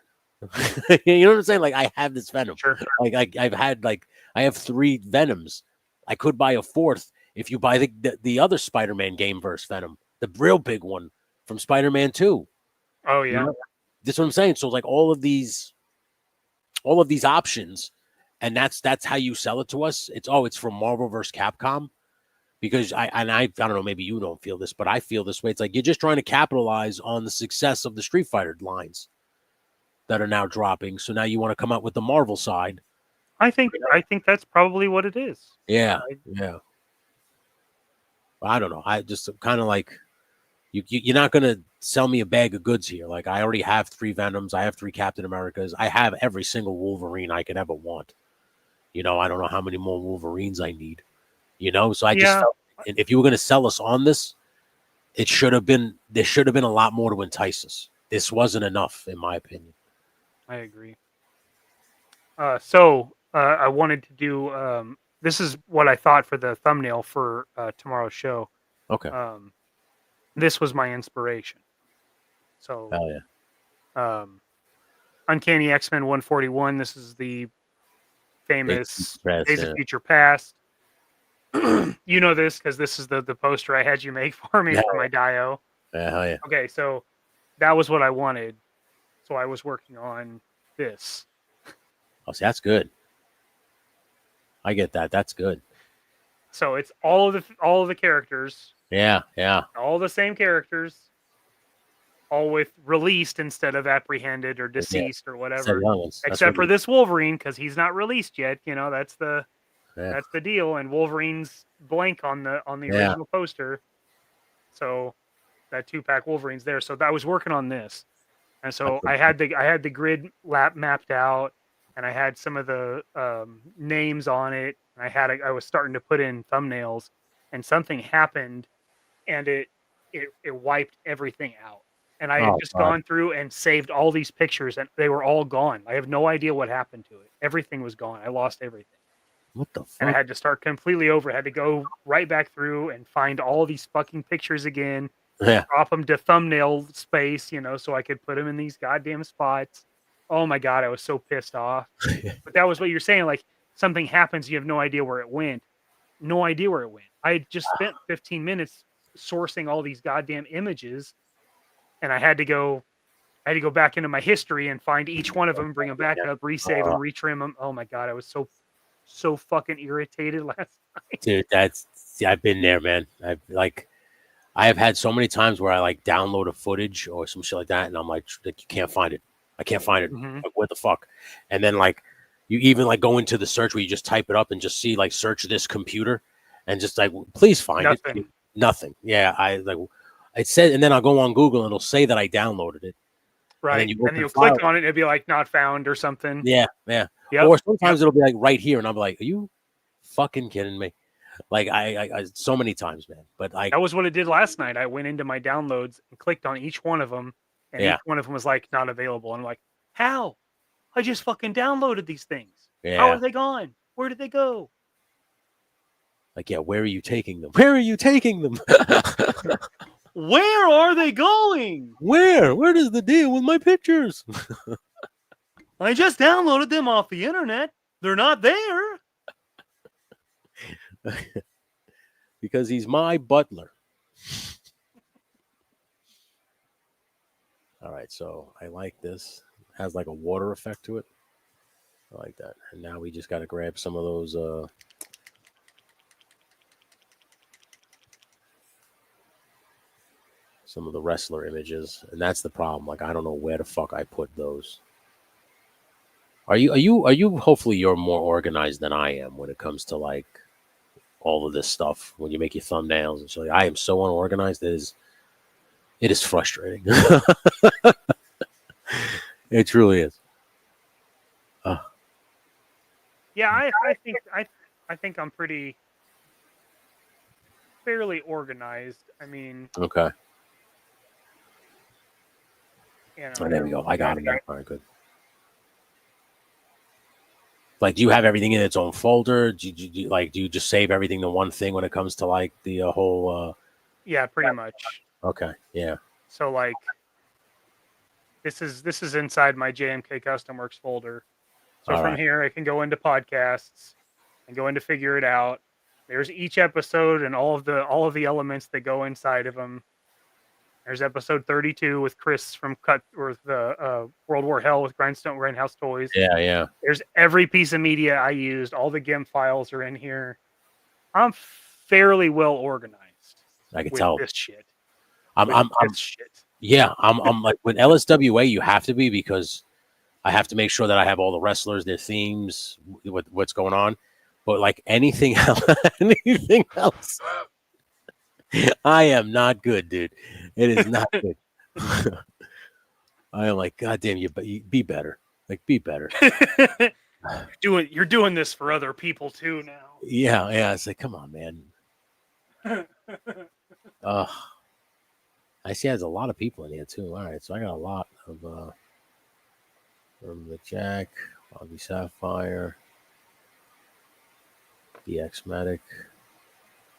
You know what I'm saying? Like I have this Venom. Sure. Like I have 3 Venoms. I could buy a 4th if you buy the other Spider-Man game verse Venom, the real big one from Spider-Man 2. Oh yeah. You know? That's what I'm saying. So like all of these options, and that's how you sell it to us. It's from Marvel vs. Capcom, because I don't know, maybe you don't feel this, but I feel this way. It's like you're just trying to capitalize on the success of the Street Fighter lines that are now dropping. So now you want to come out with the Marvel side. I think that's probably what it is. Yeah. Yeah. I don't know. I just kind of like you're not going to sell me a bag of goods here. Like I already have 3 Venoms. I have 3 Captain Americas. I have every single Wolverine I could ever want. You know, I don't know how many more Wolverines I need. You know, so I just felt, and if you were going to sell us on this, there should have been a lot more to entice us. This wasn't enough, in my opinion. I agree. So I wanted to do this is what I thought for the thumbnail for tomorrow's show. Okay. This was my inspiration. So hell yeah. Uncanny X-Men 141. This is the famous Days of Future Past. You know this because this is the poster I had you make for me for my Dio. Yeah, hell yeah. Okay, so that was what I wanted. So I was working on this. Oh, see, that's good. I get that. That's good. So it's all of the characters. Yeah, yeah. All the same characters. all with released instead of apprehended or deceased or whatever. Except for this Wolverine, because he's not released yet. You know, that's the deal. And Wolverine's blank on the original poster. So that 2-pack Wolverine's there. So I was working on this. And so I had the grid lap mapped out, and I had some of the names on it. And I was starting to put in thumbnails, and something happened, and it wiped everything out. And I had just gone through and saved all these pictures, and they were all gone. I have no idea what happened to it. Everything was gone. I lost everything. What the fuck? And I had to start completely over. I had to go right back through and find all these fucking pictures again. Yeah. Drop them to thumbnail space, you know, so I could put them in these goddamn spots. Oh my God, I was so pissed off. But that was what you're saying. Like, something happens, you have no idea where it went. No idea where it went. I had just spent 15 minutes sourcing all these goddamn images, and I had to go back into my history and find each one of them, bring them back up, resave them, retrim them. Oh my God, I was so fucking irritated last night. Dude, I've been there, man. I have had so many times where I like download a footage or some shit like that, and I'm like you can't find it. I can't find it. Mm-hmm. Like, what the fuck? And then like you even like go into the search where you just type it up and just see like search this computer, and just like please find it. Nothing. Yeah, it said, and then I'll go on Google and it'll say that I downloaded it. Right. And you'll click on it and it'll be like not found or something. Yeah. Yep. Or sometimes it'll be like right here, and I'm like, are you fucking kidding me? Like I so many times, man. But that was what it did last night. I went into my downloads and clicked on each one of them, and each one of them was like not available. And I'm like, how? I just fucking downloaded these things. Yeah. How are they gone? Where did they go? Like, yeah, where are you taking them? Where are you taking them? Where are they going? Where is the deal with my pictures? I just downloaded them off the internet. They're not there. Because he's my butler. All right, so I like this. It has like a water effect to it. I like that. And now we just got to grab some of those some of the wrestler images, and that's the problem. Like, I don't know where the fuck I put those. Are you hopefully you're more organized than I am when it comes to like all of this stuff when you make your thumbnails and so I am so unorganized. It is frustrating. It truly is. Yeah, I think I'm fairly organized. I mean, okay. You know, oh, there we go. I got it. All right, good. Like, do you have everything in its own folder? Do you just save everything to one thing when it comes to like the whole? Yeah, pretty much. Okay. Yeah. So like, this is inside my JMK Custom Works folder. So from here, I can go into podcasts and go into figure it out. There's each episode and all of the elements that go inside of them. There's episode 32 with Chris from the World War Hell with Grindhouse Toys. Yeah. There's every piece of media I used. All the GIMP files are in here. I'm fairly well organized. I can tell this shit. I'm shit. Yeah, I'm like with LSWA. You have to be, because I have to make sure that I have all the wrestlers, their themes, what's going on. But like anything else, I am not good, dude. It is not good. I am like, God damn, you be better. Like, be better. You're doing this for other people too now. Yeah. It's like, come on, man. I see there's a lot of people in here too. All right, so I got a lot of from the Jack, Bobby Sapphire, DX Medic,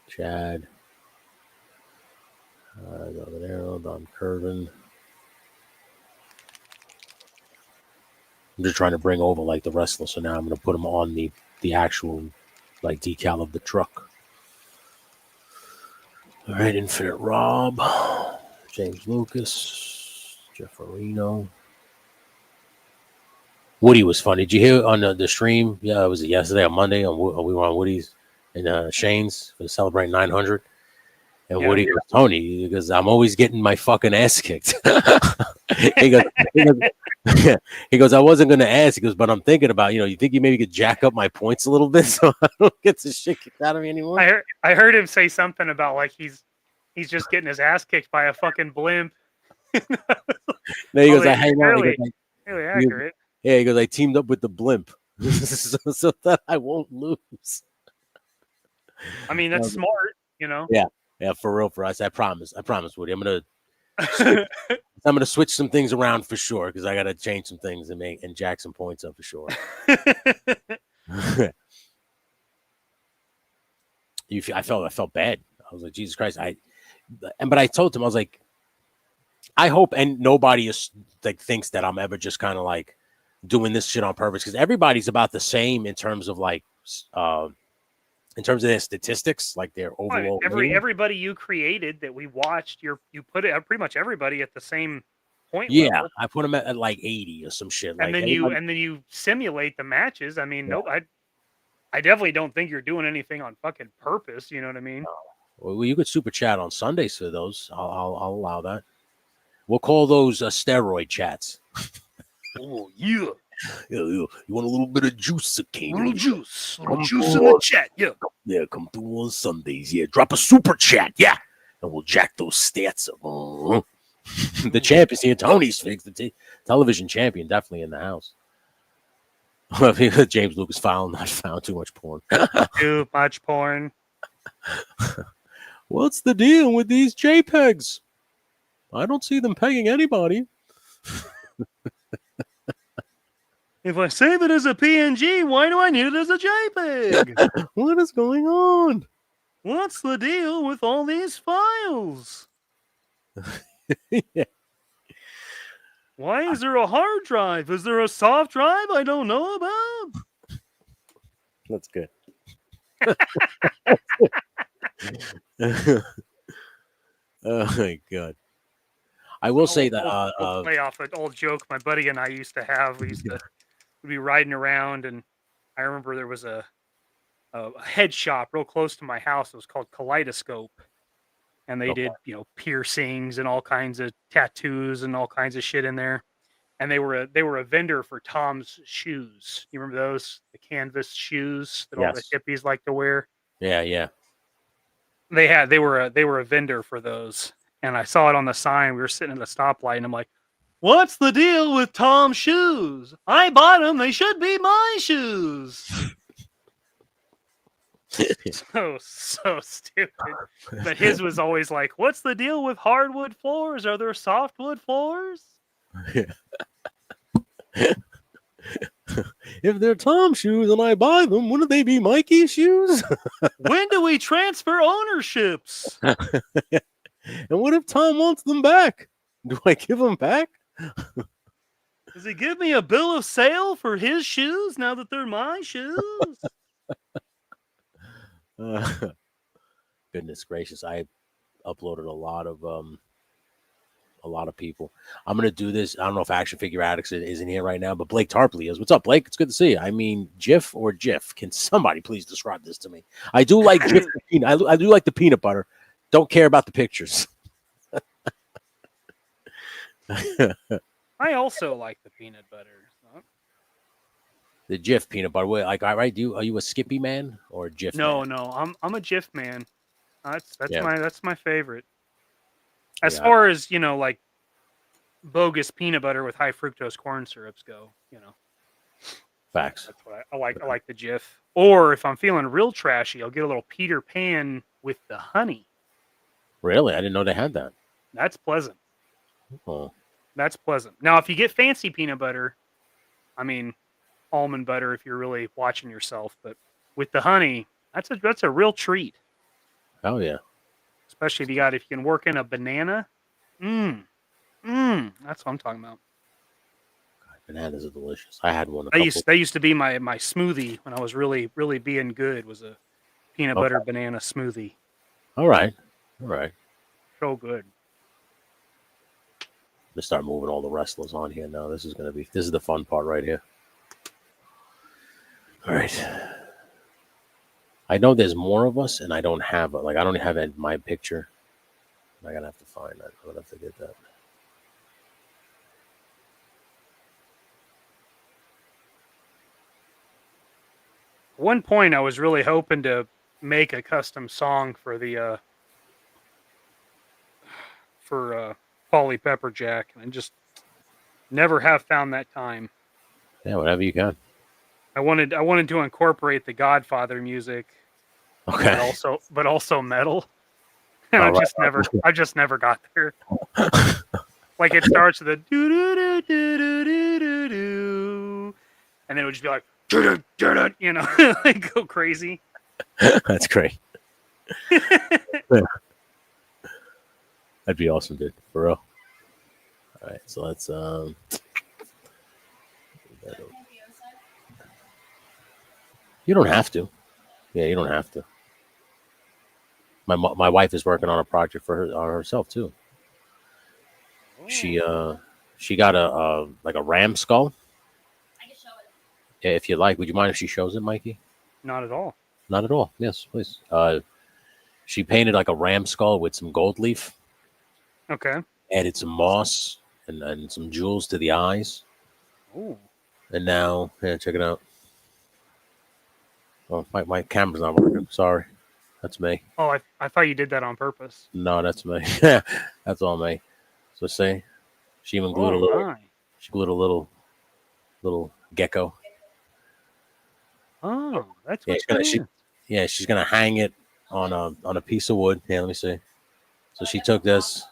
Chad, Arrow, Don Curvin. I'm just trying to bring over like the wrestler, so now I'm going to put them on the actual like decal of the truck. All right, Infinite Rob, James Lucas, Jeff Areno. Woody was funny. Did you hear on the stream? Yeah, was it yesterday or Monday? We were on Woody's and Shane's for celebrating 900. And Yeah. Woody goes, Tony, because I'm always getting my fucking ass kicked. he goes, he goes, I wasn't going to ask. He goes, but I'm thinking about, you think you maybe could jack up my points a little bit so I don't get the shit kicked out of me anymore? I heard him say something about like he's just getting his ass kicked by a fucking blimp. No, he goes, I hang out. Really accurate. Yeah, he goes, I teamed up with the blimp so that I won't lose. I mean, that's smart, Yeah, for real, for us. I promise, Woody. I'm gonna switch some things around for sure because I gotta change some things and jack some points up for sure. I felt bad. I was like, Jesus Christ. But I told him, I was like, I hope and nobody is like thinks that I'm ever just kind of like doing this shit on purpose because everybody's about the same in terms of like in terms of their statistics, like their overall. Everybody you created that we watched, you put it pretty much everybody at the same point. Yeah, level. I put them at like 80 or some shit. And then you simulate the matches. I mean, I definitely don't think you're doing anything on fucking purpose. You know what I mean? Well, you could super chat on Sundays for those. I'll allow that. We'll call those steroid chats. Oh yeah. You want a little bit of juice, Kane? Little juice in the chat. Yeah. Yeah, come through on Sundays. Yeah, drop a super chat. Yeah, and we'll jack those stats up. The champ is here. Tony's fixed the television champion, definitely in the house. James Lucas not found too much porn. Too much porn. What's the deal with these JPEGs? I don't see them pegging anybody. If I save it as a PNG, why do I need it as a JPEG? What is going on? What's the deal with all these files? Yeah. Why is there a hard drive? Is there a soft drive I don't know about? That's good. Oh my god. I will say that I'll play off an old joke my buddy and I used to have. We'd be riding around, and I remember there was a head shop real close to my house. It was called Kaleidoscope, and they did piercings and all kinds of tattoos and all kinds of shit in there. And they were a vendor for Tom's shoes. You remember those, the canvas shoes that all the hippies like to wear? Yeah. They were a vendor for those. And I saw it on the sign. We were sitting at the stoplight, and I'm like, "What's the deal with Tom's shoes? I bought them. They should be my shoes." So stupid. But his was always like, "What's the deal with hardwood floors? Are there softwood floors?" Yeah. If they're Tom's shoes and I buy them, wouldn't they be Mikey's shoes? When do we transfer ownerships? And what if Tom wants them back? Do I give them back? Does he give me a bill of sale for his shoes now that they're my shoes? Goodness gracious. I uploaded a lot of people. I'm going to do this. I don't know if Action Figure Addicts is in here right now, but Blake Tarpley is. What's up, Blake? It's good to see you. I mean, GIF or GIF? Can somebody please describe this to me? I do like GIF. I do like the peanut butter. Don't care about the pictures. I also like the peanut butter. The GIF peanut butter. Wait, like, all right, are you a Skippy man or a GIF? No, man? no, I'm a GIF man. Yeah. That's my favorite. As far as like bogus peanut butter with high fructose corn syrups go, Facts. That's what I like. I like the GIF. Or if I'm feeling real trashy, I'll get a little Peter Pan with the honey. Really? I didn't know they had that. That's pleasant. Oh. That's pleasant. Now, if you get fancy peanut butter, I mean, almond butter if you're really watching yourself, but with the honey, that's a real treat. Oh yeah. Especially if you can work in a banana. That's what I'm talking about. God, bananas are delicious. I had one. That used to be my smoothie when I was really, really being good, was a peanut butter banana smoothie. All right. So good. Let's start moving all the wrestlers on here now. This is the fun part right here. All right. I know there's more of us, and I don't have my picture I gotta have to find that. I'm gonna have to get that. One point, I was really hoping to make a custom song for the Polly Pepperjack, and I just never have found that time. Yeah, whatever you can. I wanted to incorporate the Godfather music, Okay. but also metal, and All I right. just never got there. Like it starts with a do do do do do do do do, and then it would just be like you know, like go crazy. That's great. That'd be awesome, dude. For real. All right, so let's you don't have to. Yeah, you don't have to. My wife is working on a project for herself too. She got a like a ram skull. I can show it. Yeah, if you like. Would you mind if she shows it, Mikey? Not at all. Not at all. Yes, please. She painted like a ram skull with some gold leaf. Okay. Added some moss and some jewels to the eyes. Ooh. And now, yeah, check it out. Oh, my camera's not working. Sorry. That's me. Oh, I thought you did that on purpose. No, that's me. That's all me. So see, she even glued a little. My. She glued a little gecko. Oh, that's Yeah, what she's gonna hang it on a piece of wood. Yeah, let me see. So she took this,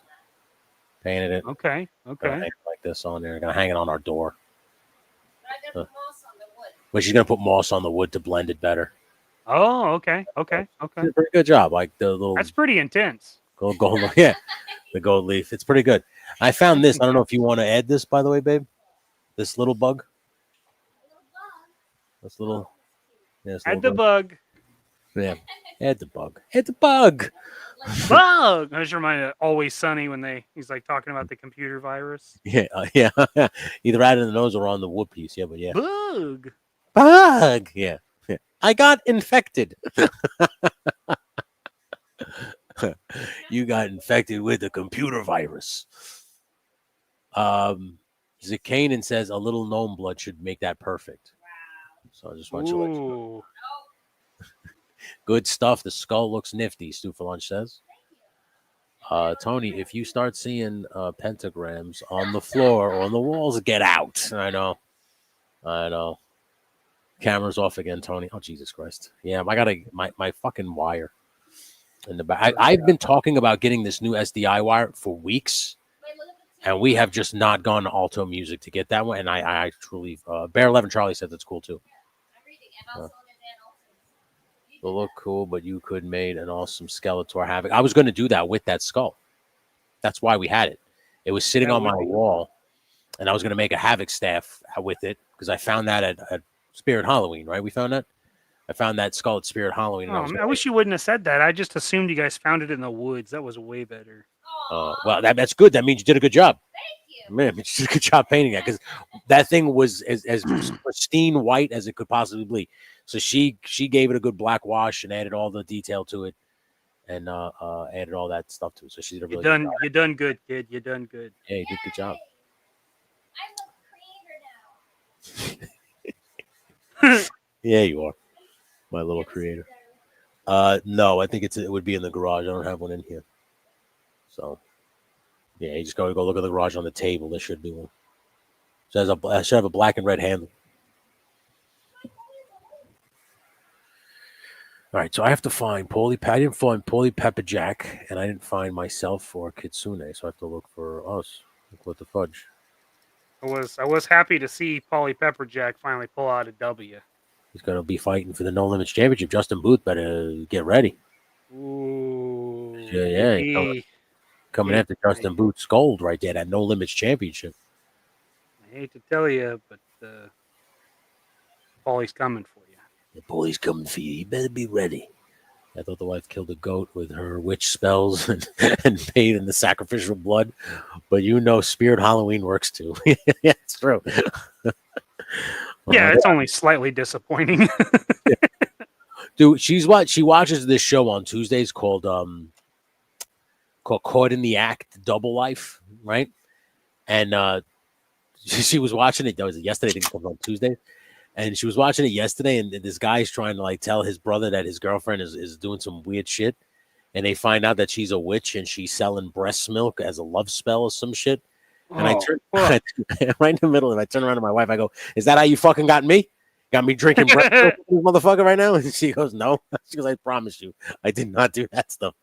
painted it. Okay. Hang it like this on there. Gonna hang it on our door. But she's gonna put moss on the wood to blend it better. Oh, okay. Did a pretty good job. Like the little. That's pretty intense. Gold, yeah, the gold leaf. It's pretty good. I found this. I don't know if you want to add this, by the way, babe. This little bug. This little. Yeah, Add the bug. Yeah, add the bug. Add the bug. Bug. I just reminded of Always Sunny when he's like talking about the computer virus. Yeah, yeah. Either add it in the nose or on the wood piece. Yeah, but yeah. Bug. Yeah. I got infected. You got infected with a computer virus. Zakanin says a little gnome blood should make that perfect. Wow. So I just want you to let you know. Good stuff. The skull looks nifty, Stu for Lunch says. Tony, if you start seeing pentagrams on the floor or on the walls, get out. I know. Camera's off again, Tony. Oh, Jesus Christ. Yeah, I got my fucking wire in the back. I've been talking about getting this new SDI wire for weeks, and we have just not gone to Alto Music to get that one. And I truly, Bear 11 Charlie said that's cool too. It'll look cool, but you could made an awesome Skeletor Havoc. I was going to do that with that skull. That's why we had it. It was sitting on my wall, and I was going to make a Havoc staff with it because I found that at Spirit Halloween, right? We found that. I found that skull at Spirit Halloween. And I wish you wouldn't have said that. I just assumed you guys found it in the woods. That was way better. Well, that's good. That means you did a good job. Thank you. Man, you did a good job painting that because that thing was as pristine white as it could possibly be. So she gave it a good black wash and added all the detail to it, and added all that stuff to it. So she did a really good job. You done good, kid. You done good. Yeah, you did a good job. I'm a creator now. Yeah, you are, my little creator. No, I think it would be in the garage. I don't have one in here. So, yeah, you just go look at the garage on the table. There should be one. It should have a black and red handle. All right, so I have to find Polly. I didn't find Polly Pepperjack, and I didn't find myself or Kitsune. So I have to look for us. Look what the fudge. I was happy to see Polly Pepperjack finally pull out a W. He's going to be fighting for the No Limits Championship. Justin Booth better get ready. Ooh. Yeah. Coming after Justin Booth's gold right there, that No Limits Championship. I hate to tell you, but Paulie's coming for you. The Paulie's coming for you. You better be ready. I thought the wife killed a goat with her witch spells and paid in the sacrificial blood. But Spirit Halloween works too. Yeah, it's true. Yeah, it's only slightly disappointing. Dude, she watches this show on Tuesdays called called Caught in the Act Double Life, right? And she was watching it. That was yesterday. I think it comes on Tuesday. And she was watching it yesterday, and this guy's trying to like tell his brother that his girlfriend is doing some weird shit. And they find out that she's a witch and she's selling breast milk as a love spell or some shit. And I turn right in the middle, and I turn around to my wife. I go, "Is that how you fucking got me? Got me drinking breast milk, motherfucker, right now?" And she goes, "No." She goes, "I promise you, I did not do that stuff."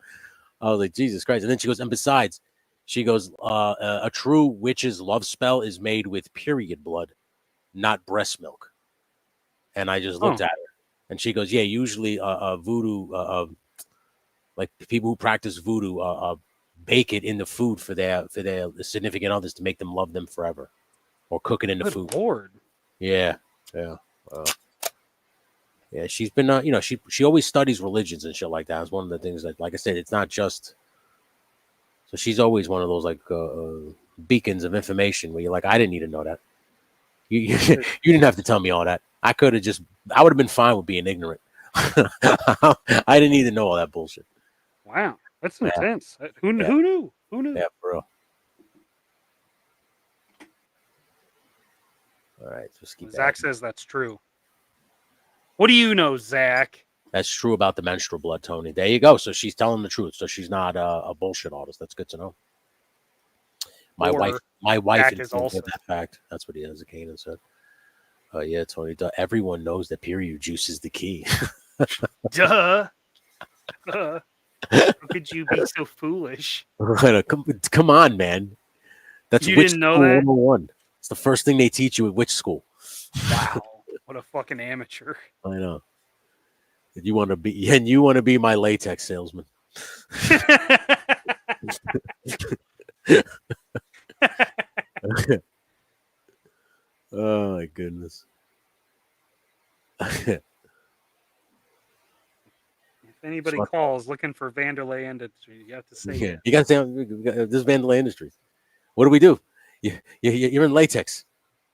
I was like, "Jesus Christ!" And then she goes, "And besides," she goes, "a true witch's love spell is made with period blood, not breast milk." And I just looked at her, and she goes, "Yeah, usually voodoo, like people who practice voodoo, bake it in the food for their significant others to make them love them forever, or cook it in the Good food." Lord. Yeah. Yeah, she's been, she always studies religions and shit like that. It's one of the things that, like I said, it's not just. So she's always one of those like beacons of information where you're like, I didn't need to know that. You didn't have to tell me all that. I would have been fine with being ignorant. I didn't need to know all that bullshit. Wow, that's intense. Who knew? Who knew? Yeah, bro. All right, just keep. Zach says that's true. What do you know, Zach? That's true about the menstrual blood, Tony. There you go. So she's telling the truth. So she's not a bullshit artist. That's good to know. My wife is also that fact. That's what he has. Kanan said. Yeah, Tony. Everyone knows that period juice is the key. Duh. How could you be so foolish? Come on, man. That's you didn't know that? 101. It's the first thing they teach you at which school. Wow, what a fucking amateur. I know. You want to be my latex salesman. Oh my goodness. If anybody calls looking for Vanderlei Industries, you have to say yeah. You got to say this is Vanderlei Industries. What do we do? You're in latex.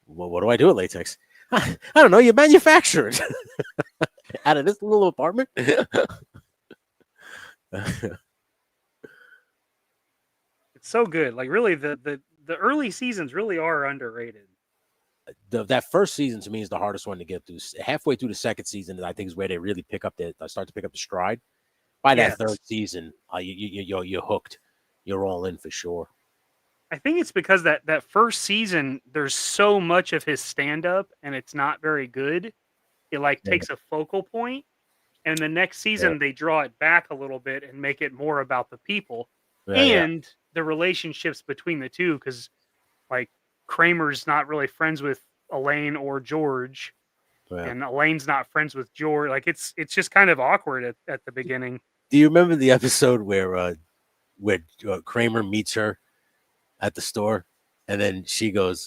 Well, what do I do at latex? I don't know. You manufacture it out of this little apartment. It's so good. Like really, the early seasons really are underrated. That first season to me is the hardest one to get through. Halfway through the second season, I think is where they really start to pick up the stride. By that third season, you're hooked. You're all in for sure. I think it's because that first season, there's so much of his stand-up, and it's not very good. It takes a focal point, and the next season they draw it back a little bit and make it more about the people and the relationships between the two. Because like Kramer's not really friends with Elaine or George, and Elaine's not friends with George. Like it's just kind of awkward at the beginning. Do you remember the episode where Kramer meets her at the store, and then she goes,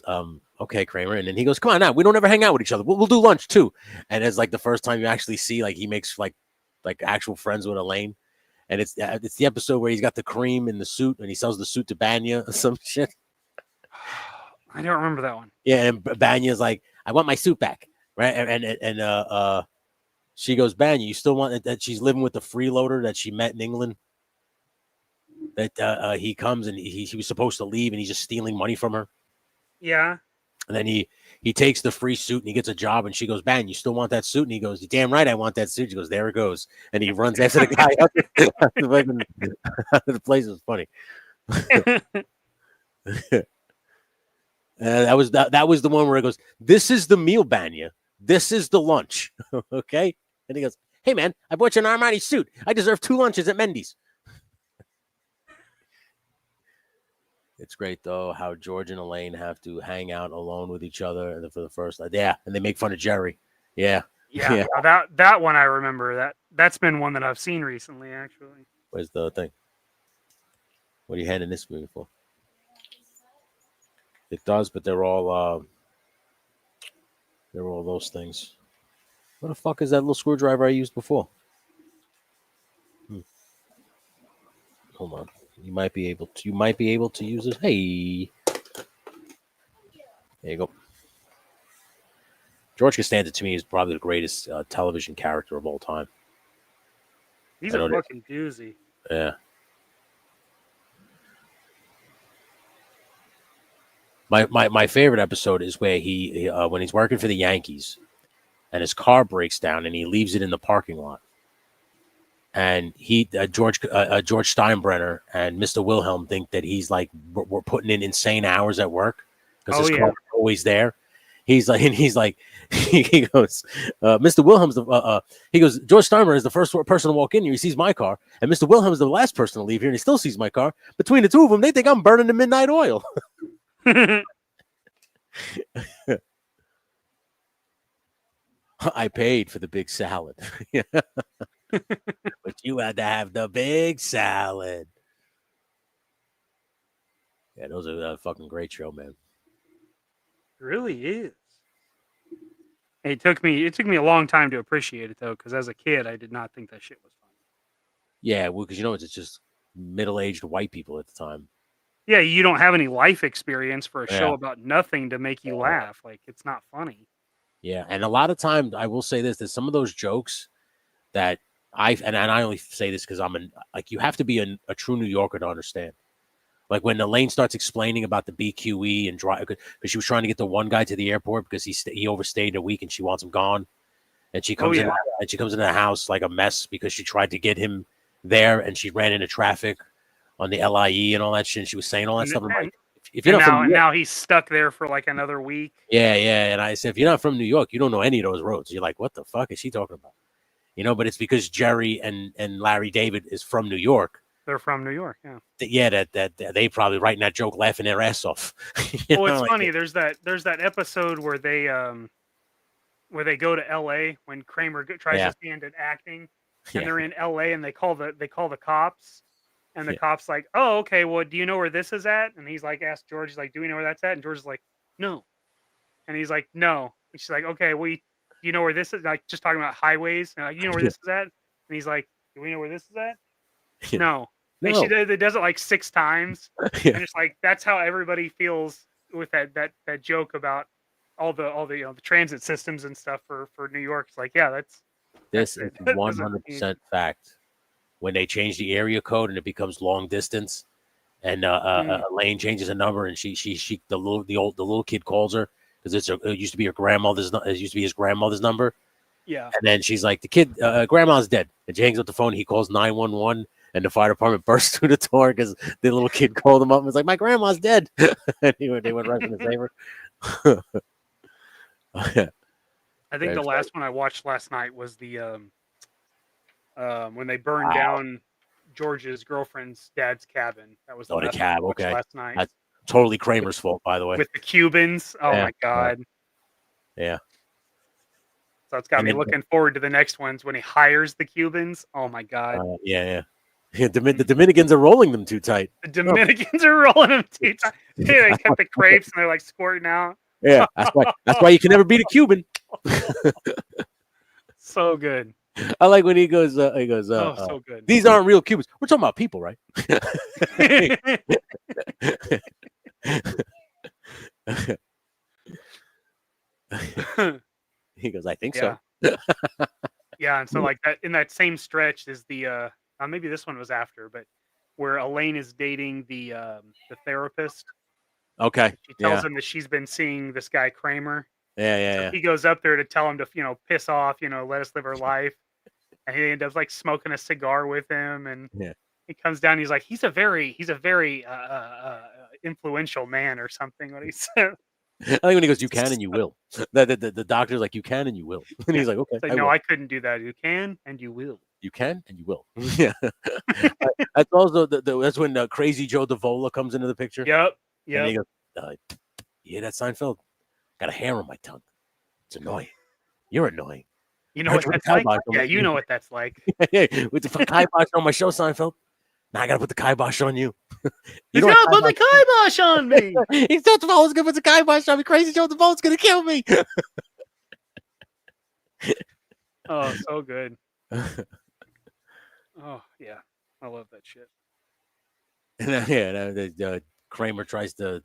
"Okay, Kramer," and then he goes, "Come on now, we don't ever hang out with each other. We'll do lunch too." And it's like the first time you actually see like he makes like actual friends with Elaine, and it's the episode where he's got the cream in the suit and he sells the suit to Banya or some shit. I don't remember that one. Yeah, and Banya's like, "I want my suit back," right? And she goes, "Banya, you still want that?" She's living with the freeloader that she met in England. That he comes and he was supposed to leave and he's just stealing money from her. Yeah. And then he takes the free suit and he gets a job and she goes, "Man, you still want that suit?" And he goes, "You're damn right I want that suit." She goes, "There it goes." And he runs after the guy up. The place is funny. That was the one where it goes, "This is the meal, Banya. This is the lunch." Okay. And he goes, "Hey man, I bought you an Armani suit. I deserve 2 lunches at Mendy's." It's great though how George and Elaine have to hang out alone with each other for the first. And they make fun of Jerry. Yeah. That one I remember. That's been one that I've seen recently, actually. Where's the thing? What are you handing this movie for? It does, but they're all those things. What the fuck is that little screwdriver I used before? Hold on. You might be able to use this. Hey. There you go. George Costanza to me is probably the greatest television character of all time. He's a fucking doozy. Yeah. My favorite episode is where he when he's working for the Yankees, and his car breaks down, and he leaves it in the parking lot. And George Steinbrenner and Mr. Wilhelm think that he's like we're putting in insane hours at work because his car is always there. He goes, Mr. Wilhelm's he goes, George Steinbrenner is the first person to walk in here. He sees my car, and Mr. Wilhelm is the last person to leave here, and he still sees my car. Between the two of them, they think I'm burning the midnight oil. I paid for the big salad. But you had to have the big salad. Yeah, those are a fucking great show, man. It really is. It took me a long time to appreciate it though, because as a kid, I did not think that shit was funny. Yeah, well, because it's just middle-aged white people at the time. Yeah, you don't have any life experience for a show about nothing to make you laugh. Like, it's not funny. Yeah, and a lot of times, I will say this: there's some of those jokes that I only say this because you have to be a true New Yorker to understand. Like when Elaine starts explaining about the BQE and drive, because she was trying to get the one guy to the airport because he overstayed a week and she wants him gone, and she comes in and she comes into the house like a mess because she tried to get him there and she ran into traffic on the LIE and all that shit. And she was saying all that stuff. Like, if you're not from now he's stuck there for like another week. Yeah. And I said, if you're not from New York, you don't know any of those roads. You're like, what the fuck is she talking about? But it's because Jerry and Larry David is from New York. They're from New York, yeah. That they probably writing that joke, laughing their ass off. Well, it's funny. There's that episode where they go to L.A. when Kramer tries his hand at acting, and they're in L.A. and they call the cops, and the cops like, oh, okay, well, do you know where this is at? And he's like, ask George, he's like, do we know where that's at? And George is like, no, and he's like, no. And she's like, okay, well, you know where this is? Like, just talking about highways. And like, you know where this is at? And he's like, do we know where this is at? No. And she does it like 6 times. And it's like, that's how everybody feels with that joke about all the transit systems and stuff for New York. It's like, yeah, this is 100% fact. When they change the area code and it becomes long distance, and Elaine changes a number, and the little kid calls her because it used to be his grandmother's number. Yeah. And then she's like, the kid, grandma's dead. And she hangs up the phone. He calls 911, and the fire department bursts through the door because the little kid called him up and was like, my grandma's dead. And they went right in to save her. I think the last one I watched last night was the when they burned down George's girlfriend's dad's cabin. That was the cab. Okay. Last night. That's totally Kramer's fault, by the way. With the Cubans. Oh my God. Yeah. So it's got me looking forward to the next ones when he hires the Cubans. Oh my God. Yeah. The Dominicans are rolling them too tight. The Dominicans are rolling them too tight. They cut the crepes and they're like squirting out. Yeah, that's why you can never beat a Cuban. So good. I like when he goes, so good. These aren't real Cubans. We're talking about people, right? He goes, I think so. Yeah, and so like that in that same stretch is the maybe this one was after, but where Elaine is dating the therapist. Okay. She tells him that she's been seeing this guy Kramer. Yeah. He goes up there to tell him to, piss off, let us live our life. And he ends up like smoking a cigar with him, and he comes down. And he's like, he's a very influential man or something. What he said. I think when he goes, you can and you will. The doctor's like, you can and you will. And he's like, okay. Like, no, I couldn't do that. You can and you will. You can and you will. Yeah. That's also that's when Crazy Joe Davola comes into the picture. Yep. And he goes, you hear that, Seinfeld? Got a hair on my tongue. It's annoying. You're annoying. You know what that's like? Yeah, you know what that's like. With the kibosh on my show, Seinfeld. Now I gotta put the kibosh on you. He's gonna put the kibosh on me. He's Joe Davola's gonna put the kibosh on me. Crazy Joe Davola's gonna kill me. Oh, so good. Oh yeah, I love that shit. And Kramer tries to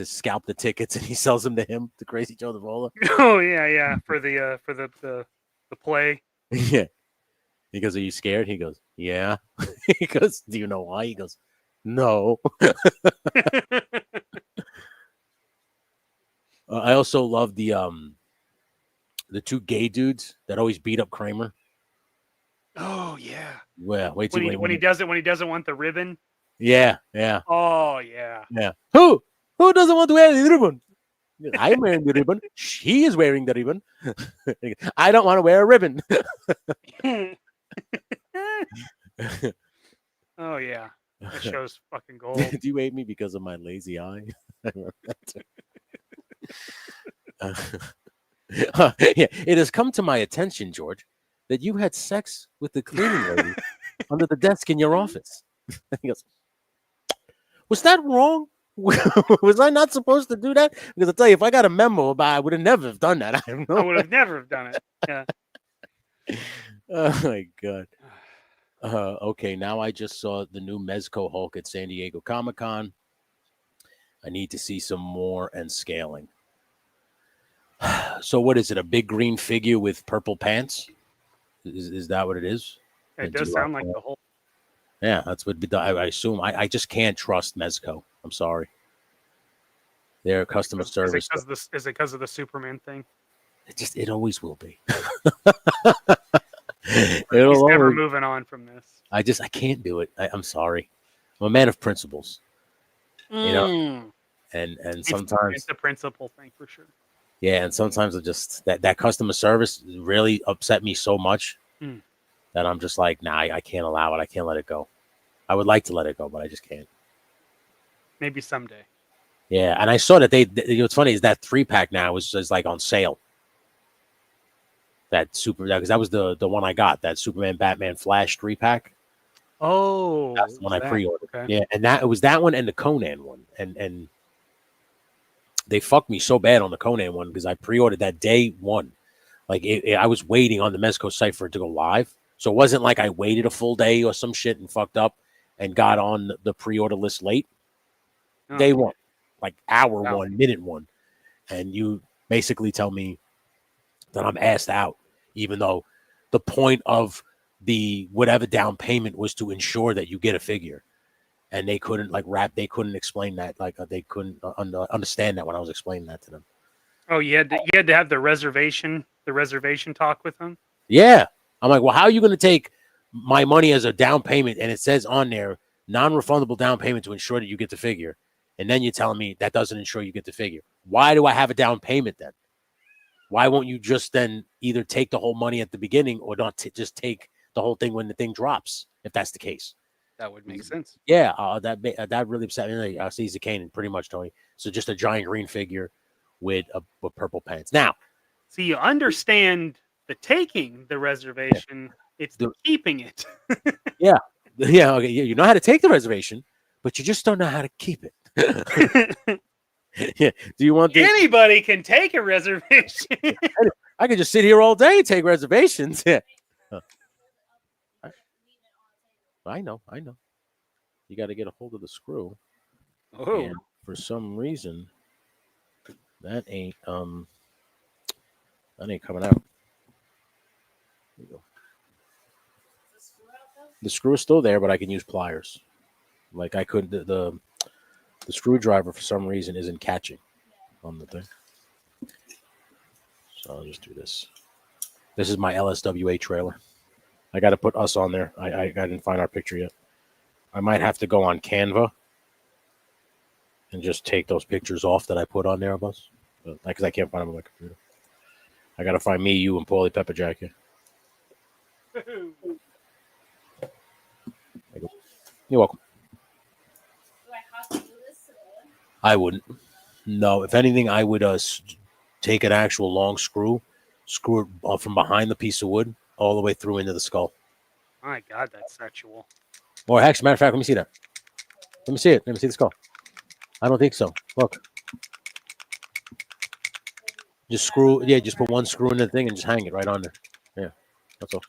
scalp the tickets, and he sells them to him, to Crazy Joe Davola. Oh yeah, for the play. Yeah. He goes, are you scared? He goes, yeah. He goes, do you know why? He goes, no. I also love the two gay dudes that always beat up Kramer. Oh yeah. Well, wait When till he doesn't want the ribbon. Yeah, yeah, Oh yeah. yeah. Who doesn't want to wear the ribbon? I'm wearing the ribbon. She is wearing the ribbon. I don't want to wear a ribbon. Oh yeah. That show's fucking gold. Do you hate me because of my lazy eye? I remember that yeah, it has come to my attention, George, that you had sex with the cleaning lady under the desk in your office. He goes, was that wrong? Was I not supposed to do that? Because I tell you, if I got a memo about, I would have never have done that. I don't know. I would have never have done it. Yeah. Oh my god. Okay, now I just saw the new Mezco Hulk at San Diego Comic-Con. I need to see some more and scaling. So what is it? A big green figure with purple pants? Is that what it is? It does sound like the whole. Yeah, that's what I assume. I just can't trust Mezco. I'm sorry. Their customer service. Is it because of the Superman thing? It always will be. He's never moving on from this. I can't do it. I'm sorry. I'm a man of principles. You know, and sometimes it's a principle thing for sure. Yeah, and sometimes I just that customer service really upset me so much that I'm just like, nah, I can't allow it. I can't let it go. I would like to let it go, but I just can't. Maybe someday. Yeah, and I saw that what's funny is that 3-pack now is like on sale. Because that was the one I got, that Superman, Batman, Flash 3-pack. Oh, that's the one I pre-ordered. Okay. Yeah, and it was that one and the Conan one, and they fucked me so bad on the Conan one because I pre-ordered that day one. Like I was waiting on the Mezco site for it to go live, so it wasn't like I waited a full day or some shit and fucked up and got on the pre-order list late. Oh, day one, like hour one, minute one, and you basically tell me that I'm asked out, even though the point of the whatever down payment was to ensure that you get a figure. And they couldn't they couldn't explain that. They couldn't understand that when I was explaining that to them. Oh, you had to have the reservation talk with them? Yeah. I'm like, well, how are you going to take my money as a down payment? And it says on there, non-refundable down payment to ensure that you get the figure. And then you're telling me that doesn't ensure you get the figure. Why do I have a down payment then? Why won't you just then either take the whole money at the beginning or not just take the whole thing when the thing drops, if that's the case? That would make sense. Yeah, that really upset me. I see Kanan pretty much, Tony. So just a giant green figure with purple pants. Now, so you understand the taking the reservation. Yeah. It's the keeping it. Yeah. Okay. You know how to take the reservation, but you just don't know how to keep it. Yeah. Do you want anybody can take a reservation? I could just sit here all day and take reservations. Yeah. I know. You got to get a hold of the screw. Oh. And for some reason, that ain't coming out. There you go. The screw is still there, but I can use pliers. Like I couldn't. The screwdriver for some reason isn't catching on the thing. So I'll just do this. This is my LSWA trailer. I got to put us on there. I didn't find our picture yet. I might have to go on Canva and just take those pictures off that I put on there of us. Because I can't find them on my computer. I got to find me, you, and Paulie Pepperjack here. You're welcome. Do I have to do this today? I wouldn't. No, if anything, I would take an actual long screw it from behind the piece of wood all the way through into the skull. My God, that's sexual. Or actually, matter of fact, let me see that. Let me see it. Let me see the skull. I don't think so. Look. Just just put one screw in the thing and just hang it right on there. Yeah, that's all.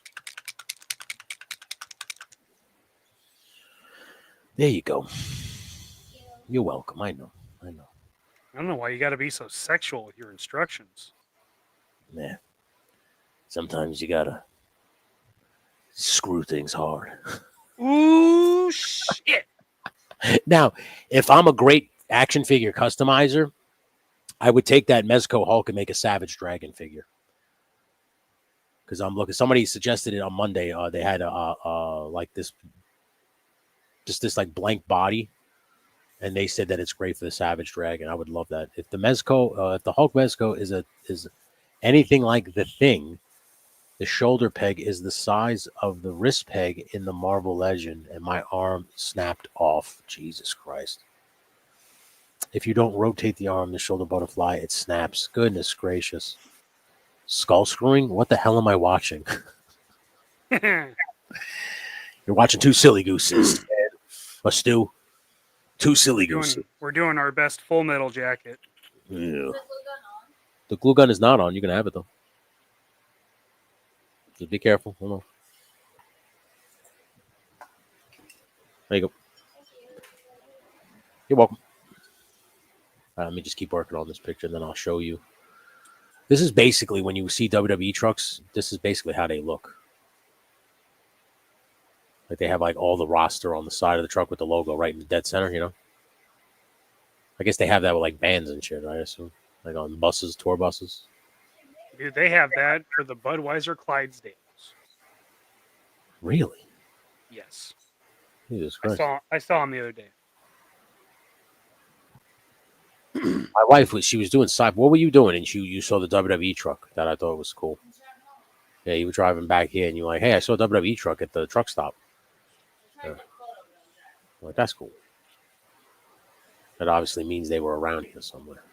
There you go. You're welcome. I know. I don't know why you got to be so sexual with your instructions. Yeah. Sometimes you got to screw things hard. Ooh, shit. Now, if I'm a great action figure customizer, I would take that Mezco Hulk and make a Savage Dragon figure. Because I'm looking. Somebody suggested it on Monday. They had like this, just this like blank body, and they said that it's great for the Savage Dragon. I would love that. If the Mezco, if the Hulk Mezco is anything like the Thing, the shoulder peg is the size of the wrist peg in the Marvel Legend, and my arm snapped off. Jesus Christ! If you don't rotate the arm, the shoulder butterfly, it snaps. Goodness gracious! Skull screwing? What the hell am I watching? You're watching two silly gooses. A stew. Two silly gooses. We're doing our best Full Metal Jacket. Yeah. The glue gun is not on. You can have it though. Just be careful. Hold on. There you go. You're welcome. Let me just keep working on this picture, and then I'll show you. This is basically when you see WWE trucks. This is basically how they look. Like they have like all the roster on the side of the truck with the logo right in the dead center. You know. I guess they have that with like bands and shit. I assume, like on buses, tour buses. Dude, they have that for the Budweiser Clydesdales. Really? Yes. Jesus Christ. I saw him the other day. My wife she was doing side. What were you doing? And you saw the WWE truck that I thought was cool. Yeah, you were driving back here, and you're like, "Hey, I saw a WWE truck at the truck stop." Yeah. I'm like, that's cool. That obviously means they were around here somewhere.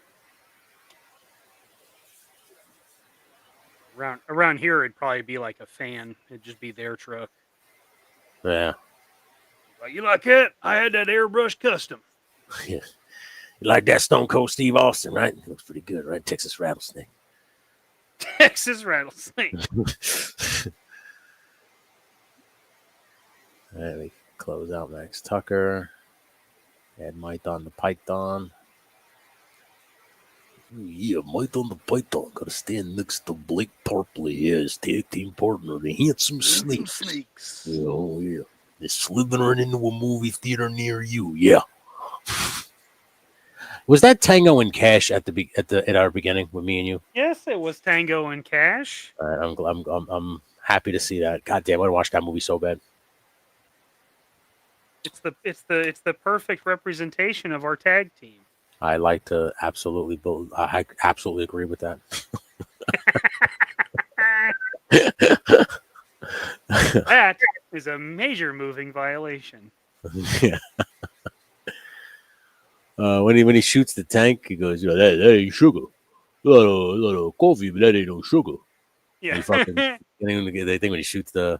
Around here, it'd probably be like a fan. It'd just be their truck. Yeah. Like, you like it? I had that airbrush custom. Yeah. You like that Stone Cold Steve Austin, right? It looks pretty good, right? Texas Rattlesnake. Texas Rattlesnake. All right, we close out Max Tucker. Add Mython the Python. Ooh, yeah, Mython the Python. Gotta stand next to Blake Tarpley. Yeah, his tag team partner, the Handsome Snakes. Oh, yeah. They're slithering into a movie theater near you. Yeah. Was that Tango and Cash at our beginning with me and you? Yes, it was Tango and Cash. All right, I'm happy to see that. God damn, I want to watch that movie so bad. It's the perfect representation of our tag team. I like to absolutely, I absolutely agree with that. That is a major moving violation. Yeah. When he shoots the tank, he goes, that ain't sugar. A lot of coffee, but that ain't no sugar. Yeah. They think when he shoots the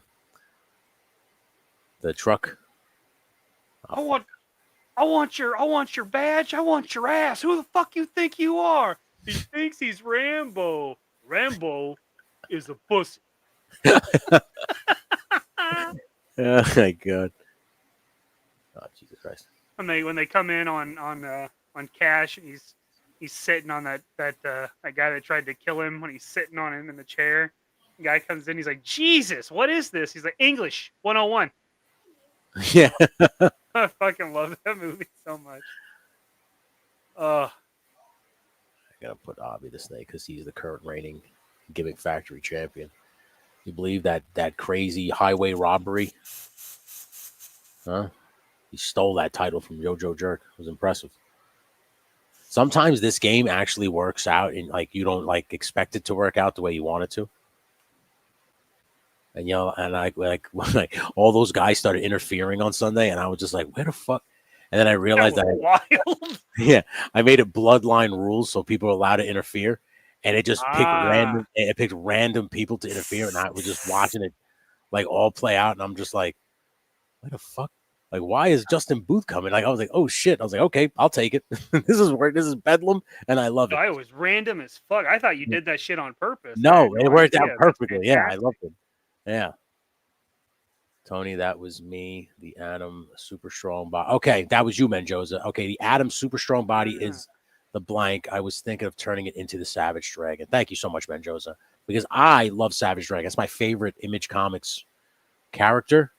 truck. I want your badge. I want your ass. Who the fuck you think you are? He thinks he's Rambo. Rambo is a pussy. Oh my god. Oh Jesus Christ. When they come in on Cash, and he's sitting on that guy that tried to kill him, when he's sitting on him in the chair, the guy comes in, he's like, Jesus, what is this? He's like, English 101. Yeah. I fucking love that movie so much. I gotta put Avi this day because he's the current reigning Gimmick Factory champion. You believe that crazy highway robbery? Huh? He stole that title from Jojo Jerk. It was impressive. Sometimes this game actually works out, and like you don't like expect it to work out the way you want it to. And like all those guys started interfering on Sunday, and I was just like, where the fuck? And then I realized wild. Yeah, I made it bloodline rules so people are allowed to interfere, and it just picked random people to interfere, and I was just watching it like all play out, and I'm just like, where the fuck? Like, why is Justin Booth coming? Like, I was like, oh shit. I was like, okay, I'll take it. This is Bedlam, and I love it. It was random as fuck. I thought you did that shit on purpose. No, it worked out perfectly. Yeah, I loved it. Yeah. Tony, that was me. The Atom Super Strong Body. Okay, that was you, Menjoza. Okay, the Atom Super Strong Body is the blank. I was thinking of turning it into the Savage Dragon. Thank you so much, Menjoza, because I love Savage Dragon. It's my favorite Image Comics character.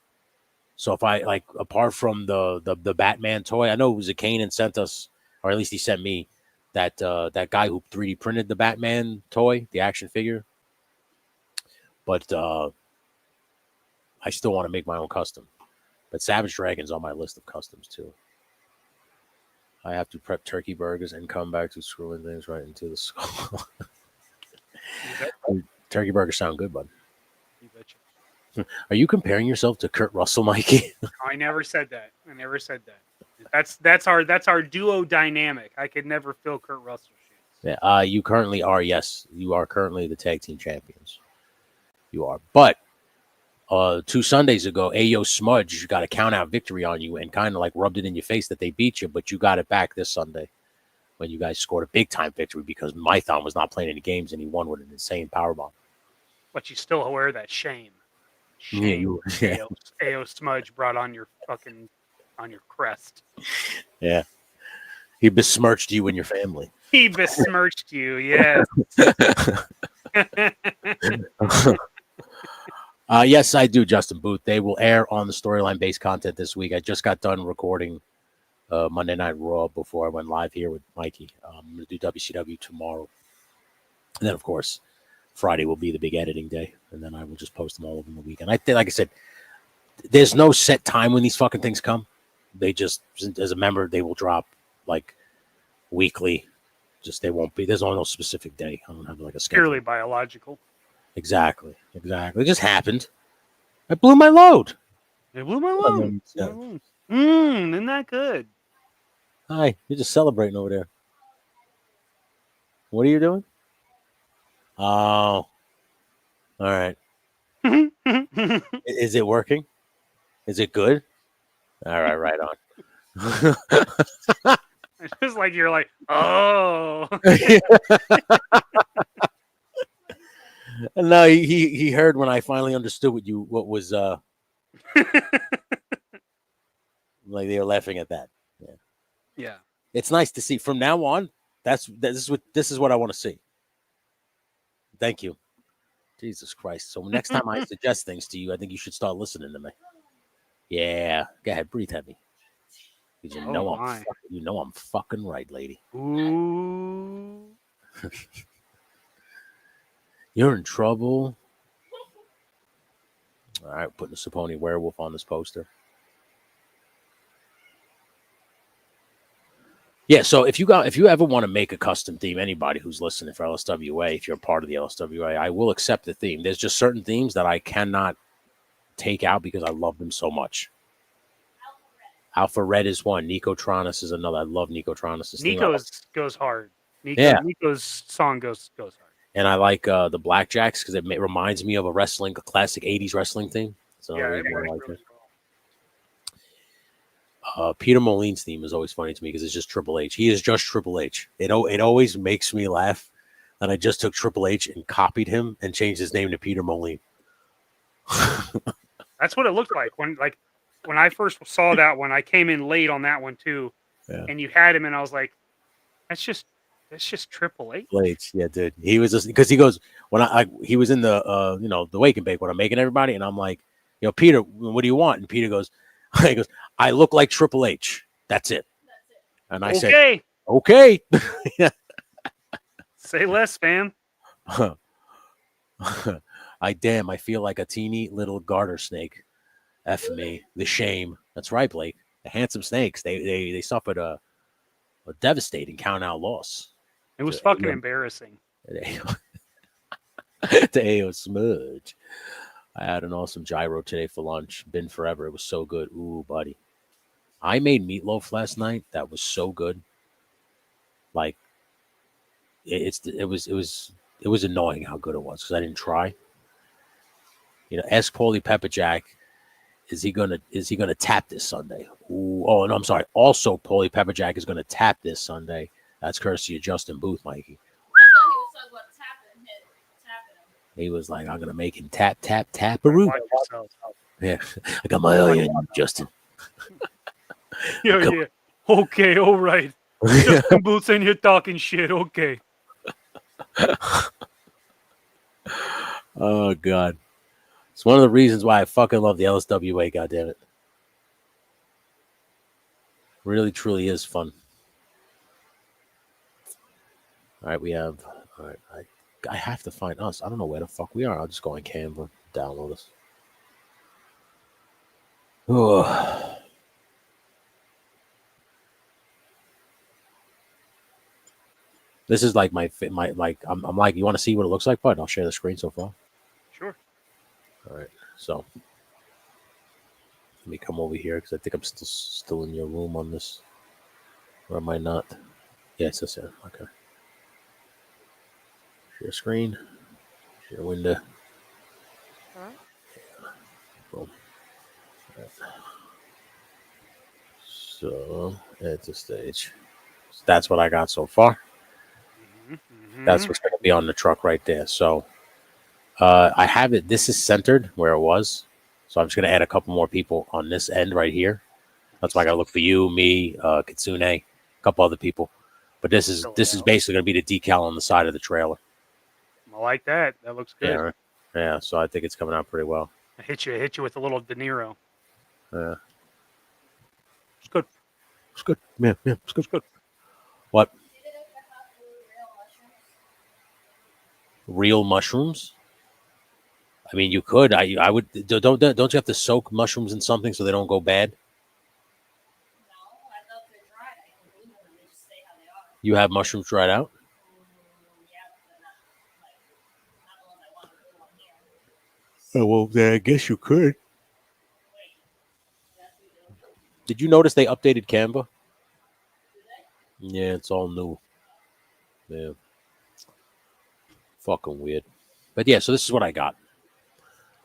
So if I like, apart from the Batman toy, I know Zakanin sent us, or at least he sent me that guy who 3D printed the Batman toy, the action figure. But I still want to make my own custom. But Savage Dragon's on my list of customs too. I have to prep turkey burgers and come back to screwing things right into the skull. Turkey burgers sound good, bud. You betcha. Are you comparing yourself to Kurt Russell, Mikey? I never said that. I never said that. That's our duo dynamic. I could never fill Kurt Russell's shoes. Yeah, you currently are. Yes, you are currently the tag team champions. You are, but 2 Sundays ago, Ayo Smudge got a count out victory on you and kind of like rubbed it in your face that they beat you, but you got it back this Sunday when you guys scored a big time victory because Mython was not playing any games and he won with an insane powerbomb. But you still wear that shame. Yeah, Ayo Smudge brought on your crest. Yeah. He besmirched you and your family. He besmirched you, yes. Yes, I do, Justin Booth. They will air on the storyline-based content this week. I just got done recording Monday Night Raw before I went live here with Mikey. I'm going to do WCW tomorrow. And then, of course, Friday will be the big editing day. And then I will just post them all over the weekend. I think, like I said, there's no set time when these fucking things come. They just, as a member, they will drop like weekly. Just they won't be. There's no specific day. I don't have like a schedule. Purely biological. Exactly. It just happened. I blew my load. It blew my load. Yeah. Isn't that good? Hi, you're just celebrating over there. What are you doing? Oh, all right. Is it working? Is it good? All right, right on. It's just like you're like, oh. No, he heard when I finally understood what was like they were laughing at that. Yeah. It's nice to see. From now on, this is what I want to see. Thank you. Jesus Christ. So next time I suggest things to you, I think you should start listening to me. Yeah. Go ahead, breathe heavy. Because you know I'm fucking right, lady. Ooh. You're in trouble. All right, putting the Saponi werewolf on this poster. Yeah, so if you ever want to make a custom theme, anybody who's listening for LSWA, if you're a part of the LSWA, I will accept the theme. There's just certain themes that I cannot take out because I love them so much. Alpha Red is one. Nicotronis is another. I love Nicotronis. Nico's goes hard. Nico's song goes hard. And I like the Blackjacks because it reminds me of a classic 80s wrestling theme. So Yeah, I really like it. Peter Moline's theme is always funny to me because it's just Triple H. He is just Triple H. It always makes me laugh that I just took Triple H and copied him and changed his name to Peter Moline. That's what it looked like when I first saw that one. I came in late on that one too, and you had him, and I was like, that's just Triple H. Triple H, yeah, dude. He was just because he goes when he was in the the wake and bake when I'm making everybody, and I'm like, Peter, what do you want? And Peter goes, he goes, I look like Triple H. That's it. And I said, okay. Say less, fam. I feel like a teeny little garter snake. F me. The shame. That's right, Blake. The handsome snakes. They suffered a devastating count out loss. It was fucking embarrassing. To AO Smudge. I had an awesome gyro today for lunch. Been forever. It was so good. Ooh, buddy. I made meatloaf last night. That was so good. Like it was annoying how good it was because I didn't try. Ask Paulie Pepperjack, is he gonna tap this Sunday? Ooh, oh no, I'm sorry. Also, Paulie Pepperjack is gonna tap this Sunday. That's courtesy of Justin Booth, Mikey. He was like, I'm gonna make him tap, tap, tap-a-roo. Yeah, I got my eye on you, Justin. Yeah. Okay, all right. Justin Booth's in here talking shit. Okay. Oh God, it's one of the reasons why I fucking love the LSWA. Goddamn it, really, truly is fun. All right, we have. All right, I have to find us. I don't know where the fuck we are. I'll just go on Canva, download this. Oh. This is like my like. I'm like, you want to see what it looks like, bud? I'll share the screen so far. Sure. All right, so let me come over here because I think I'm still in your room on this, or am I not? Yes, that's it. Okay. Share screen. Share window. All right. Boom. All right. So it's a stage. So that's what I got so far. That's what's going to be on the truck right there. So I have it. This is centered where it was. So I'm just going to add a couple more people on this end right here. That's why I got to look for you, me, Kitsune, a couple other people. But this is basically going to be the decal on the side of the trailer. I like that. That looks good. Yeah, right? Yeah. So I think it's coming out pretty well. I hit you with a little De Niro. Yeah. It's good. It's good. Yeah, it's good. It's good. What? Did it ever have real mushrooms? Real mushrooms? I mean, you could. I would. Don't you have to soak mushrooms in something so they don't go bad? No, I thought they're dried. I can glue them and they just stay how they are. You have mushrooms dried out? Yeah, but not the ones I want to glue on here. Oh, well, then I guess you could. Wait. Yes, we do. Did you notice they updated Canva? Do they? Yeah, it's all new. Yeah. Fucking weird. But yeah, so this is what I got.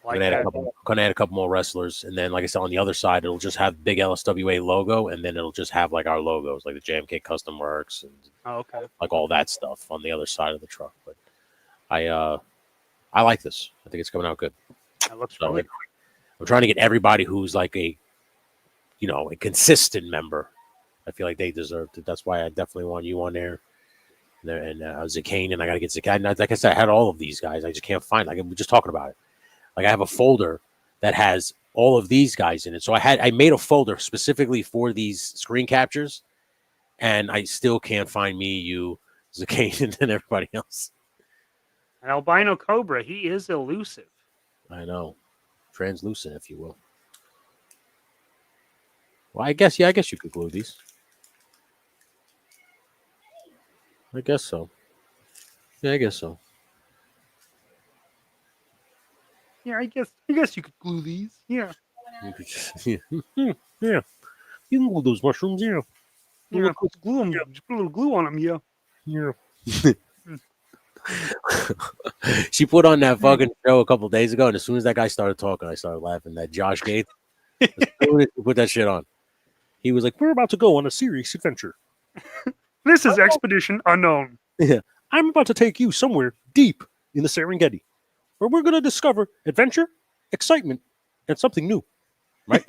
Like Gonna that. add a couple more wrestlers, and then, like I said, on the other side, it'll just have big LSWA logo, and then it'll just have like our logos, like the JMK Custom Works, and Oh, okay. like all that stuff on the other side of the truck. But I like this. I think it's coming out good. That looks So really like, I'm trying to get everybody who's like a consistent member. I feel like they deserve it. That's why I definitely want you on there. And Zakane, and I got to get Zakane. Like I said, I had all of these guys. I just can't find. Like we're just talking about it. Like I have a folder that has all of these guys in it. So I made a folder specifically for these screen captures, and I still can't find me, you, Zakane, and everybody else. An albino cobra. He is elusive. I know, translucent, if you will. Well, I guess you could glue these. I guess so. Yeah, I guess so. Yeah, I guess you could glue these. Yeah. You could just, yeah. Yeah. You can glue those mushrooms, yeah. Yeah, put glue them. Just put a little glue on them, yeah. Yeah. She put on that fucking show a couple days ago, and as soon as that guy started talking, I started laughing. That Josh Gates. As soon as he put that shit on, he was like, "We're about to go on a serious adventure. This is Expedition Unknown. Yeah, I'm about to take you somewhere deep in the Serengeti, where we're going to discover adventure, excitement, and something new." Right?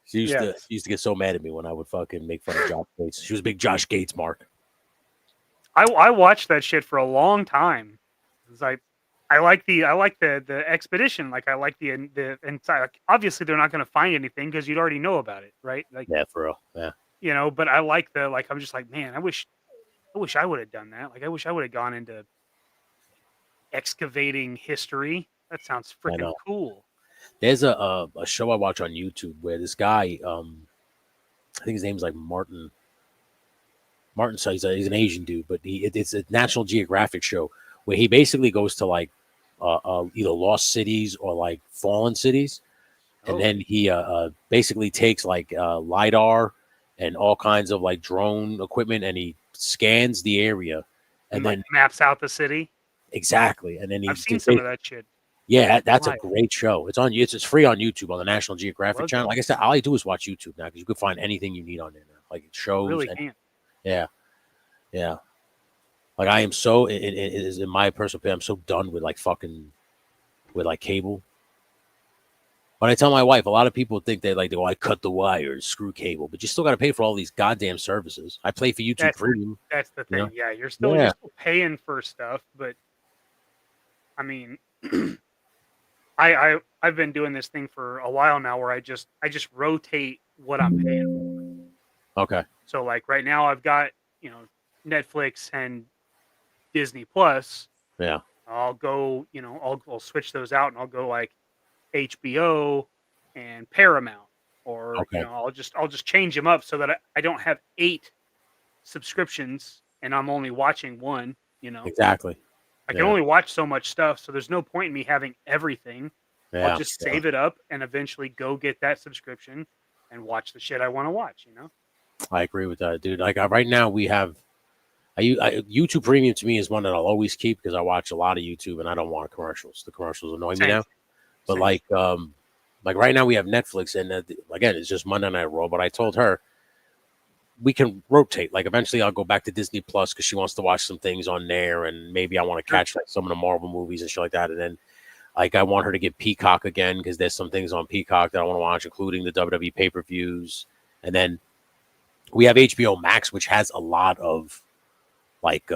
She used to get so mad at me when I would fucking make fun of Josh Gates. She was a big Josh Gates mark. I watched that shit for a long time. It's like I like the expedition. Like I like the inside. Like, obviously, they're not going to find anything because you'd already know about it, right? Like Yeah, for real. Yeah. But I like I'm just like, man, I wish I would have done that. Like I wish I would have gone into excavating history. That sounds freaking cool. There's a show I watch on YouTube where this guy, I think his name's like Martin. So he's an Asian dude, but it's a National Geographic show where he basically goes to like either lost cities or like fallen cities, and then he basically takes like LiDAR and all kinds of like drone equipment, and he scans the area, and then maps out the city. Exactly, and then I've seen some of that shit. Yeah, that's a great show. It's on. It's free on YouTube on the National Geographic channel. Like I said, all I do is watch YouTube now because you can find anything you need on there now. Like it shows. Really can. Yeah. Like I am so. It is in my personal opinion. I'm so done with like fucking with like cable. When I tell my wife, a lot of people think they like, I cut the wires, screw cable, but you still got to pay for all these goddamn services. I play for YouTube Premium. That's the thing. You know? Yeah, you're still paying for stuff, but I mean. I've been doing this thing for a while now where I just rotate what I'm paying for. Okay. So like right now I've got, Netflix and Disney Plus. Yeah. I'll go, I'll switch those out and I'll go like HBO and Paramount, or Okay. I'll just change them up so that I don't have 8 subscriptions and I'm only watching one. Exactly. I can only watch so much stuff, so there's no point in me having everything. Yeah. I'll just save it up and eventually go get that subscription and watch the shit I want to watch. I agree with that, dude. Like right now we have, YouTube Premium to me is one that I'll always keep because I watch a lot of YouTube and I don't want commercials. The commercials annoy me now. But Same. like right now we have Netflix and again it's just Monday Night Raw. But I told her we can rotate. Like eventually I'll go back to Disney Plus because she wants to watch some things on there, and maybe I want to catch like some of the Marvel movies and shit like that. And then like I want her to get Peacock again because there's some things on Peacock that I want to watch, including the WWE pay-per-views. And then we have HBO Max, which has a lot of like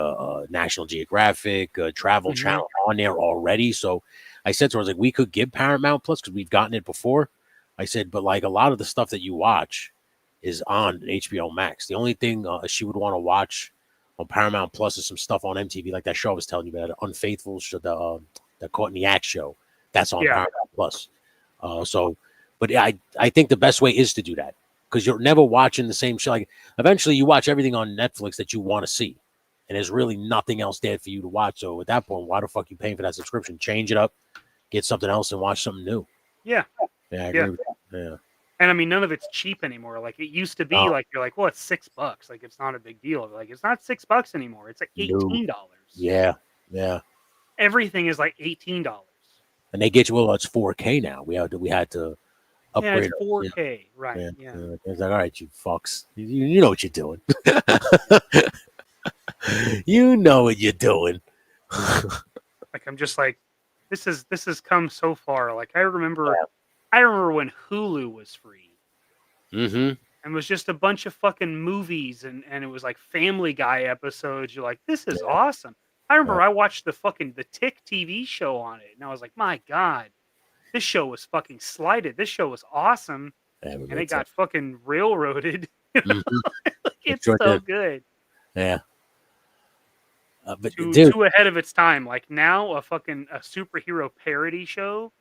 National Geographic, Travel Channel on there already. So I said to her, I was like, we could give Paramount Plus because we've gotten it before. I said, but like a lot of the stuff that you watch is on HBO Max. The only thing she would want to watch on Paramount Plus is some stuff on MTV, like that show I was telling you about, Unfaithful, the Caught in the Act show. That's on Paramount Plus. But I think the best way is to do that because you're never watching the same show. Like eventually you watch everything on Netflix that you want to see. And there's really nothing else there for you to watch. So at that point, why the fuck you paying for that subscription? Change it up, get something else, and watch something new. Yeah. Yeah, I agree with that. Yeah. And I mean, none of it's cheap anymore. Like it used to be. Like you're like, well, it's $6. Like it's not a big deal. Like it's not $6 anymore. It's like $18. Yeah, yeah. Everything is like $18. And they get you. Well, it's 4K now. We had to upgrade. Yeah, it's 4K, right? Yeah. It's like, all right, you fucks, you know what you're doing. You know what you're doing. Like I'm just like, this has come so far. Like I remember when Hulu was free. Mm-hmm. And was just a bunch of fucking movies and it was like Family Guy episodes. You're like, this is awesome. I remember I watched the Tick TV show on it, and I was like, my God, this show was fucking slighted. This show was awesome. And it got fucking railroaded. Like, it's so good. Yeah. But too ahead of its time. Like now, a superhero parody show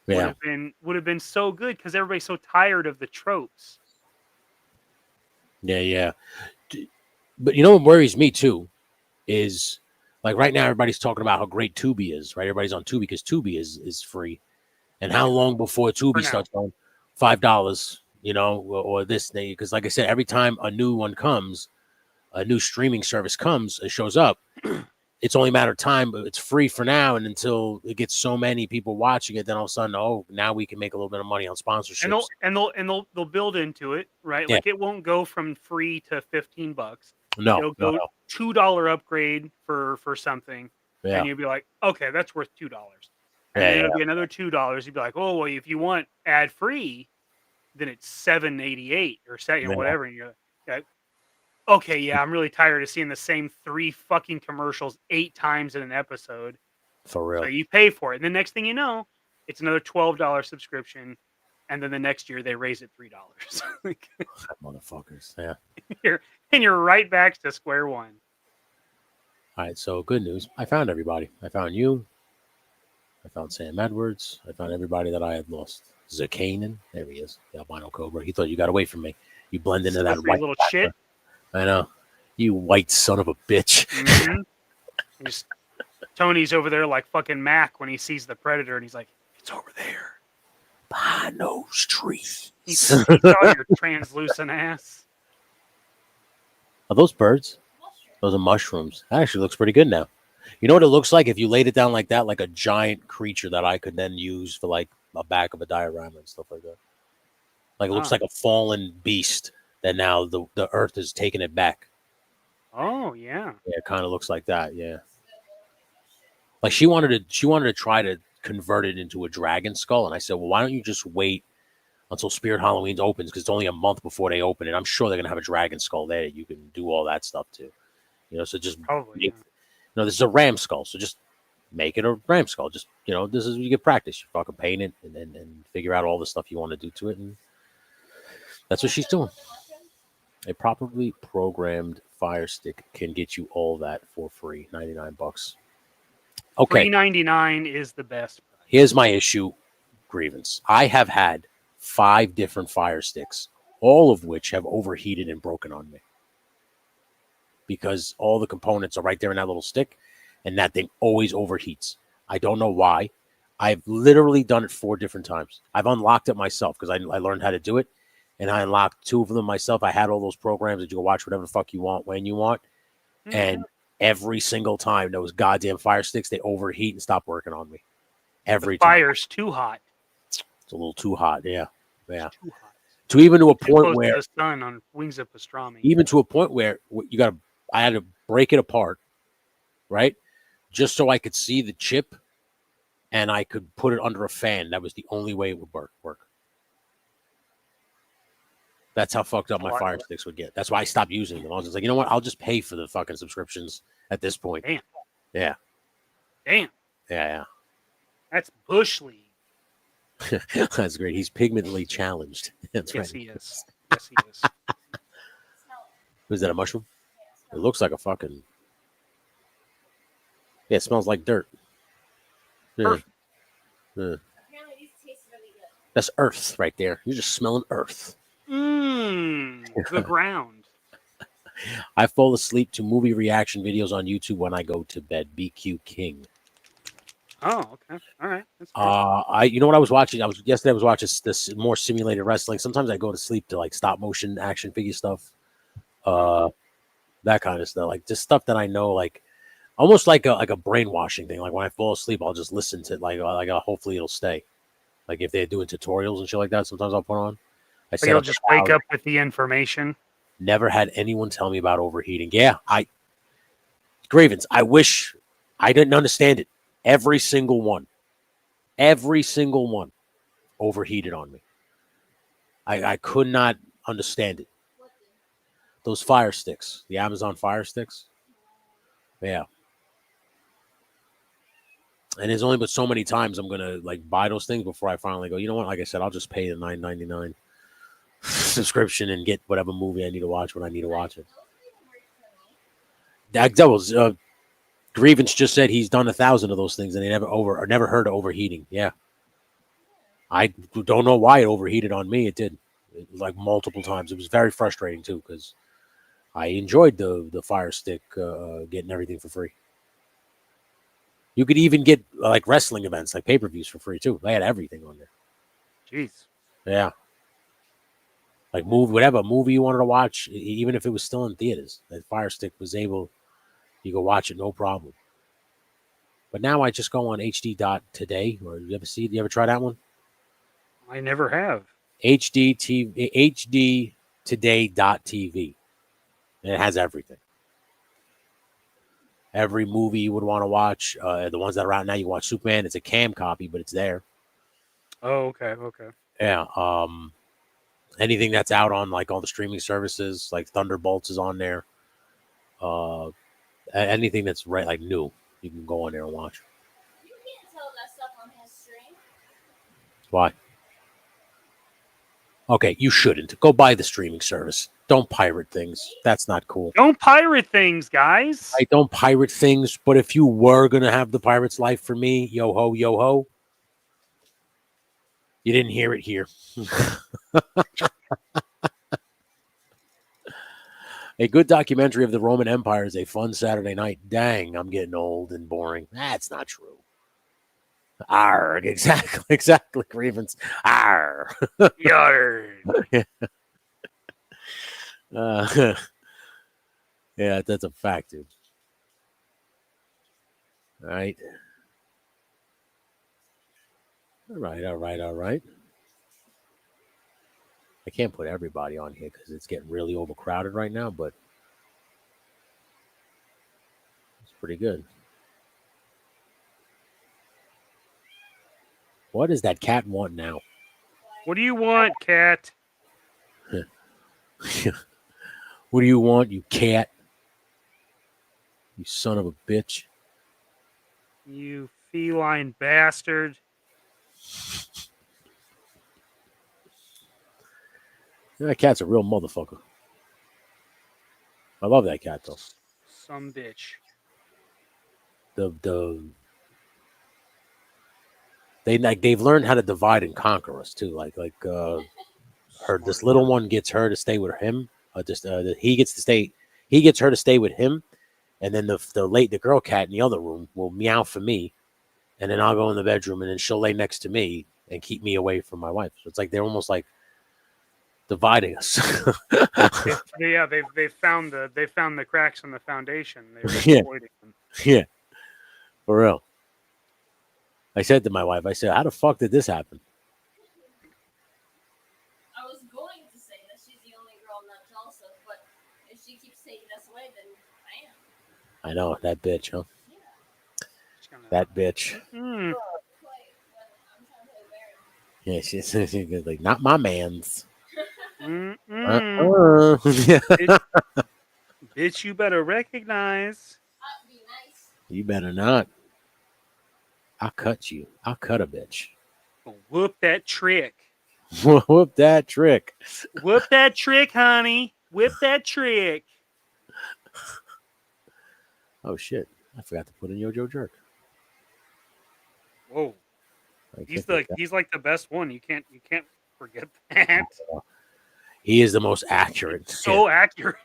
would have been so good because everybody's so tired of the tropes. Yeah. But you know what worries me too is like right now everybody's talking about how great Tubi is, right? Everybody's on Tubi because Tubi is free. And how long before Tubi starts on $5, or this thing? Because like I said, every time a new one comes, a new streaming service comes, it shows up. It's only a matter of time, but it's free for now. And until it gets so many people watching it, then all of a sudden, now we can make a little bit of money on sponsorships. And they'll build into it, right? Yeah. Like it won't go from free to $15. No, it'll go $2 upgrade for something, and you'll be like, okay, that's worth $2. And then it'll be another $2. You'd be like, oh well, if you want ad free, then it's $7.88 or whatever. And you're like, okay, yeah, I'm really tired of seeing the same 3 fucking commercials 8 times in an episode. For real. So you pay for it. And the next thing you know, it's another $12 subscription. And then the next year they raise it $3. Like, motherfuckers. Yeah. You're right back to square one. All right. So good news. I found everybody. I found you. I found Sam Edwards. I found everybody that I had lost. Zakanen. There he is. The albino cobra. He thought you got away from me. You blend into that white little shit. I know. You white son of a bitch. Mm-hmm. Tony's over there like fucking Mac when he sees the predator, and he's like, "It's over there, behind those trees." He saw your translucent ass. Are those birds? Those are mushrooms. That actually looks pretty good now. You know what it looks like if you laid it down like that, like a giant creature that I could then use for like a back of a diorama and stuff like that. Like it looks like a fallen beast that now the earth is taking it back. Oh yeah. Yeah, it kind of looks like that. Yeah. Like she wanted to try to convert it into a dragon skull, and I said, well, why don't you just wait until Spirit Halloween opens, because it's only a month before they open it. I'm sure they're gonna have a dragon skull there. You can do all that stuff too. So just probably. this is a ram skull, so just make it a ram skull. Just, this is you get practice. You fucking paint it and figure out all the stuff you want to do to it. And that's what she's doing. A properly programmed Fire Stick can get you all that for free, $99. Okay. $3.99 is the best price. Here's my issue, grievance. I have had 5 different Fire Sticks, all of which have overheated and broken on me. Because all the components are right there in that little stick, and that thing always overheats. I don't know why. I've literally done it 4 different times. I've unlocked it myself because I learned how to do it. And I unlocked 2 of them myself. I had all those programs that you can watch whatever the fuck you want when you want. Mm-hmm. And every single time those goddamn Fire Sticks, they overheat and stop working on me. Every time. Fire's too hot. It's a little too hot, yeah. Yeah. Too hot. To even to a point where the sun on Wings of Pastrami. Even to a point where I had to break it apart, right? Just so I could see the chip and I could put it under a fan. That was the only way it would work. That's how fucked up my Fire Sticks would get. That's why I stopped using them. I was just like, you know what? I'll just pay for the fucking subscriptions at this point. Damn. Yeah. Damn. Yeah. That's Bush League. That's great. He's pigmentally challenged. That's yes, right. He is. Yes, he is. Was that a mushroom? It looks like a fucking... Yeah, it smells like dirt. Earth. Apparently these taste really good. That's earth right there. You're just smelling earth. The ground. I fall asleep to movie reaction videos on YouTube when I go to bed. BQ King. Oh, okay. All right. That's you know what I was watching? Yesterday I was watching this more simulated wrestling. Sometimes I go to sleep to like stop motion action figure stuff. That kind of stuff. Like just stuff that I know, like almost like a brainwashing thing. Like when I fall asleep, I'll just listen to it. Like hopefully it'll stay. Like if they're doing tutorials and shit like that, sometimes I'll put on. You'll just wake up with the information. Never had anyone tell me about overheating. Yeah, grievance. I wish I didn't understand it. Every single one overheated on me. I could not understand it. Those Fire Sticks, the Amazon Fire Sticks. Yeah. And there's only but so many times I'm gonna like buy those things before I finally go, you know what? Like I said, I'll just pay the $9.99 subscription and get whatever movie I need to watch when I need to watch it. That was Grievance just said he's done 1,000 of those things and they never heard of overheating. Yeah, I don't know why it overheated on me. It did, like multiple times. It was very frustrating too because I enjoyed the Fire Stick, getting everything for free. You could even get like wrestling events, like pay-per-views for free too. They had everything on there. Jeez. Yeah. Like whatever movie you wanted to watch, even if it was still in theaters, that Fire Stick was able, you could watch it no problem. But now I just go on HD.today, or you ever try that one? I never have. HDtoday.tv. And it has everything. Every movie you would want to watch, the ones that are out now, you can watch Superman. It's a cam copy, but it's there. Oh, okay. Yeah. Anything that's out on like all the streaming services, like Thunderbolts is on there. Anything that's right, like new, you can go on there and watch. You can't tell that stuff on his stream. Why? Okay, you shouldn't. Go buy the streaming service. Don't pirate things. That's not cool. Don't pirate things, guys. I don't pirate things, but if you were going to have the pirate's life for me, yo ho, you didn't hear it here. A good documentary of the Roman Empire is a fun Saturday night. Dang, I'm getting old and boring. That's not true. Arg, exactly, grievance. Arg. Yarg. Yeah, that's a fact, dude. All right. All right. I can't put everybody on here because it's getting really overcrowded right now, but it's pretty good. What does that cat want now? What do you want, cat? What do you want, you cat? You son of a bitch. You feline bastard. That cat's a real motherfucker. I love that cat though. Some bitch. They've learned how to divide and conquer us too. This little one gets her to stay with him. He gets her to stay with him, and then the girl cat in the other room will meow for me, and then I'll go in the bedroom, and then she'll lay next to me and keep me away from my wife. So it's like they're almost like dividing us. They found the cracks in the foundation. They were Yeah. exploiting them. Yeah, for real. I said to my wife, I said, "How the fuck did this happen?" I was going to say that she's the only girl I'm not jealous of, but if she keeps taking us away, then I am. I know that bitch, huh? Yeah. Just gonna- That bitch. Mm. Play when I'm trying to play Baron. Yeah, she's like, not my man's. Mm-mm. Yeah. Bitch, you better recognize. Be nice. You better not. I'll cut you. I'll cut a bitch. Whoop that trick. Whoop that trick. Whoop that trick, honey. Whip that trick. Oh shit! I forgot to put in Yo Joe Jerk. Whoa. I He's can't put the best one. You can't forget that. that. He is the most accurate. So accurate.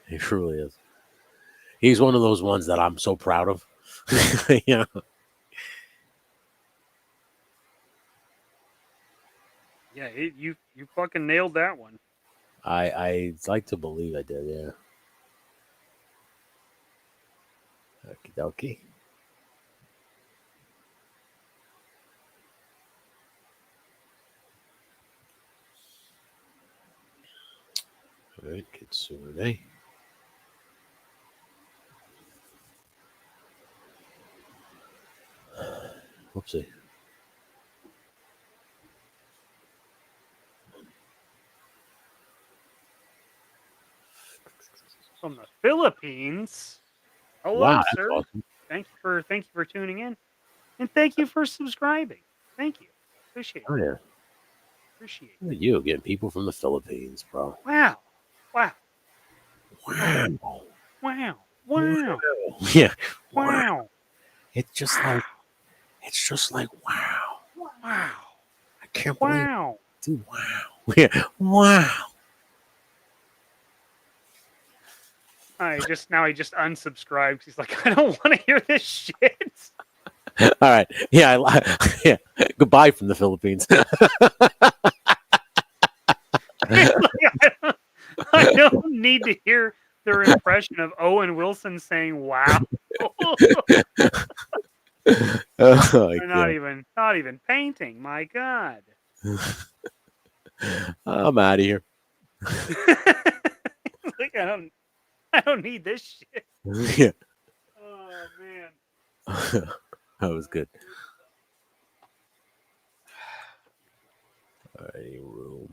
He truly is. He's one of those ones that I'm so proud of. Yeah. Yeah, you fucking nailed that one. I like to believe I did, yeah. Okie dokie. All right, Kitsune. Whoopsie. From the Philippines. Hello, Wow, that's sir. awesome. Thank you for tuning in, and thank you for subscribing. Thank you. Appreciate Oh it. yeah. Appreciate it. Look at you getting people from the Philippines, bro. Wow. Wow. Wow. Wow. Wow. Yeah. Wow. It's just like wow. Wow. I can't believe it. Wow. Dude, wow. Yeah. Wow. He just unsubscribed. He's like, I don't want to hear this shit. All right. Yeah. Yeah. Goodbye from the Philippines. I don't need to hear their impression of Owen Wilson saying "Wow." They're not even painting. My God. I'm out of here. Like, I don't need this shit. Yeah. Oh man. That was good. All right, room.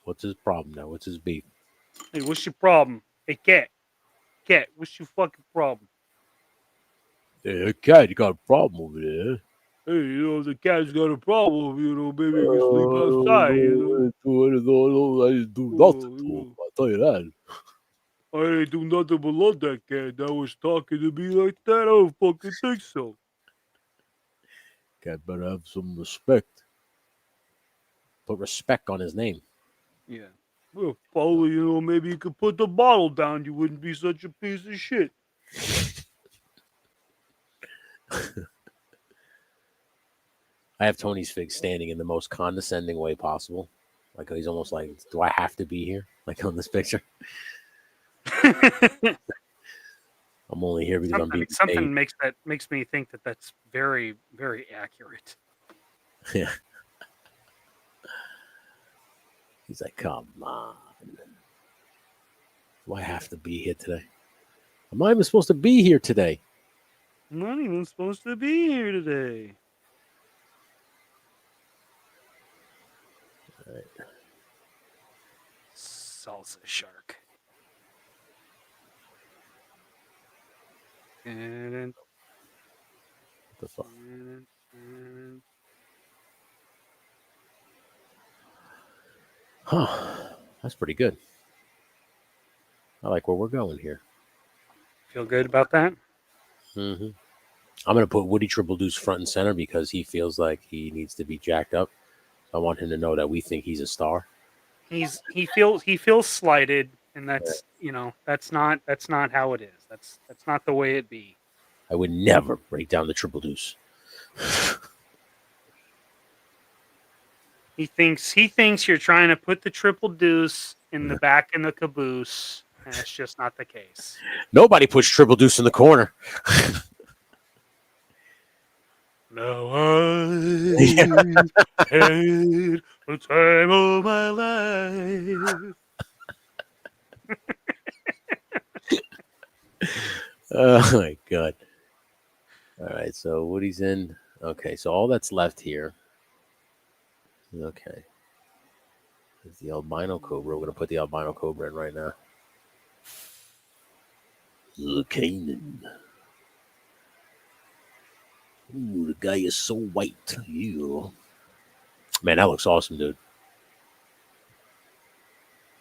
What's his problem now? What's his beef? Hey, what's your problem? Hey, cat, what's your fucking problem? Hey, cat, you got a problem over there. Hey, the cat's got a problem. Maybe you can sleep outside. I didn't do nothing to him. I'll tell you that. I didn't do nothing but love that cat. That was talking to me like that. I don't fucking think so. Cat better have some respect. Put respect on his name. Yeah. Well, probably, maybe you could put the bottle down. You wouldn't be such a piece of shit. I have Tony's fig standing in the most condescending way possible. Like he's almost like, do I have to be here? Like on this picture. I'm only here because I'm being paid. Something makes me think that that's very, very accurate. Yeah. He's like, come on. Do I have to be here today? I'm not even supposed to be here today. I'm not even supposed to be here today. right. Salsa shark. And, What the fuck? Huh. That's pretty good. I like where we're going here. feel good about that? Mm-hmm. I'm going to put Woody Triple Deuce front and center because he feels like he needs to be jacked up. I want him to know that we think he's a star. He feels slighted, and that's that's not how it is. That's not the way it be. I would never break down the Triple Deuce. He thinks you're trying to put the triple deuce in the back in the caboose, and it's just not the case. Nobody puts Triple Deuce in the corner. Now I had the time of my life. Oh my god. All right, so Woody's in. Okay, so all that's left here. Okay. Is the albino cobra. We're gonna put the albino cobra in right now. Canaan. Ooh, the guy is so white. Ew. Man, that looks awesome, dude.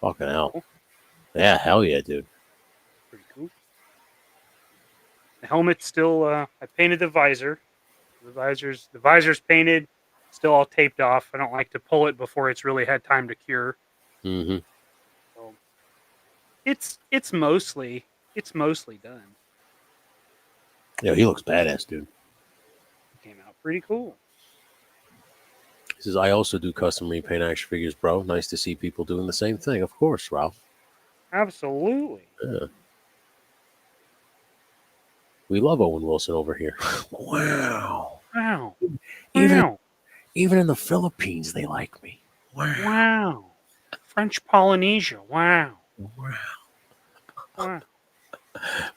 Fucking hell. Yeah, hell yeah, dude. Pretty cool. The helmet's still I painted the visor. The visor's painted, still all taped off. I don't like to pull it before it's really had time to cure. Mm-hmm. So it's mostly done. Yeah, he looks badass, dude. Came out pretty cool. He says, I also do custom repaint action figures, bro. Nice to see people doing the same thing. Of course, Ralph. Absolutely. Yeah. We love Owen Wilson over here. Wow. Wow. Even, Wow. even in the Philippines, they like me. Wow. Wow. French Polynesia. Wow. Wow. Wow.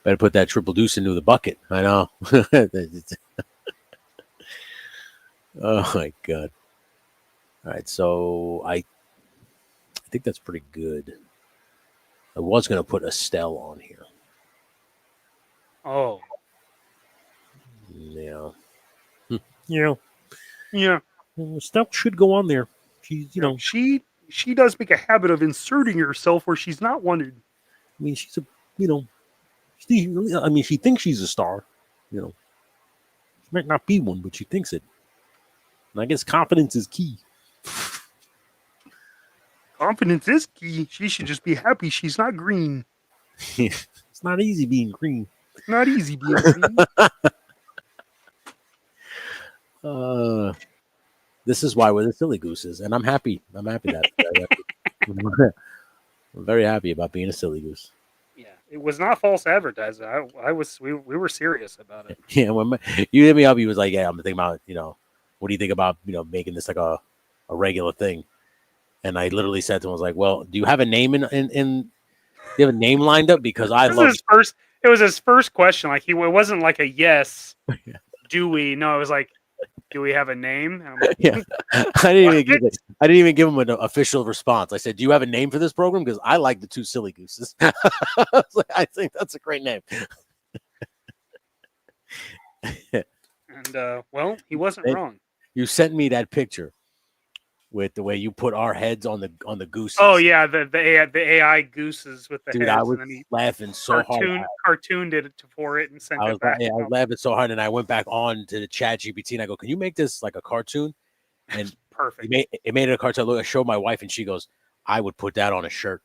Better put that Triple Deuce into the bucket. I know. Oh, my God. All right, so I think that's pretty good. I was going to put Estelle on here. Oh. Yeah. Yeah. Yeah. Estelle should go on there. She's, you know, she does make a habit of inserting herself where she's not wanted. I mean, she's a, you know, she thinks she's a star. You know, she might not be one, but she thinks it. And I guess confidence is key. Confidence is key. She should just be happy she's not green. It's not easy being green. Not easy being green. This is why we're the silly gooses, and I'm happy. I'm happy that I'm very happy about being a silly goose. Yeah, it was not false advertising. We were serious about it. Yeah, when you hit me up, he was like, "Yeah, I'm thinking about, you know, what do you think about, you know, making this like a regular thing?" And I literally said to him, "I was like, well, do you have a name do you have a name lined up? Because I love." It was his first question. Like it wasn't like a yes. Do we? No, it was like, do we have a name? And I'm like, yeah, I didn't even give him an official response. I said, "Do you have a name for this program? Because I like the two silly gooses." I think that's a great name. And well, he wasn't wrong. You sent me that picture with the way you put our heads on the gooses. Oh yeah, the AI gooses with the dude, heads. I was and then he laughing so hard. Cartooned it for it and sent it back. I was laughing so hard, and I went back on to the Chat GPT and I go, "Can you make this like a cartoon?" And perfect. It made it a cartoon. I showed my wife, and she goes, "I would put that on a shirt."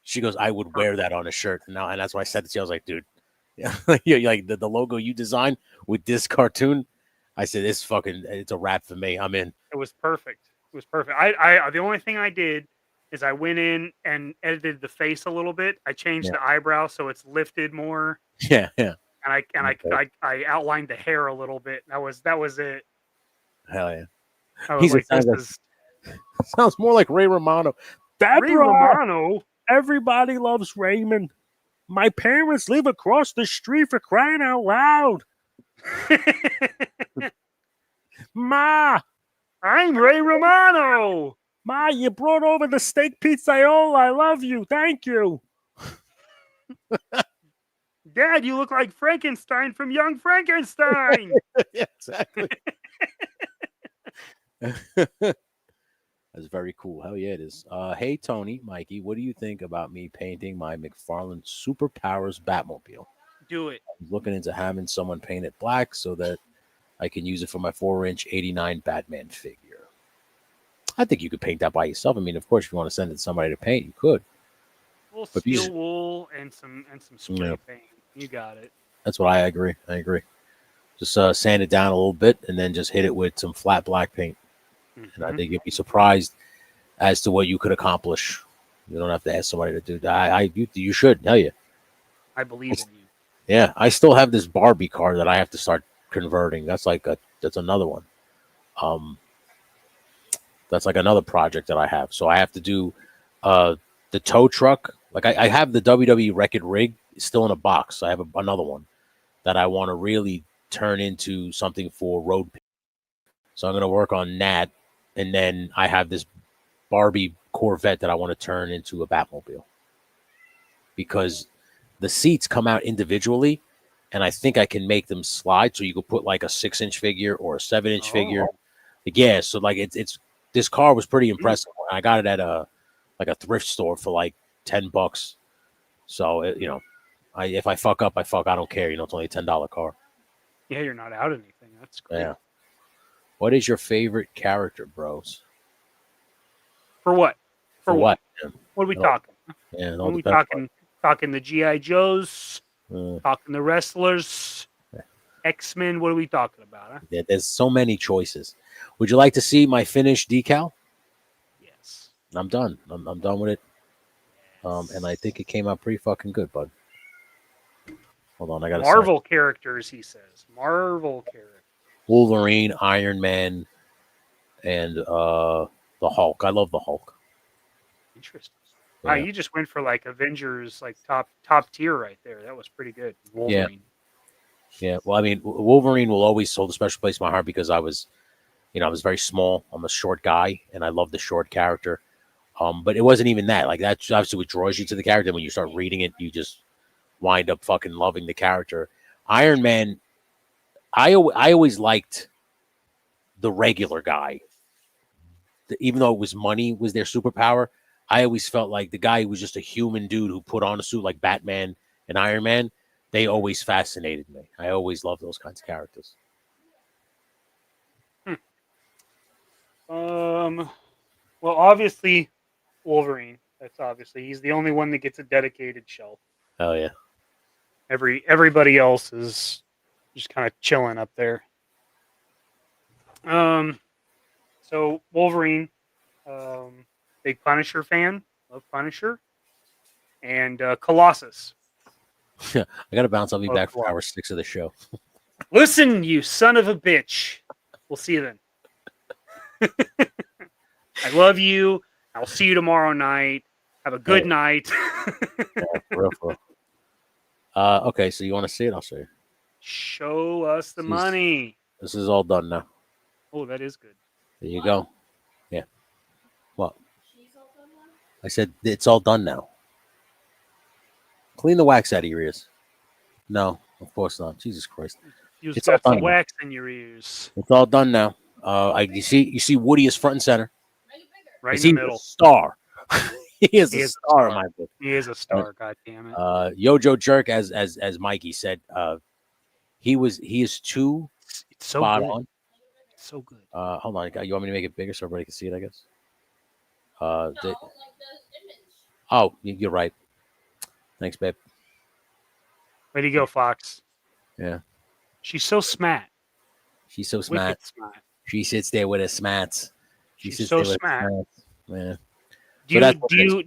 She goes, "I would wear that on a shirt." And that's why I said it to you. I was like, "Dude, yeah, like the logo you designed with this cartoon." I said, it's a wrap for me. I'm in. It was perfect. It was perfect. I the only thing I did is I went in and edited the face a little bit. I changed the eyebrow so it's lifted more. Yeah, yeah. And I outlined the hair a little bit. That was it. Hell yeah. I was like, sounds more like Ray Romano. Ray Romano. Everybody loves Raymond. My parents live across the street, for crying out loud. Ma, I'm Ray Romano. Ma, you brought over the steak pizzaiola. I love you. Thank you. Dad, you look like Frankenstein from Young Frankenstein. Yeah, exactly. That's very cool. Hell yeah, it is. Hey, Tony, Mikey, what do you think about me painting my McFarlane Superpowers Batmobile? Do it. I'm looking into having someone paint it black so that I can use it for my 4-inch 89 Batman figure. I think you could paint that by yourself. I mean, of course, if you want to send it to somebody to paint, you could. A little But steel these- wool and some spray Yeah. paint. You got it. That's what I agree. Just sand it down a little bit and then just hit it with some flat black paint. And I think you'd be surprised as to what you could accomplish. You don't have to ask somebody to do that. You should. Hell yeah. I believe in you. Yeah, I still have this Barbie car that I have to start converting. That's another one. That's like another project that I have. So I have to do the tow truck. Like I have the WWE Wreck-It rig still in a box. I have another one that I want to really turn into something for road. So I'm going to work on that. And then I have this Barbie Corvette that I want to turn into a Batmobile. Because the seats come out individually, and I think I can make them slide. So you could put like a 6-inch figure or a 7-inch figure. Yeah, so like it's this car was pretty impressive. I got it at a thrift store for like $10. So if I fuck up, I fuck. I don't care. It's only a $10 car. Yeah, you're not out anything. That's great. Yeah. What is your favorite character, bros? For what? For what? What are we talking? Yeah, What are we talking the GI Joes, talking the wrestlers, X-Men. What are we talking about? Huh? Yeah, there's so many choices. Would you like to see my finished decal? Yes. I'm done. I'm done with it. And I think it came out pretty fucking good, bud. Hold on, I got Marvel characters. He says Marvel characters. Wolverine, Iron Man, and the Hulk. I love the Hulk. Interesting. Yeah. Wow, you just went for like Avengers, like top tier right there. That was pretty good. Wolverine. Yeah. Well, I mean, Wolverine will always hold a special place in my heart because I was very small. I'm a short guy, and I love the short character. But it wasn't even that. Like that's obviously what draws you to the character. When you start reading it, you just wind up fucking loving the character. Iron Man. I always liked the regular guy. Even though it was money was their superpower, I always felt like the guy who was just a human dude who put on a suit like Batman and Iron Man. They always fascinated me. I always loved those kinds of characters. Well, obviously, Wolverine. That's obviously he's the only one that gets a dedicated shelf. Oh yeah. Everybody else is just kind of chilling up there. So Wolverine, big Punisher fan, love Punisher, and Colossus. I gotta bounce. I'll be back for Colossus. hour 6 of the show. Listen, you son of a bitch. We'll see you then. I love you. I'll see you tomorrow night. Have a good night. Yeah, for real. Okay, so you want to see it? I'll show you. Show us the Jeez. money. This is all done now. Oh, that is good. There you go. Yeah. What? I said it's all done now. Clean the wax out of your ears. No, of course not. Jesus Christ. You It's got all some done. wax in your ears. It's all done now. You see Woody is front and center. Right Is in he the middle. a star? He is He a is a star in star. my book. He is a star, god damn it. Yojo Jerk, as Mikey said, he is too It's so spot good. on. It's so good. Hold on, you want me to make it bigger so everybody can see it? I guess. Oh, you're right. Thanks, babe. Way to go, Fox. Yeah, She's so smart. she's so smart. Wicked smart. She sits there with her smats. She's so smart. Yeah. Do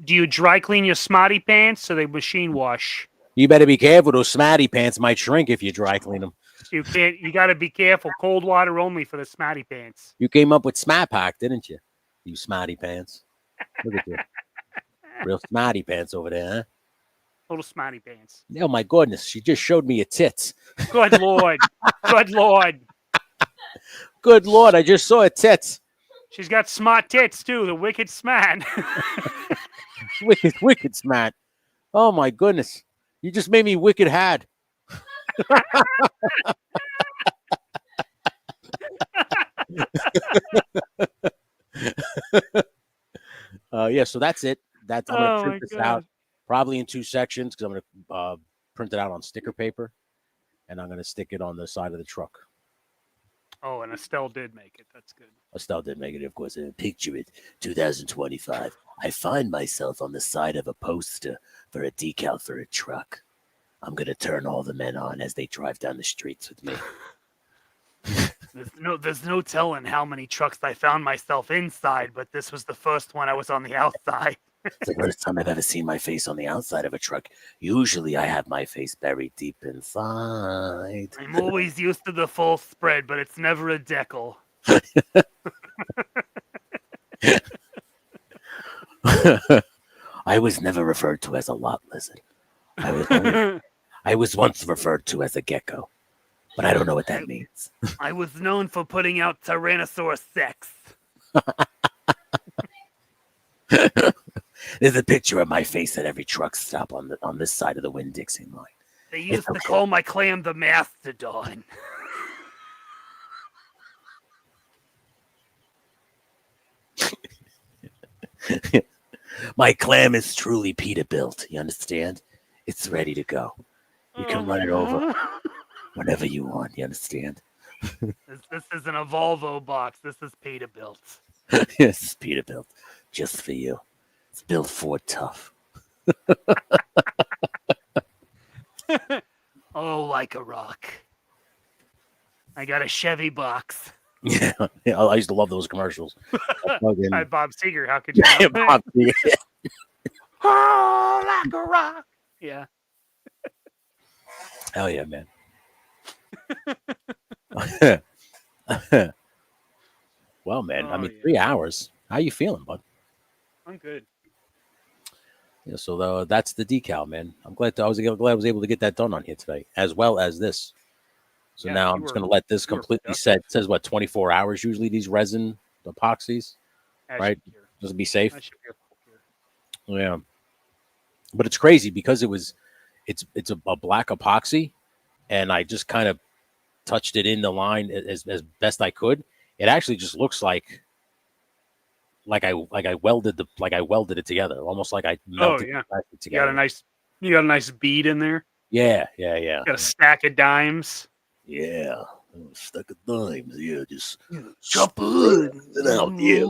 you dry clean your smarty pants so they machine wash? You better be careful. Those smarty pants might shrink if you dry clean them. You got to be careful. Cold water only for the smarty pants. You came up with Smart Pack, didn't you? You smarty pants. Look at you. Real smarty pants over there, huh? Little smarty pants. Oh my goodness, she just showed me your tits. Good Lord. Good Lord. Good Lord, I just saw her tits. She's got smart tits too. The wicked smart. Wicked smart. Oh my goodness. You just made me wicked had. Yeah, so that's it. I'm gonna print this out probably in 2 sections because I'm gonna print it out on sticker paper, and I'm gonna stick it on the side of the truck. Oh, and Estelle did make it. That's good. Estelle did make it, of course. Picture it, 2025. I find myself on the side of a poster for a decal for a truck. I'm gonna turn all the men on as they drive down the streets with me. There's no telling how many trucks I found myself inside, but this was the first one I was on the outside. It's the first time I've ever seen my face on the outside of a truck. Usually I have my face buried deep inside. I'm always used to the full spread, but it's never a decal. I was never referred to as a lot lizard. I was once referred to as a gecko, but I don't know what that means. I was known for putting out Tyrannosaurus sex. There's a picture of my face at every truck stop on this side of the Winn-Dixie line. They used to call my clam the Mastodon. My clam is truly Peterbilt. You understand? It's ready to go. You can run it over whenever you want. You understand? This isn't a Volvo box. This is Peterbilt. This is Peterbilt, just for you. It's built Ford tough. Oh, like a rock. I got a Chevy box. Yeah, I used to love those commercials. Hi, Bob Seger. How could you not? Bob Seger. Oh, like a rock. Yeah. Hell yeah, man. Well, man, I mean, 3 hours. How you feeling, bud? I'm good. Yeah, so that's the decal, man. I'm glad I was able to get that done on here today, as well as this. So yeah, now I'm just going to let this completely set. It says, 24 hours usually, these resin epoxies, right? Just to be safe. Yeah. But it's crazy because it's a black epoxy, and I just kind of touched it in the line as best I could. It actually just looks like I welded it together, almost like I melted it together. You got a nice bead in there. Yeah. Got a stack of dimes. Yeah, a stack of dimes. Yeah, just chop it out. Yeah,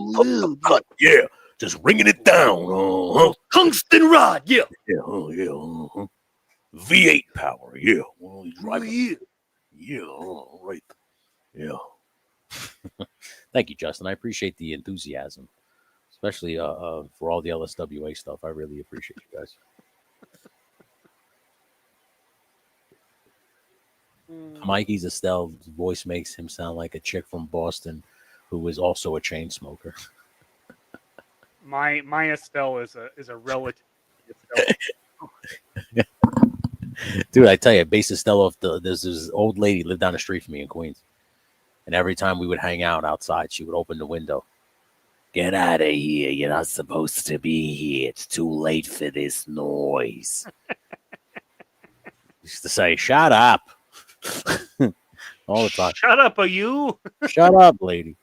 cut. Yeah, just ringing it down. Tungsten rod. Yeah. Yeah. V8 power. Yeah. Well, he's driving. Yeah. All right. Yeah. Thank you, Justin. I appreciate the enthusiasm, especially for all the LSWA stuff. I really appreciate you guys. Mikey's Estelle's voice makes him sound like a chick from Boston who was also a chain smoker. My Estelle is a relative. Dude, I tell you, base Estelle there's this old lady lived down the street from me in Queens. And every time we would hang out outside, she would open the window. Get out of here. You're not supposed to be here. It's too late for this noise. Used to say, shut up. All the time. Shut up, are you? Shut up, lady.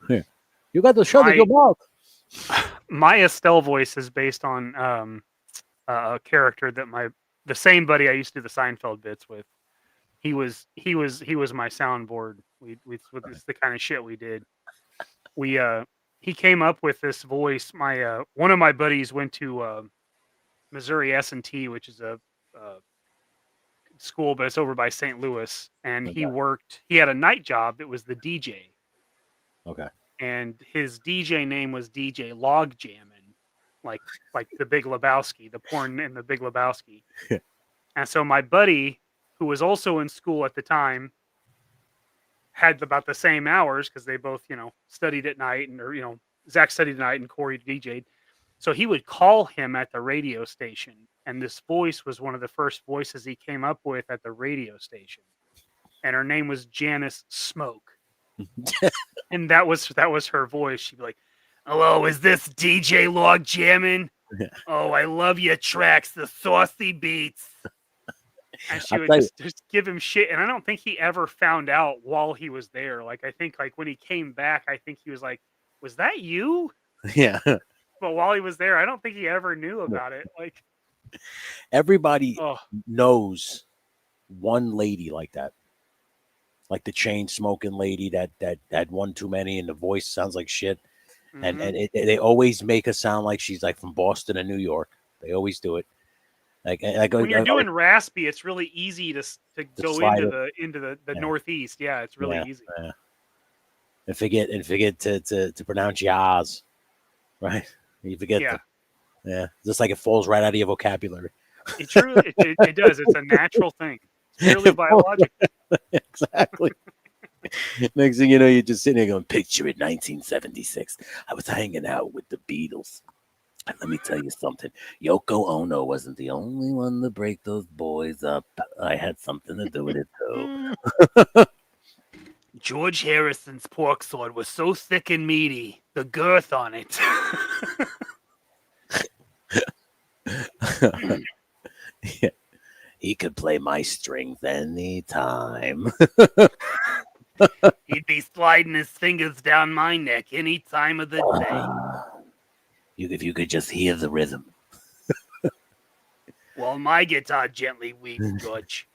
Here. You got to shut your mouth. My Estelle voice is based on a character that the same buddy I used to do the Seinfeld bits with. He was my soundboard. It's the kind of shit we did. He came up with this voice. One of my buddies went to Missouri S&T, which is a school, but it's over by St. Louis, and he had a night job. It was the DJ. Okay. And his DJ name was DJ Log Jammin', like the Big Lebowski, the porn in the Big Lebowski. And so my buddy, who was also in school at the time, had about the same hours because they both, studied at night, Zach studied at night and Corey DJ'd. So he would call him at the radio station, and this voice was one of the first voices he came up with at the radio station. And her name was Janice Smoke. And that was her voice. She'd be like, "Hello, is this DJ Log Jammin'? Oh, I love your tracks, the saucy beats." And she I'll would tell you, just give him shit. And I don't think he ever found out while he was there. Like, I think like when he came back, I think he was like, "Was that you?" yeah, But while he was there, I don't think he ever knew about it. Like, everybody oh, knows one lady like that, like the chain smoking lady that had one too many, and the voice sounds like shit. And they always make her sound like she's like from Boston and New York. They always do it. Like when you're doing raspy, it's really easy to go slide into the Yeah. Northeast. Yeah, it's really easy. Yeah. And forget to pronounce your R's, right? You forget just like it falls right out of your vocabulary. It truly it does. It's a natural thing. It's purely biological. Exactly. Next thing you know, you're just sitting there going, "Picture it, 1976. I was hanging out with the Beatles. And let me tell you something. Yoko Ono wasn't the only one to break those boys up. I had something to do with it, too." George Harrison's pork sword was so thick and meaty, the girth on it. Yeah. He could play my strings anytime. He'd be sliding his fingers down my neck any time of the day. If you could just hear the rhythm. While my guitar gently weeps, George.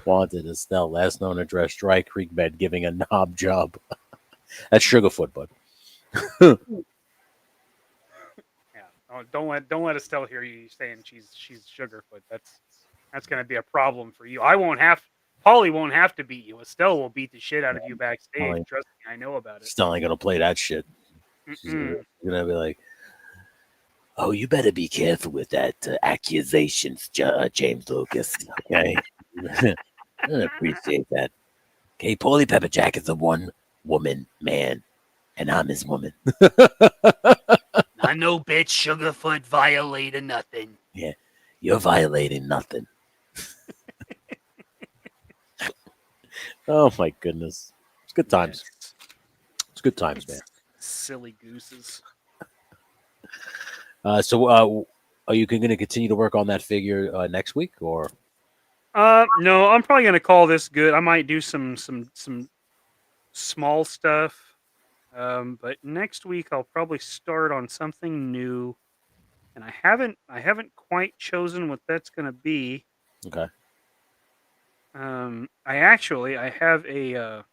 Wanted Estelle, last known address, Dry Creek Bed, giving a knob job. That's Sugarfoot, bud. Yeah, don't let Estelle hear you saying she's Sugarfoot. That's going to be a problem for you. Paulie won't have to beat you. Estelle will beat the shit out of you backstage. Paulie. Trust me, I know about it. Estelle ain't gonna play that shit. She's gonna be like, "Oh, you better be careful with that accusations, James Lucas." Okay, I appreciate that. Okay, Paulie Pepperjack is a one-woman man, and I'm his woman. I know, bitch. Sugarfoot violated nothing. Yeah, you're violating nothing. Oh my goodness, it's good times. Yes. It's good times, man. Silly gooses. So, are you going to continue to work on that figure next week, or? No, I'm probably gonna call this good. I might do some small stuff, but next week I'll probably start on something new, and I haven't quite chosen what that's gonna be. Okay. I have a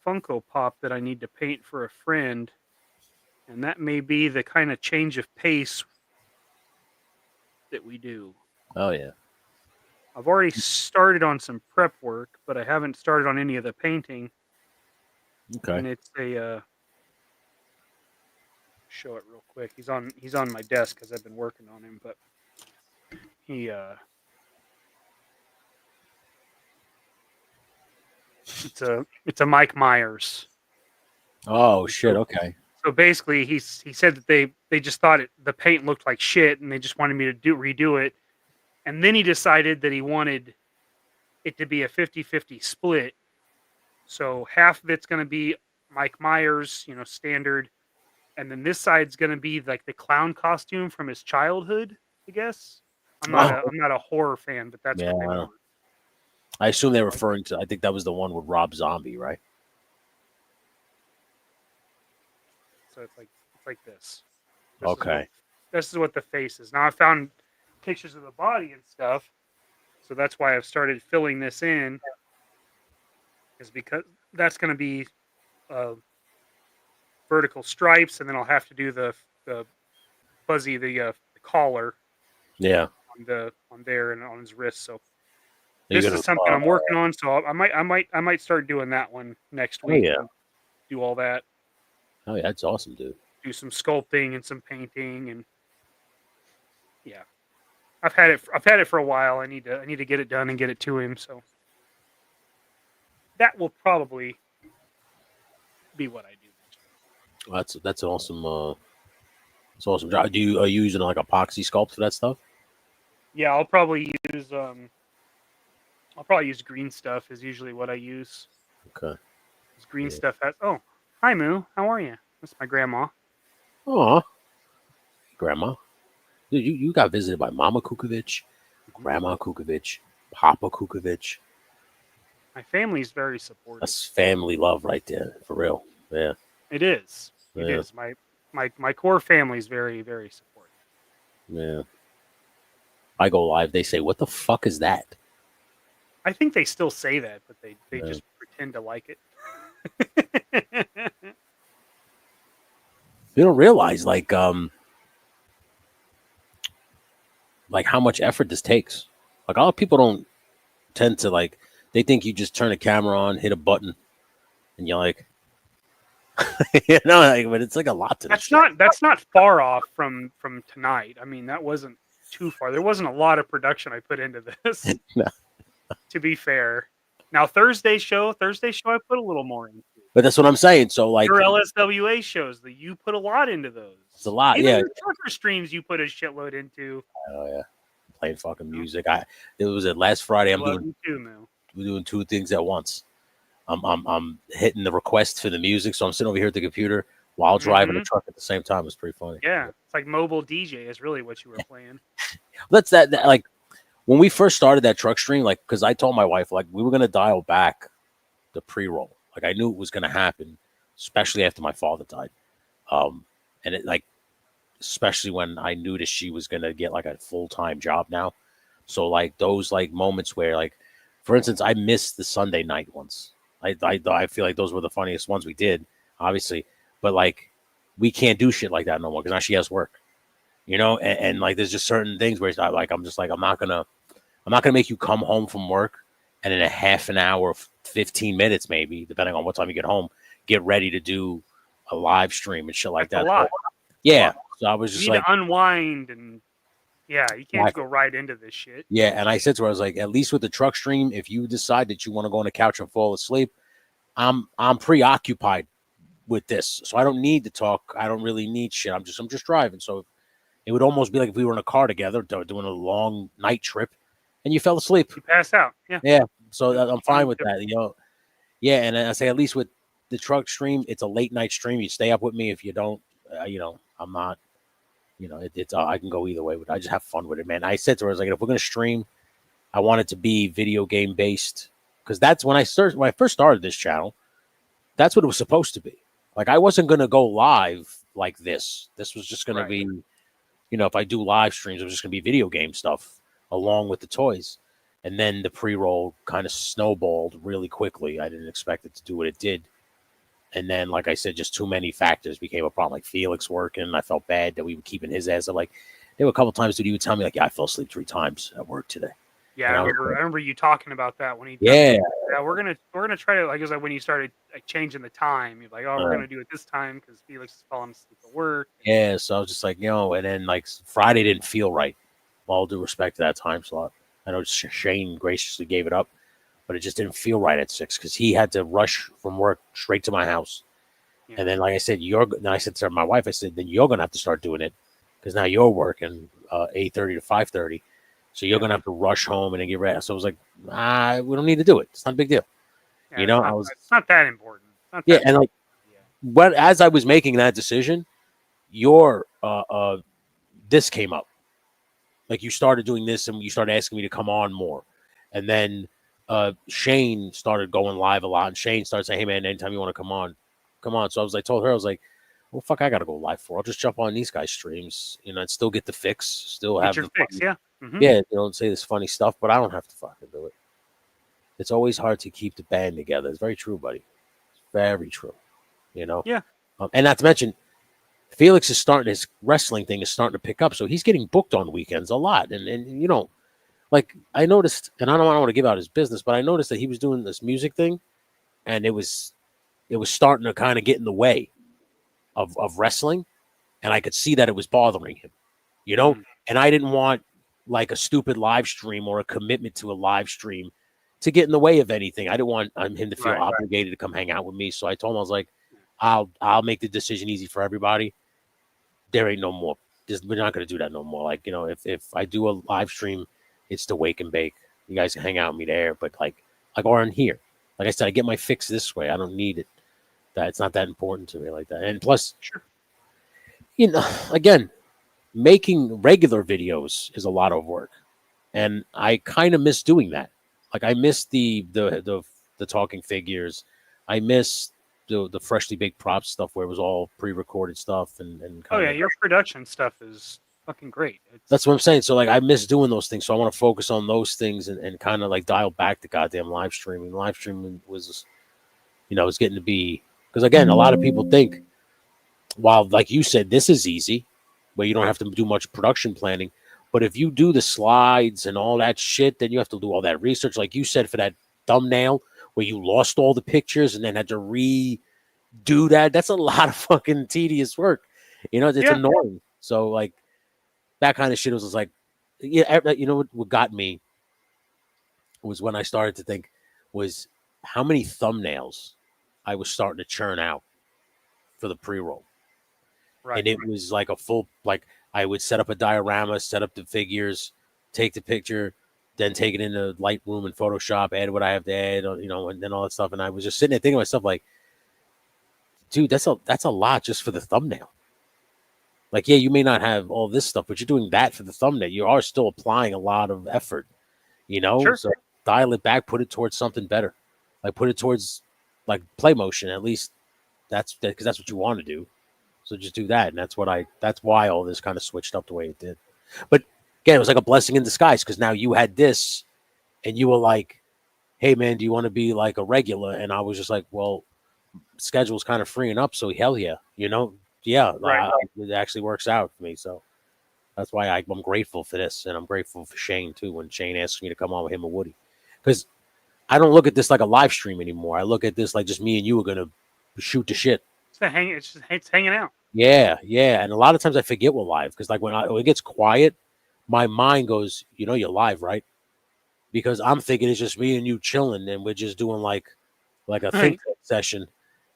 Funko Pop that I need to paint for a friend, and that may be the kind of change of pace that we do. Oh yeah. I've already started on some prep work, but I haven't started on any of the painting. Okay. And it's a show it real quick. He's on my desk because I've been working on him, but it's a Mike Myers. Oh shit. Okay. So basically, he said that they just thought the paint looked like shit, and they just wanted me to redo it. And then he decided that he wanted it to be a 50-50 split. So half of it's going to be Mike Myers, standard, and then this side's going to be like the clown costume from his childhood, I guess. I'm not a horror fan, but that's what they want. I assume they're referring to. I think that was the one with Rob Zombie, right? So it's like this. Okay. This is what the face is. Now I found pictures of the body and stuff, so that's why I've started filling this in. Is because that's going to be vertical stripes, and then I'll have to do the fuzzy the collar. Yeah. On there and on his wrist. So this is something I'm working on. So I might start doing that one next week. Oh, yeah. Do all that. Oh yeah, that's awesome, dude. Do some sculpting and some painting, and yeah, I've had it for a while. I need to get it done and get it to him. So that will probably be what I do. Well, that's awesome. It's awesome. Are you using like epoxy sculpt for that stuff? Yeah, I'll probably use green stuff is usually what I use. Okay. This green Yeah. stuff has. Oh, hi Moo. How are you? That's my grandma. Aw, Grandma. Dude, you got visited by Mama Kukovic, Grandma Kukovic, Papa Kukovic. My family's very supportive. That's family love right there, for real. Yeah. It is. It Yeah. is. My core family's very, very supportive. Yeah. I go live, they say, "What the fuck is that?" I think they still say that, but they Yeah. just pretend to like it. You don't realize like how much effort this takes. Like a lot of people don't tend to like they think you just turn a camera on, hit a button, and you're like but it's like a lot to this. That's not far off from tonight. I mean, that wasn't too far. There wasn't a lot of production I put into this. No. To be fair. Now Thursday show I put a little more into. But that's what I'm saying. So like Your LSWA shows that you put a lot into those. it's a lot, Even yeah. your trucker streams you put a shitload into. Oh yeah. Playing fucking music. It was last Friday. I'm Love doing you too, Moo. we're doing two things at once. I'm hitting the request for the music, so I'm sitting over here at the computer while driving the truck at the same time. It's pretty funny. Yeah, it's like mobile DJ is really what you were playing. That's that like when we first started that truck stream, like because I told my wife like we were gonna dial back the pre-roll. Like I knew it was gonna happen, especially after my father died. And it like especially when I knew that she was gonna get like a full-time job now. So like those like moments where like for instance, I missed the Sunday night ones. I feel like those were the funniest ones we did, obviously. But like we can't do shit like that no more because now she has work. And like there's just certain things where it's not, like I'm not gonna make you come home from work and in a half an hour, 15 minutes maybe, depending on what time you get home, get ready to do a live stream and shit like That's that. a lot. Yeah. So I was You just need like to unwind and yeah, you can't just go right into this shit. yeah, and I said to her, I was like, at least with the truck stream, if you decide that you want to go on the couch and fall asleep, I'm preoccupied with this, so I don't need to talk. I don't really need shit. I'm just driving. So it would almost be like if we were in a car together doing a long night trip, and you fell asleep. You pass out. Yeah. Yeah. So I'm fine with that. Yeah, and I say at least with the truck stream, it's a late night stream. You stay up with me. If you don't, I'm not. It's I can go either way. But I just have fun with it, man. I said to her, I was like, if we're gonna stream, I want it to be video game based because that's when I first started this channel. That's what it was supposed to be. Like I wasn't gonna go live like this. This was just gonna be, if I do live streams, it was just gonna be video game stuff along with the toys. And then the pre-roll kind of snowballed really quickly. I didn't expect it to do what it did. And then, like I said, just too many factors became a problem. Like Felix working, I felt bad that we were keeping his ass up. Like there were a couple times that he would tell me, like, "Yeah, I fell asleep 3 times at work today." Yeah, I remember you talking about that when he. Yeah, we're gonna try to like when you started like changing the time. You're like, oh, we're gonna do it this time because Felix is falling asleep at work. Yeah, so I was just like, and then like Friday didn't feel right. All due respect to that time slot. I know Shane graciously gave it up, but it just didn't feel right at 6 because he had to rush from work straight to my house. Yeah. And then, like I said, then I said to my wife, I said, then you're going to have to start doing it because now you're working 8:30 to 5:30. So you're going to have to rush home and then get ready. So I was like, we don't need to do it. It's not a big deal. Yeah, it's not that important. And like, but as I was making that decision, this came up. Like you started doing this and you started asking me to come on more. And then Shane started going live a lot. And Shane started saying, hey, man, anytime you want to come on. So I told her, I was like, well, fuck, I got to go live for. I'll just jump on these guys' streams, and still get the fix. Still have the fix, yeah. Mm-hmm. Yeah, say this funny stuff, but I don't have to fucking do it. It's always hard to keep the band together. It's very true, buddy. It's very true. Yeah. And not to mention, Felix is his wrestling thing is starting to pick up, so he's getting booked on weekends a lot. And like I noticed, and I don't want to give out his business, but I noticed that he was doing this music thing, and it was starting to kind of get in the way of wrestling, and I could see that it was bothering him, and I didn't want like a stupid live stream or a commitment to a live stream to get in the way of anything. I didn't want him to feel obligated to come hang out with me. So I told him, I was like, I'll make the decision easy for everybody. There ain't no more. We're not going to do that no more. Like, if I do a live stream, it's to wake and bake. You guys can hang out with me there, but like or in here, Like I said, I get my fix this way. I don't need it. It's not that important to me like that. And plus, Sure. you know, again, making regular videos is a lot of work, and I kind of miss doing that. Like I miss the talking figures. I miss the freshly baked prop stuff where it was all pre-recorded stuff and Oh kind yeah, of. your production stuff is fucking great. That's what I'm saying. So like I miss doing those things. So I want to focus on those things and kind of like dial back the goddamn live streaming. Live streaming was, it's getting to be, because again, a lot of people think, while like you said, this is easy, where you don't have to do much production planning. But if you do the slides and all that shit, then you have to do all that research. Like you said, for that thumbnail where you lost all the pictures and then had to redo that. That's a lot of fucking tedious work. It's annoying. So like that kind of shit was like, yeah, what got me was when I started to think was how many thumbnails I was starting to churn out for the pre-roll. Right. And it was like a full, like I would set up a diorama, set up the figures, take the picture, then take it into Lightroom and Photoshop, add what I have to add, and then all that stuff. And I was just sitting there thinking to myself, like, dude, that's a lot just for the thumbnail. Like, yeah, you may not have all this stuff, but you're doing that for the thumbnail. You are still applying a lot of effort, Sure. So dial it back, put it towards something better. Like put it towards like play motion. At least because that's what you want to do. So just do that. And that's why all this kind of switched up the way it did. But again, it was like a blessing in disguise because now you had this and you were like, hey man, do you want to be like a regular? And I was just like, well, schedule's kind of freeing up. So hell yeah, yeah, Right. it actually works out for me. So that's why I'm grateful for this. And I'm grateful for Shane too. When Shane asks me to come on with him and Woody, because I don't look at this like a live stream anymore. I look at this like just me and you are going to shoot the shit. It's hanging out. Yeah. And a lot of times I forget we're live because like when it gets quiet, my mind goes, you're live, right? Because I'm thinking it's just me and you chilling and we're just doing like a think session,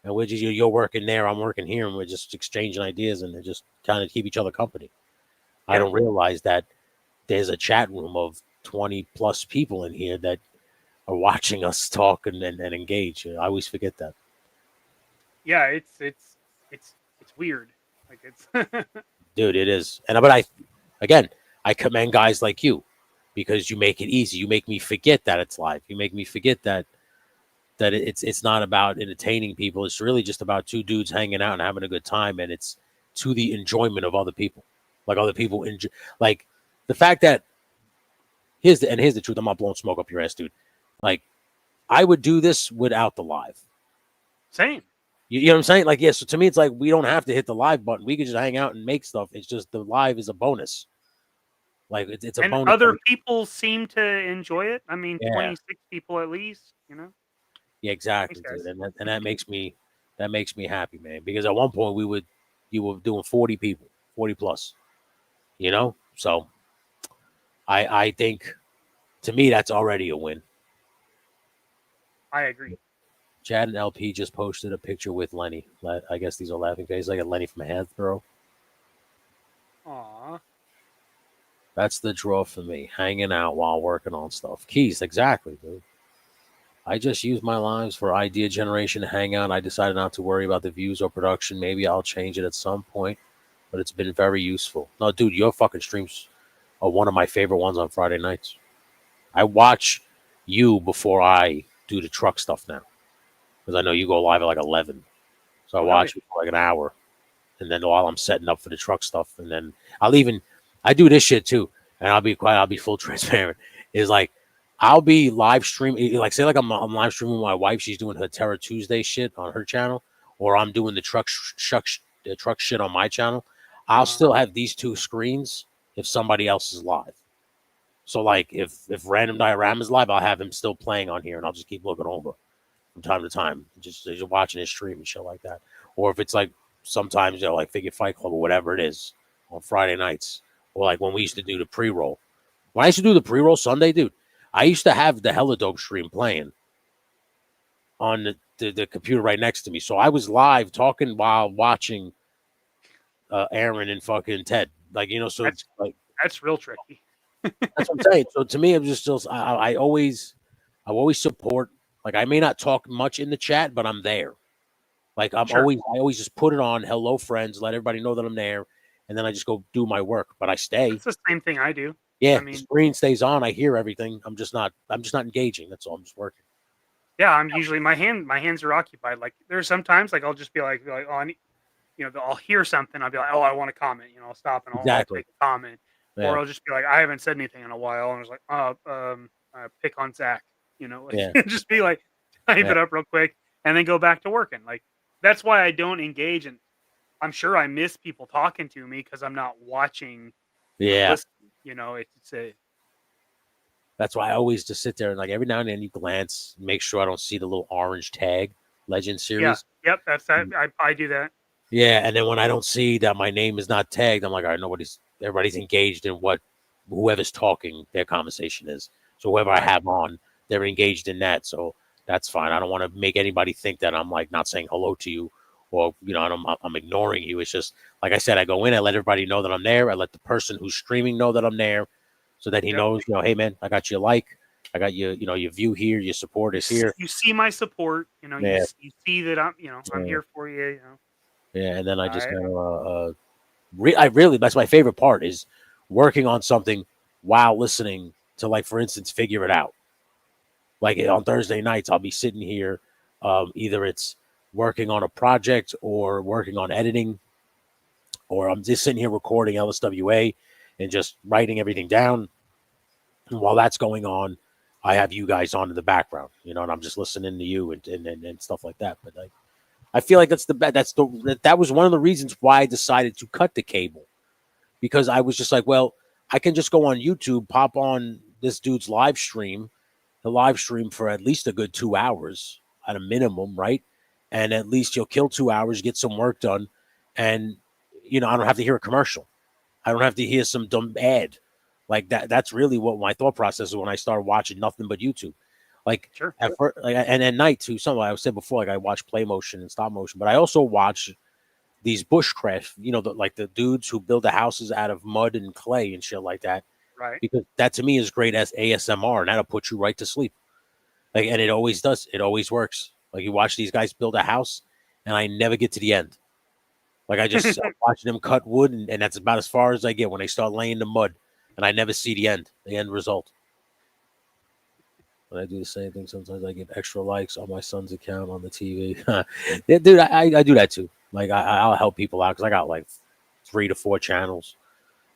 and we're just you're working there, I'm working here, and we're just exchanging ideas and just kind of keep each other company. I don't realize that there's a chat room of 20 plus people in here that are watching us talk and engage. I always forget that. Yeah, it's weird. Like it's Dude, it is. But I commend guys like you because you make it easy. You make me forget that it's live. You make me forget that it's not about entertaining people. It's really just about two dudes hanging out and having a good time, and it's to the enjoyment of other people. Like other people enjoy, like the fact that here's the truth. I'm not blowing smoke up your ass, dude. Like I would do this without the live. same. You know what I'm saying? Like, yeah, so to me, it's like we don't have to hit the live button. We can just hang out and make stuff. It's just the live is a bonus. Like, it's a And bonus. other people seem to enjoy it. I mean, 26 people at least, Yeah, exactly. Thanks, Dude. And that makes me happy, man. Because at one point you were doing 40 people, 40 plus, So I think to me, that's already a win. I agree. Chad and LP just posted a picture with Lenny. I guess these are laughing faces. I got Lenny from Hasbro. Aw. That's the draw for me. Hanging out while working on stuff. Keys, exactly, dude. I just use my lives for idea generation, hang out. I decided not to worry about the views or production. Maybe I'll change it at some point, but it's been very useful. No, dude, your fucking streams are one of my favorite ones on Friday nights. I watch you before I do the truck stuff now. Because I know you go live at like 11. So I watch it for like an hour. And then while I'm setting up for the truck stuff, and then I do this shit too. And I'll be full transparent. Is like, I'll be live streaming, like say like I'm live streaming with my wife. She's doing her Terror Tuesday shit on her channel, or I'm doing the truck shit on my channel. I'll still have these two screens if somebody else is live. So like if Random Diorama is live, I'll have him still playing on here, and I'll just keep looking over from time to time, just watching his stream and shit like that. Or if it's like sometimes like Figure Fight Club or whatever it is on Friday nights, or like when we used to do the pre-roll. When I used to do the pre-roll Sunday, dude, I used to have the Hella Dope stream playing on the computer right next to me. So I was live talking while watching Aaron and fucking Ted. Like, so it's like That's real tricky. that's what I'm saying. So to me, I'm just still I always support Like I may not talk much in the chat, but I'm there. Like I always just put it on. Hello, friends. Let everybody know that I'm there, and then I just go do my work. But I stay. It's the same thing I do. Yeah, I mean, the screen stays on. I hear everything. I'm just not engaging. That's all. I'm just working. yeah, I'm usually my hands are occupied. Like there's sometimes like I'll just be like oh, I'll hear something. I'll be like, oh, I want to comment. I'll stop and I'll Exactly. take a comment, Yeah. or I'll just be like, I haven't said anything in a while, and I was like, pick on Zach. Yeah. Just be like, type it up real quick, and then go back to working. Like that's why I don't engage, and I'm sure I miss people talking to me because I'm not watching. Yeah. It's a. That's why I always just sit there and like every now and then you glance, make sure I don't see the little orange tag, Legend Series. Yeah. Yep. That's that. I do that. Yeah, and then when I don't see that my name is not tagged, I'm like, all right, everybody's engaged in what whoever's talking their conversation is. So whoever I have on, they're engaged in that. So that's fine. I don't want to make anybody think that I'm like not saying hello to you, or I'm ignoring you. It's just like I said, I go in, I let everybody know that I'm there. I let the person who's streaming know that I'm there, so that he knows, hey man, I got you I got you, your view here, your support is here. You see my support, you see that I'm here for you, Yeah, and then I just kind of, I really, that's my favorite part is working on something while listening to, like, for instance, figure it out. Like on Thursday nights, I'll be sitting here, either it's working on a project or working on editing, or I'm just sitting here recording LSWA and just writing everything down. And while that's going on, I have you guys on in the background, and I'm just listening to you and stuff like that. But like, I feel like that was one of the reasons why I decided to cut the cable, because I was just like, well, I can just go on YouTube, pop on this dude's live stream, the live stream for at least a good 2 hours at a minimum, right? And at least you'll kill 2 hours, get some work done, and I don't have to hear a commercial. I don't have to hear some dumb ad like that. That's really what my thought process is when I started watching nothing but YouTube. Like at first, and at night too. Something I said before, like I watch play motion and stop motion, but I also watch these bushcraft. Like the dudes who build the houses out of mud and clay and shit like that. Right. Because that to me is great as ASMR, and that'll put you right to sleep. Like, and it always does. It always works. Like you watch these guys build a house, and I never get to the end. Like I just I'm watching them cut wood, and that's about as far as I get when they start laying the mud, and I never see the end result. When I do the same thing, sometimes I get extra likes on my son's account on the TV. Yeah, dude, I do that too. Like I'll help people out because I got like 3 to 4 channels,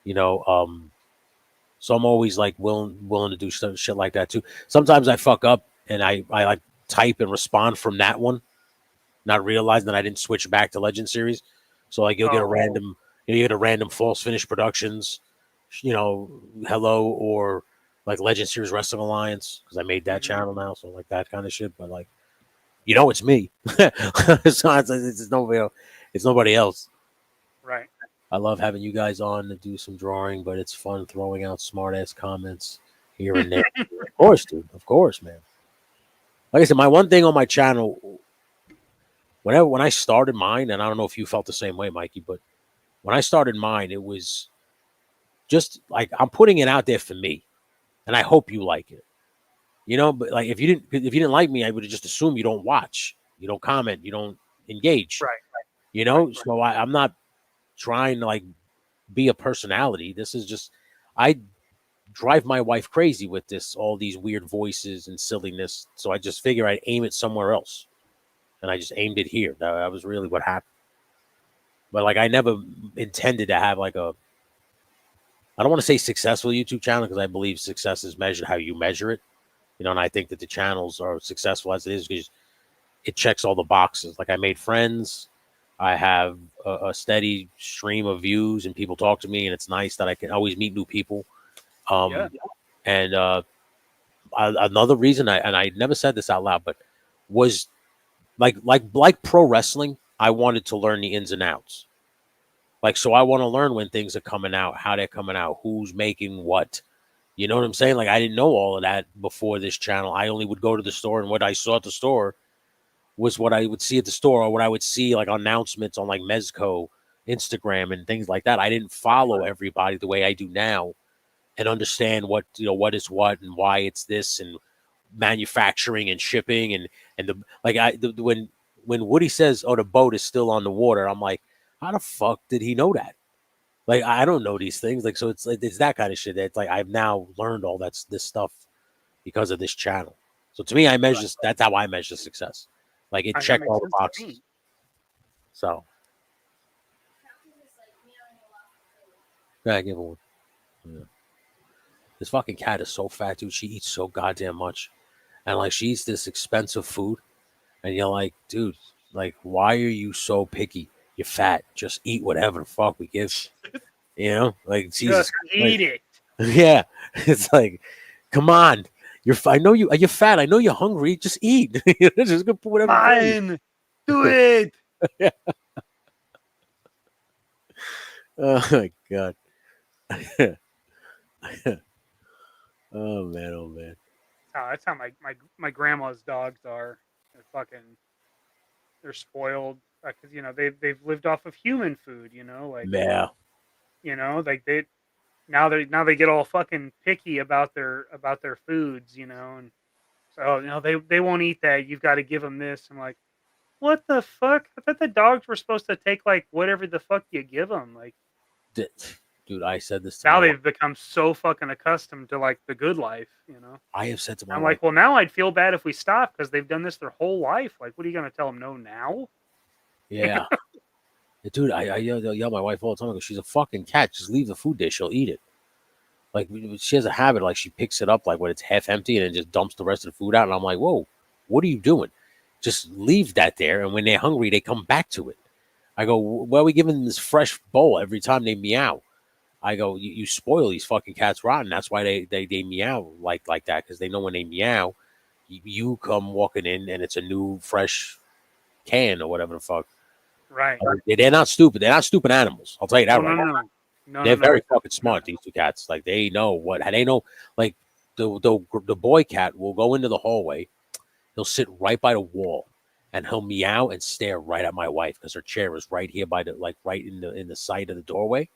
so I'm always like willing to do shit like that too. Sometimes I fuck up and I like type and respond from that one, not realizing that I didn't switch back to Legend Series. So like you'll get a random False Finish Productions, hello, or like Legend Series Wrestling Alliance, because I made that channel now, so like that kind of shit. But like, it's me. It's nobody else. Right. I love having you guys on to do some drawing, but it's fun throwing out smart ass comments here and there. Of course, dude. Of course, man. Like I said, my one thing on my channel, when I started mine, and I don't know if you felt the same way, Mikey, but when I started mine, it was just like I'm putting it out there for me, and I hope you like it. But like if you didn't like me, I would have just assumed you don't watch, you don't comment, you don't engage. Right. So I'm not trying to like be a personality. This is just I drive my wife crazy with all these weird voices and silliness. So I just figure I'd aim it somewhere else. And I just aimed it here. That was really what happened. But like I never intended to have like I don't want to say successful YouTube channel, because I believe success is measured how you measure it. And I think that the channels are successful as it is because it checks all the boxes. Like I made friends. I have a steady stream of views and people talk to me, and it's nice that I can always meet new people. And another reason I never said this out loud, but was like pro wrestling, I wanted to learn the ins and outs. Like, so I want to learn when things are coming out, how they're coming out, who's making what. You know what I'm saying? Like, I didn't know all of that before this channel. I only would go to the store, and what I saw at the store was what I would see at the store, or what I would see like announcements on like Mezco, Instagram, and things like that. I didn't follow everybody the way I do now and understand what is what and why it's this and manufacturing and shipping and when Woody says, "Oh, the boat is still on the water," I'm like, how the fuck did he know that? Like, I don't know these things. Like, so it's like it's that kind of shit. It's like I've now learned all this stuff because of this channel. So to me, I measure that's how I measure success. Like it checked all the boxes. So yeah, I give it one. Yeah. This fucking cat is so fat, dude. She eats so goddamn much, and like she eats this expensive food, and you're like, dude, like why are you so picky? You're fat. Just eat whatever the fuck we give. You know, like Jesus. Just eat it. Yeah, it's like, come on. I know you're fat. I know you're hungry. Just eat. Just go put whatever. Fine. Do it. Yeah. Oh my god. Oh man. Oh man. That's how my grandma's dogs are. They're spoiled because they've lived off of human food. Yeah. Like now they get all fucking picky about their foods. And so they won't eat that. You've got to give them this. I'm like, what the fuck? I thought the dogs were supposed to take like whatever the fuck you give them. Like, dude, I said this to now my they've become so fucking accustomed to like the good life. I have said to my I'm wife, like, well, now I'd feel bad if we stop because they've done this their whole life. Like, what are you going to tell them no now? yeah. Dude, I yell my wife all the time. I go, she's a fucking cat. Just leave the food there. She'll eat it. Like, she has a habit. Like, she picks it up like when it's half empty and then just dumps the rest of the food out. And I'm like, whoa, what are you doing? Just leave that there. And when they're hungry, they come back to it. I go, why are we giving them this fresh bowl every time they meow? I go, you spoil these fucking cats rotten. That's why they meow like that, because they know when they meow, you come walking in and it's a new fresh can or whatever the fuck. Right. They're not stupid. They're not stupid animals. I'll tell you that right now. No, they're very fucking smart. These two cats, like they know like the boy cat will go into the hallway. He'll sit right by the wall, and he'll meow and stare right at my wife because her chair is right here by right in the side of the doorway.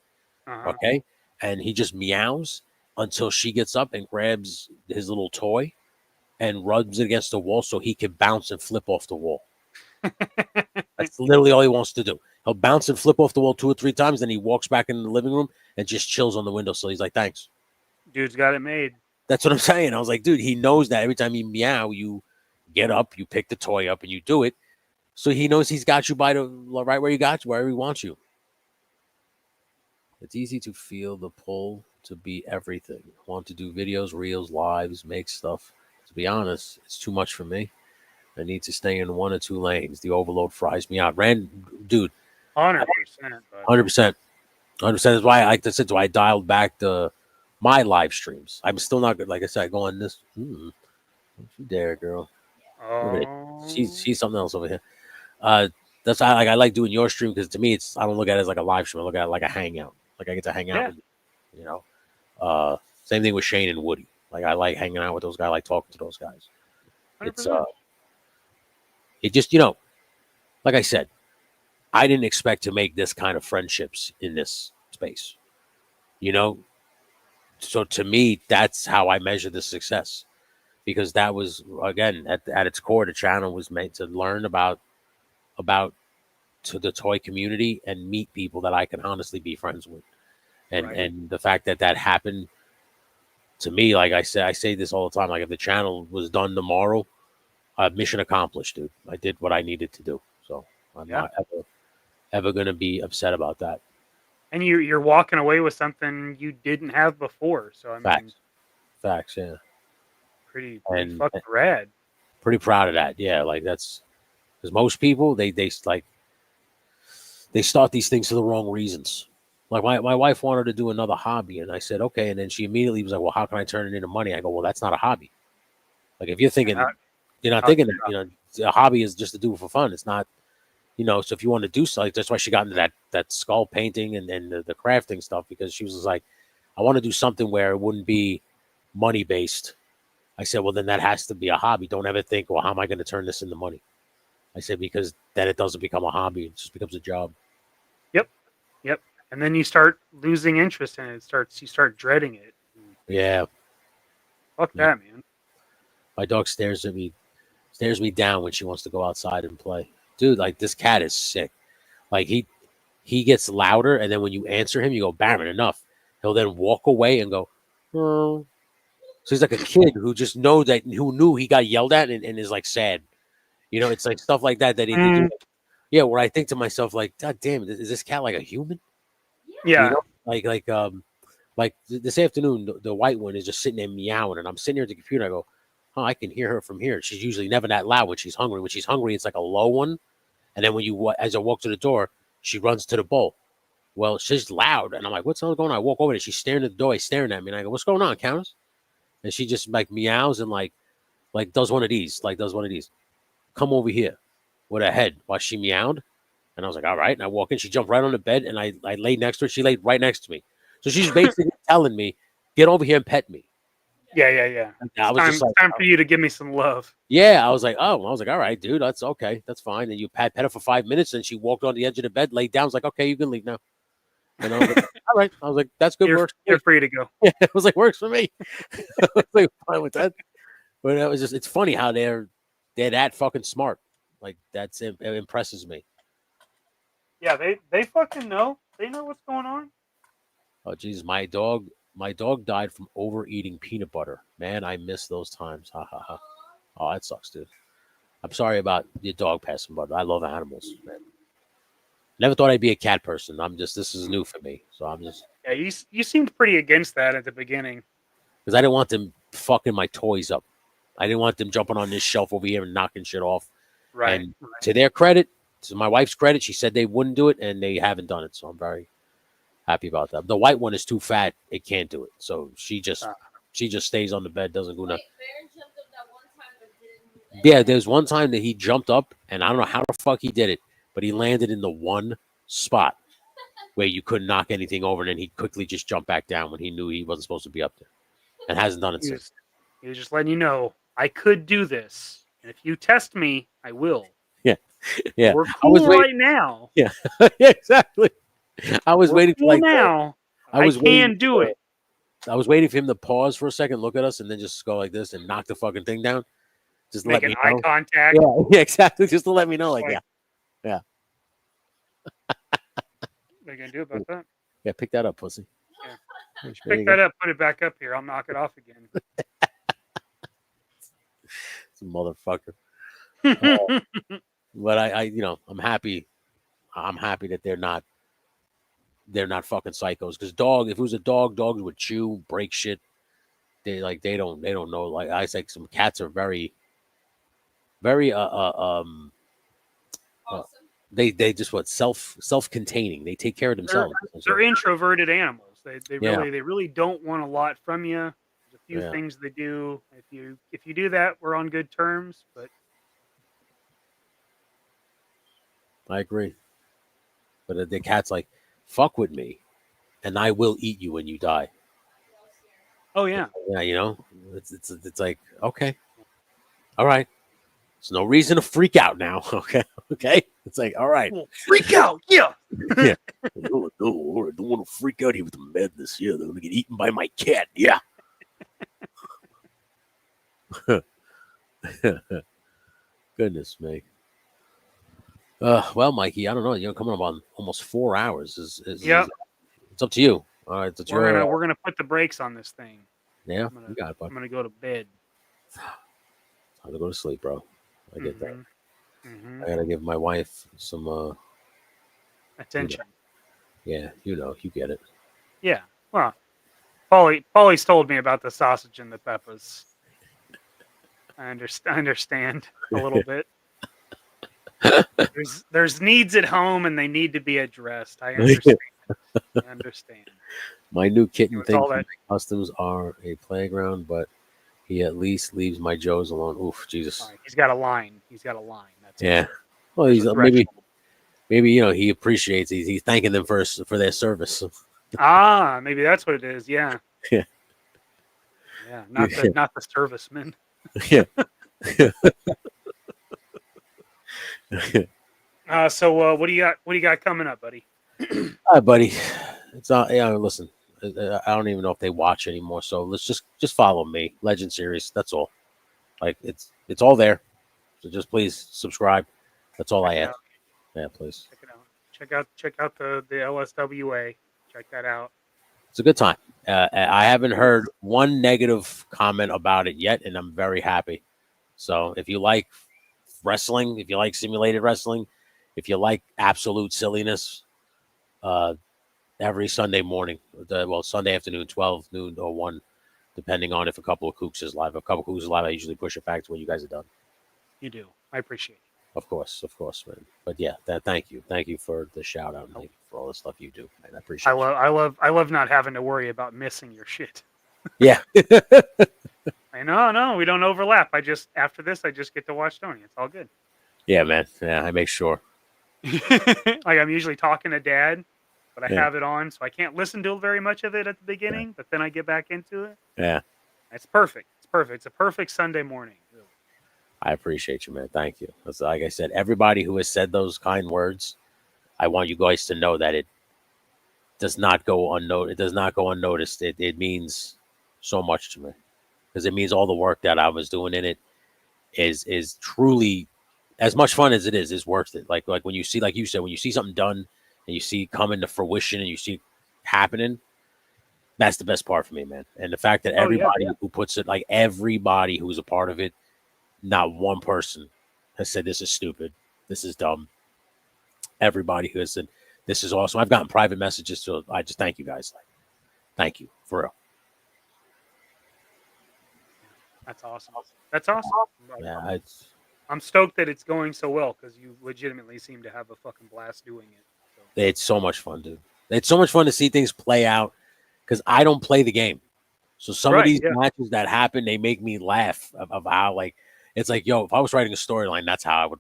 Uh-huh. Okay, and he just meows until she gets up and grabs his little toy and rubs it against the wall so he can bounce and flip off the wall. That's literally all he wants to do. He'll bounce and flip off the wall 2 or 3 times, then he walks back into the living room and just chills on the windowsill. He's like, thanks. Dude's got it made. That's what I'm saying. I was like, dude, he knows that every time you meow, you get up, you pick the toy up, and you do it. So he knows he's got you by the right where he got you, wherever he wants you. It's easy to feel the pull to be everything. Want to do videos, reels, lives, make stuff. To be honest, it's too much for me. I need to stay in 1 or 2 lanes. The overload fries me out. Dude. 100%. 100%. 100% is why, like I said, I dialed back my live streams. I'm still not good. Like I said, I go on this. Don't you dare, girl. Oh. She's something else over here. That's why I like doing your stream, because to me, I don't look at it as like a live stream. I look at it like a hangout. Like I get to hang out with you. Same thing with Shane and Woody. Like I like hanging out with those guys. I like talking to those guys. 100%. It just, like I said, I didn't expect to make this kind of friendships in this space, So to me, that's how I measure the success, because that was, again, at its core, the channel was meant to learn about to the toy community and meet people that I can honestly be friends with. And the fact that happened to me, like I say this all the time, like if the channel was done tomorrow, mission accomplished, dude. I did what I needed to do. So I'm not ever going to be upset about that. And you're walking away with something you didn't have before. So I mean, facts, yeah. Pretty fucking rad. Pretty proud of that, yeah. Like that's because most people they start these things for the wrong reasons. Like my wife wanted to do another hobby, and I said okay, and then she immediately was like, "Well, how can I turn it into money?" I go, "Well, that's not a hobby. Like if you're thinking." You're not thinking that, a hobby is just to do it for fun. It's not, so if you want to do something, that's why she got into that skull painting and the crafting stuff, because she was just like, I want to do something where it wouldn't be money based. I said, well, then that has to be a hobby. Don't ever think, well, how am I going to turn this into money? I said, because then it doesn't become a hobby. It just becomes a job. Yep. And then you start losing interest in it. You start dreading it. Yeah. Fuck that, man. My dog stares me down when she wants to go outside and play. Dude, like this cat is sick. Like he gets louder, and then when you answer him, you go, Baron, enough. He'll then walk away and go, oh. So he's like a kid who just who knew he got yelled at and is like sad. You know, it's like stuff like that he do. Yeah, where I think to myself, like, God damn, is this cat like a human? Yeah. You know? Like this afternoon, the white one is just sitting there meowing, and I'm sitting here at the computer. I go, oh, I can hear her from here. She's usually never that loud when she's hungry. When she's hungry, it's like a low one. And then as I walk to the door, she runs to the bowl. Well, she's loud, and I'm like, what's going on? I walk over there. She's staring at the door. He's staring at me, and I go, what's going on, Countess? And she just like meows and like does one of these, come over here with her head while she meowed. And I was like, all right. And I walk in, she jumped right on the bed, and I laid next to her. She laid right next to me. So she's basically telling me, get over here and pet me. Yeah. It's time for you to give me some love. Yeah, I was like, all right, dude, that's okay. That's fine. And you pet her for 5 minutes, and she walked on the edge of the bed, laid down. I was like, okay, you can leave now. And I was like, all right. I was like, that's good work. You're free to go. Yeah, it was like, works for me. I was like, fine with that. But it was it's funny how they're that fucking smart. Like, it impresses me. Yeah, they fucking know. They know what's going on. Oh, Jesus, my dog died from overeating peanut butter. Man, I miss those times. Ha ha ha. Oh, that sucks, dude. I'm sorry about your dog passing, but I love animals, man. Never thought I'd be a cat person. This is new for me. So I'm just. Yeah, you seemed pretty against that at the beginning. Because I didn't want them fucking my toys up. I didn't want them jumping on this shelf over here and knocking shit off. Right. And to their credit, to my wife's credit, she said they wouldn't do it, and they haven't done it. So I'm very happy about that. The white one is too fat; it can't do it. So she just stays on the bed, doesn't go nothing. Yeah, there's one time that he jumped up, and I don't know how the fuck he did it, but he landed in the one spot where you couldn't knock anything over, and then he quickly just jumped back down when he knew he wasn't supposed to be up there, and hasn't done it since. He was just letting you know, I could do this, and if you test me, I will. Yeah. We're cool right now. Yeah, yeah, exactly. I was waiting for now. I can do it. I was waiting for him to pause for a second, look at us, and then just go like this and knock the fucking thing down. Just let me know. Eye contact. Yeah, exactly. Just to let me know, yeah. What are you gonna do about that? Yeah, pick that up, pussy. Yeah. Pick that up, put it back up here. I'll knock it off again. It's a motherfucker. But I'm happy. I'm happy that they're not fucking psychos. Because if it was a dog, dogs would chew, break shit. They don't know. Like I think some cats are very, very Awesome. they just self-containing. They take care of themselves. They're introverted animals. They really don't want a lot from you. There's a few things they do. If you do that, we're on good terms. But I agree. But the cat's like, fuck with me, and I will eat you when you die. Oh yeah. Yeah, it's like, okay, all right. There's no reason to freak out now. Okay. It's like, all right. Freak out, yeah. Yeah. I don't want to freak out here with the madness. Yeah, they're gonna get eaten by my cat. Yeah. Goodness me. Well, Mikey, I don't know. You're coming up on almost 4 hours. It's up to you. All right, we're gonna put the brakes on this thing. Yeah, I'm you got it, bud. gonna go to bed. Time to go to sleep, bro. I get that. Mm-hmm. I gotta give my wife some attention. Yeah, you get it. Yeah. Well, Paulie's told me about the sausage and the peppers. I understand a little bit. There's needs at home and they need to be addressed. I understand. My new kitten thinks my customs are a playground, but he at least leaves my Joes alone. Oof, Jesus. Right. He's got a line. That's yeah. it. Well, he's maybe he appreciates. He's thanking them for their service. Maybe that's what it is. Yeah. Yeah. Yeah. Not the servicemen. Yeah. So what do you got coming up, buddy? Hi, buddy. It's not. Yeah, listen. I don't even know if they watch anymore. So let's just follow me. Legend series. That's all. Like it's all there. So just please subscribe. That's all I Check it ask. out. Yeah, please. Check it out. Check out the LSWA. Check that out. It's a good time. I haven't heard one negative comment about it yet, and I'm very happy. So if you like wrestling, if you like simulated wrestling, if you like absolute silliness, every Sunday morning, Sunday afternoon, 12 noon or 1, depending on if a couple of kooks is live. If a couple of kooks is live, I usually push it back to when you guys are done. You do. I appreciate it. Of course, man. But yeah, thank you for the shout out and thank you for all the stuff you do, man. I appreciate. I love not having to worry about missing your shit. Yeah. I know, no, we don't overlap. After this, I just get to watch Tony. It's all good. Yeah, man. Yeah, I make sure. Like I'm usually talking to Dad, but I Yeah. have it on, so I can't listen to very much of it at the beginning. But then I get back into it. Yeah. It's perfect. It's perfect. It's a perfect Sunday morning. Really. I appreciate you, man. Thank you. That's, like I said, everybody who has said those kind words, I want you guys to know that it does not go unnoticed. It does not go unnoticed. It means so much to me because it means all the work that I was doing in it is truly as much fun as it is worth it. Like when you see, like you said, when you see something done and you see it come into fruition and you see it happening, that's the best part for me, man. And the fact that everybody who puts it, like everybody who's a part of it, not one person has said this is stupid, this is dumb. Everybody who has said this is awesome. I've gotten private messages, so I just thank you guys. Like, thank you for real. That's awesome. That's awesome. Yeah, I'm stoked that it's going so well because you legitimately seem to have a fucking blast doing it. So. It's so much fun, dude. It's so much fun to see things play out because I don't play the game. So some of these matches that happen, they make me laugh of how, like, it's like, yo, if I was writing a storyline, that's how I would,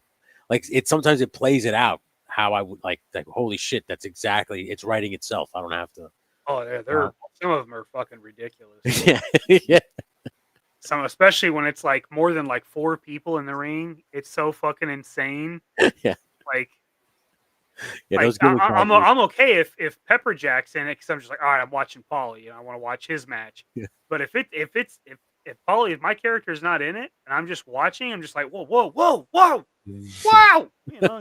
like, sometimes it plays it out how I would, like holy shit, that's exactly, it's writing itself. I don't have to. Oh, they're some of them are fucking ridiculous. Yeah, yeah. Some, especially when it's like more than like 4 people in the ring, it's so fucking insane. Yeah, like, yeah. Like, I'm okay if Pepper Jack's in it because I'm just like, all right, I'm watching Paulie, I want to watch his match. Yeah. But if Paulie, if my character's not in it and I'm just watching, I'm just like, whoa, whoa, whoa, whoa, wow,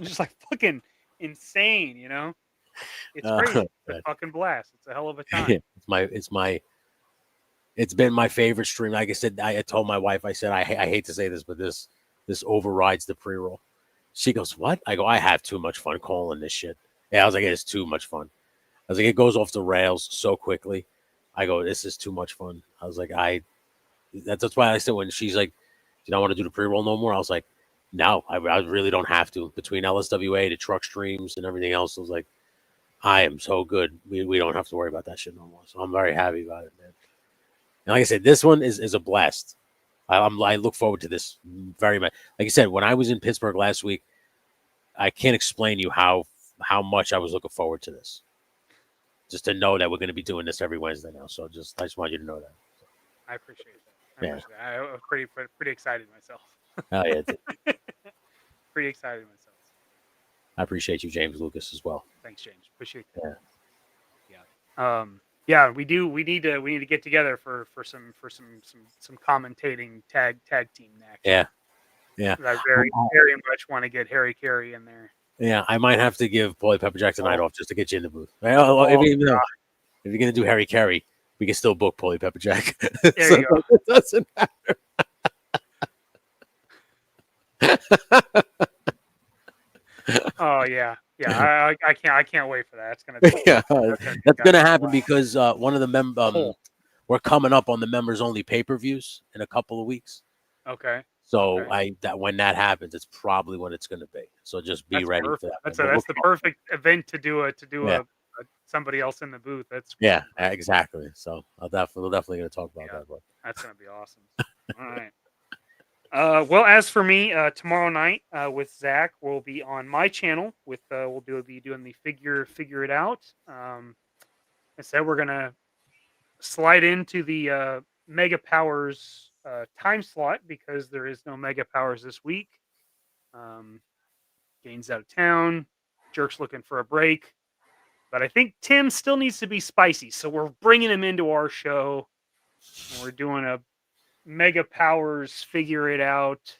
just like fucking insane, It's crazy. It's a fucking blast. It's a hell of a time. It's been my favorite stream. Like I said, I told my wife, I said, I hate to say this, but this overrides the pre-roll. She goes, what? I go, I have too much fun calling this shit. Yeah, I was like, it's too much fun. I was like, it goes off the rails so quickly. I go, this is too much fun. I was like, that's why I said when she's like, you don't want to do the pre-roll no more? I was like, no, I really don't have to. Between LSWA, the truck streams, and everything else, I was like, I am so good. We don't have to worry about that shit no more. So I'm very happy about it, man. And like I said, this one is a blast. I look forward to this very much. Like I said, when I was in Pittsburgh last week, I can't explain to you how much I was looking forward to this. Just to know that we're going to be doing this every Wednesday now. So I just want you to know that. I appreciate that. I was pretty excited myself. Oh yeah, pretty excited myself. I appreciate you, James Lucas, as well. Thanks, James. Appreciate that. Yeah. Yeah, we need to get together for some commentating tag team next. Yeah. Yeah. I very much want to get Harry Carey in there. Yeah, I might have to give Paulie Pepperjack the night off just to get you in the booth. If you're gonna do Harry Carey, we can still book Paulie Pepperjack. There you go. It doesn't matter. Oh yeah. Yeah, I can't wait for that. It's gonna be that's gonna happen because one of the we're coming up on the members only pay-per-views in a couple of weeks. Okay. So when that happens, it's probably when it's gonna be. So just be ready for that. That's the perfect event to do a somebody else in the booth. That's great. Yeah, exactly. So we're definitely gonna talk about that. But that's gonna be awesome. All right. Well, as for me, tomorrow night with Zach, we'll be on my channel with we'll be doing the figure it out. I said we're gonna slide into the Mega Powers time slot because there is no Mega Powers this week. Gaines out of town, Jerk's looking for a break, but I think Tim still needs to be spicy, so we're bringing him into our show. And we're doing Mega Powers figure it out.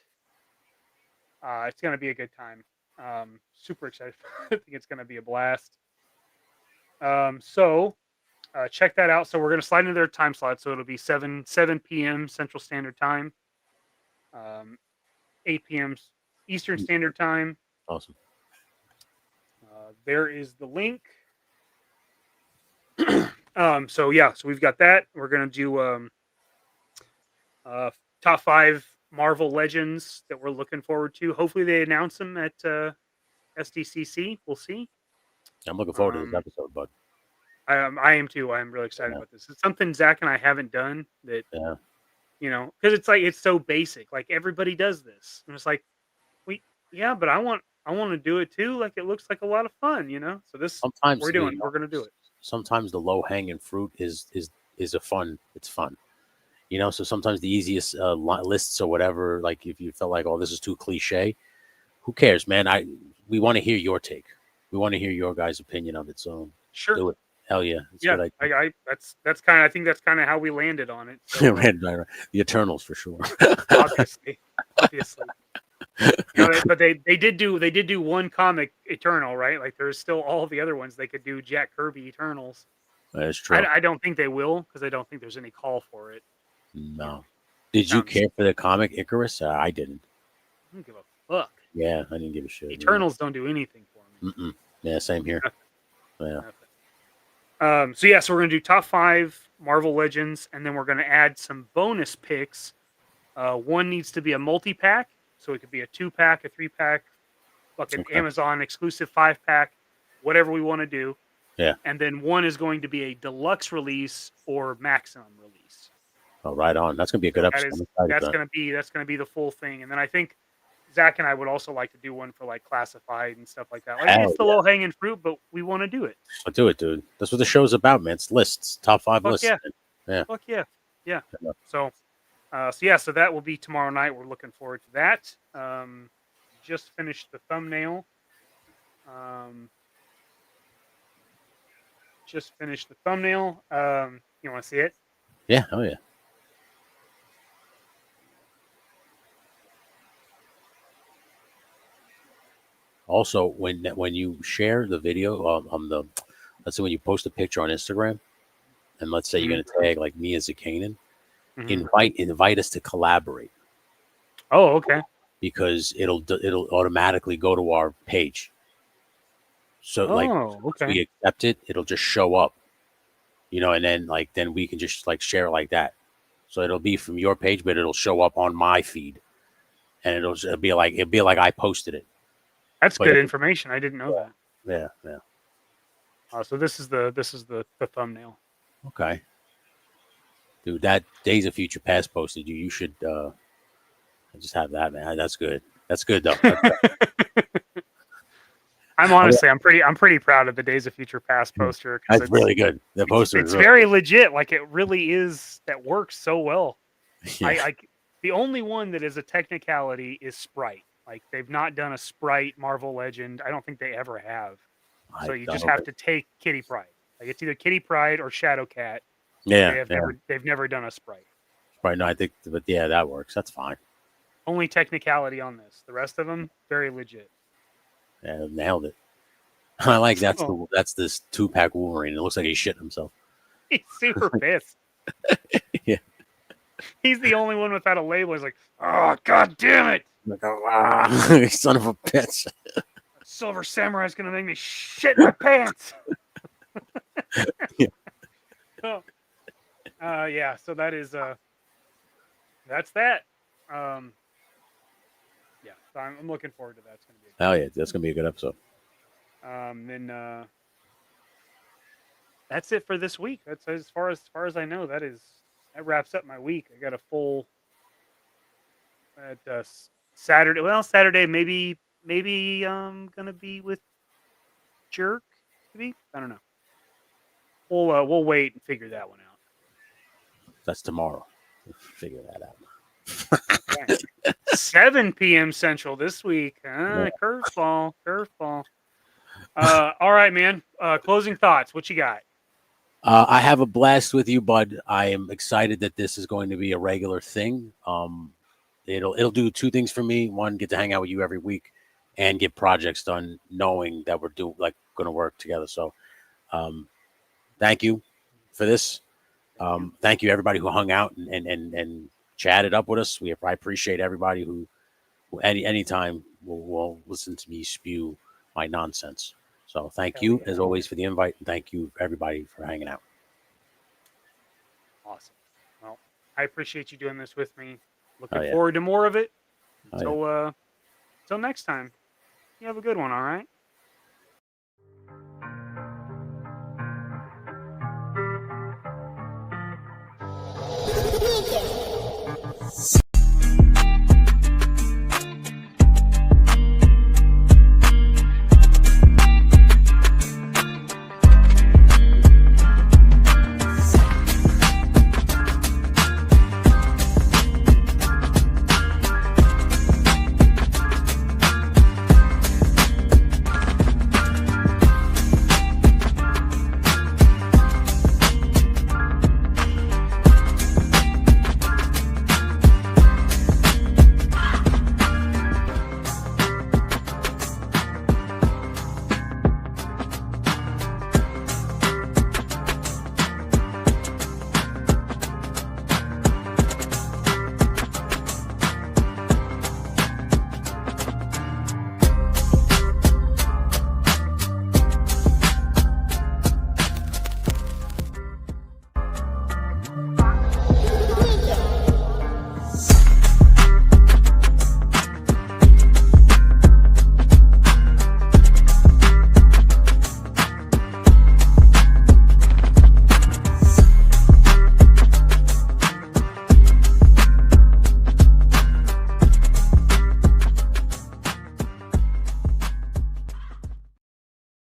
It's going to be a good time. Super excited. I think it's going to be a blast. So check that out. So we're going to slide into their time slot. So it'll be 7 p.m. Central Standard Time, 8 p.m. Eastern Standard Time. Awesome. There is the link. So we've got that. We're going to do top 5 Marvel Legends that we're looking forward to. Hopefully they announce them at SDCC. We'll see. I'm looking forward to this episode, bud. I am too. I'm really excited about this. It's something Zach and I haven't done that, because it's like, it's so basic. Like everybody does this. And it's like, but I want to do it too. Like it looks like a lot of fun, So this sometimes we're going to do it. Sometimes the low hanging fruit is fun. It's fun. So sometimes the easiest lists or whatever, like if you felt like, oh, this is too cliche, who cares, man? We want to hear your take. We want to hear your guys' opinion of it. So sure, do it. Hell yeah, I think that's kind of how we landed on it. So, the Eternals for sure. obviously. But they did do one comic Eternal, right? Like there's still all the other ones they could do. Jack Kirby Eternals. That's true. I don't think they will because I don't think there's any call for it. No. Did you care for the comic Icarus? I didn't. I don't give a fuck. Yeah, I didn't give a shit. Eternals don't do anything for me. Mm-mm. Yeah, same here. Yeah. So we're gonna do top 5 Marvel Legends, and then we're gonna add some bonus picks. One needs to be a multi-pack, so it could be a 2-pack, a 3-pack, like an Amazon exclusive 5-pack, whatever we want to do. Yeah. And then one is going to be a deluxe release or maximum release. Oh, right on. That's gonna be a good episode. That's gonna be the full thing. And then I think Zach and I would also like to do one for like classified and stuff like that. Like it's the low hanging fruit, but we want to do it. I'll do it, dude. That's what the show's about, man. It's lists, top 5 lists. Yeah. Fuck yeah. So that will be tomorrow night. We're looking forward to that. Just finished the thumbnail. You want to see it? Yeah. Oh yeah. Also, when you share the video, let's say when you post a picture on Instagram, and let's say you're going to tag like me as a Kanan, invite us to collaborate. Oh, okay. Because it'll automatically go to our page. So if we accept it, it'll just show up, and then we can just like share it like that. So it'll be from your page, but it'll show up on my feed, and it'll be like I posted it. That's good information. I didn't know that. Yeah. So this is the thumbnail. Okay. Dude, that Days of Future Past posted you. You should just have that, man. That's good. That's good though. I'm pretty proud of the Days of Future Past poster. That's really good. The poster it's very legit. Like it really is. That works so well. Yeah. The only one that is a technicality is Sprite. Like they've not done a Sprite Marvel Legend. I don't think they ever have. So you just have to take Kitty Pryde. Like it's either Kitty Pryde or Shadowcat. Yeah. They've never done a Sprite. Sprite, no, I think, but yeah, that works. That's fine. Only technicality on this. The rest of them, very legit. Yeah, nailed it. I like that's this 2-pack Wolverine. It looks like he's shitting himself. He's super pissed. Yeah. He's the only one without a label. He's like, oh god damn it. Like, oh, son of a bitch. Silver Samurai's gonna make me shit my pants. Yeah. So that is that's that. Yeah. So I'm looking forward to that. It's gonna be hell yeah, that's gonna be a good episode. Then that's it for this week. That's as far as I know. That wraps up my week. I got a full at Saturday. Well, Saturday maybe gonna be with Jerk. Maybe I don't know. We'll wait and figure that one out. That's tomorrow. We'll figure that out. 7 p.m. Central this week. Curveball. All right, man. Closing thoughts. What you got? I have a blast with you, bud. I am excited that this is going to be a regular thing. It'll do two things for me. One, get to hang out with you every week, and get projects done, knowing that we're going to work together. So, thank you for this. Thank you everybody who hung out and chatted up with us. I appreciate everybody who anytime will listen to me spew my nonsense. So thank you as always for the invite, and thank you everybody for hanging out. Awesome. Well, I appreciate you doing this with me. Oh, Looking yeah. forward to more of it. Oh, yeah. Until next time. You have a good one, all right?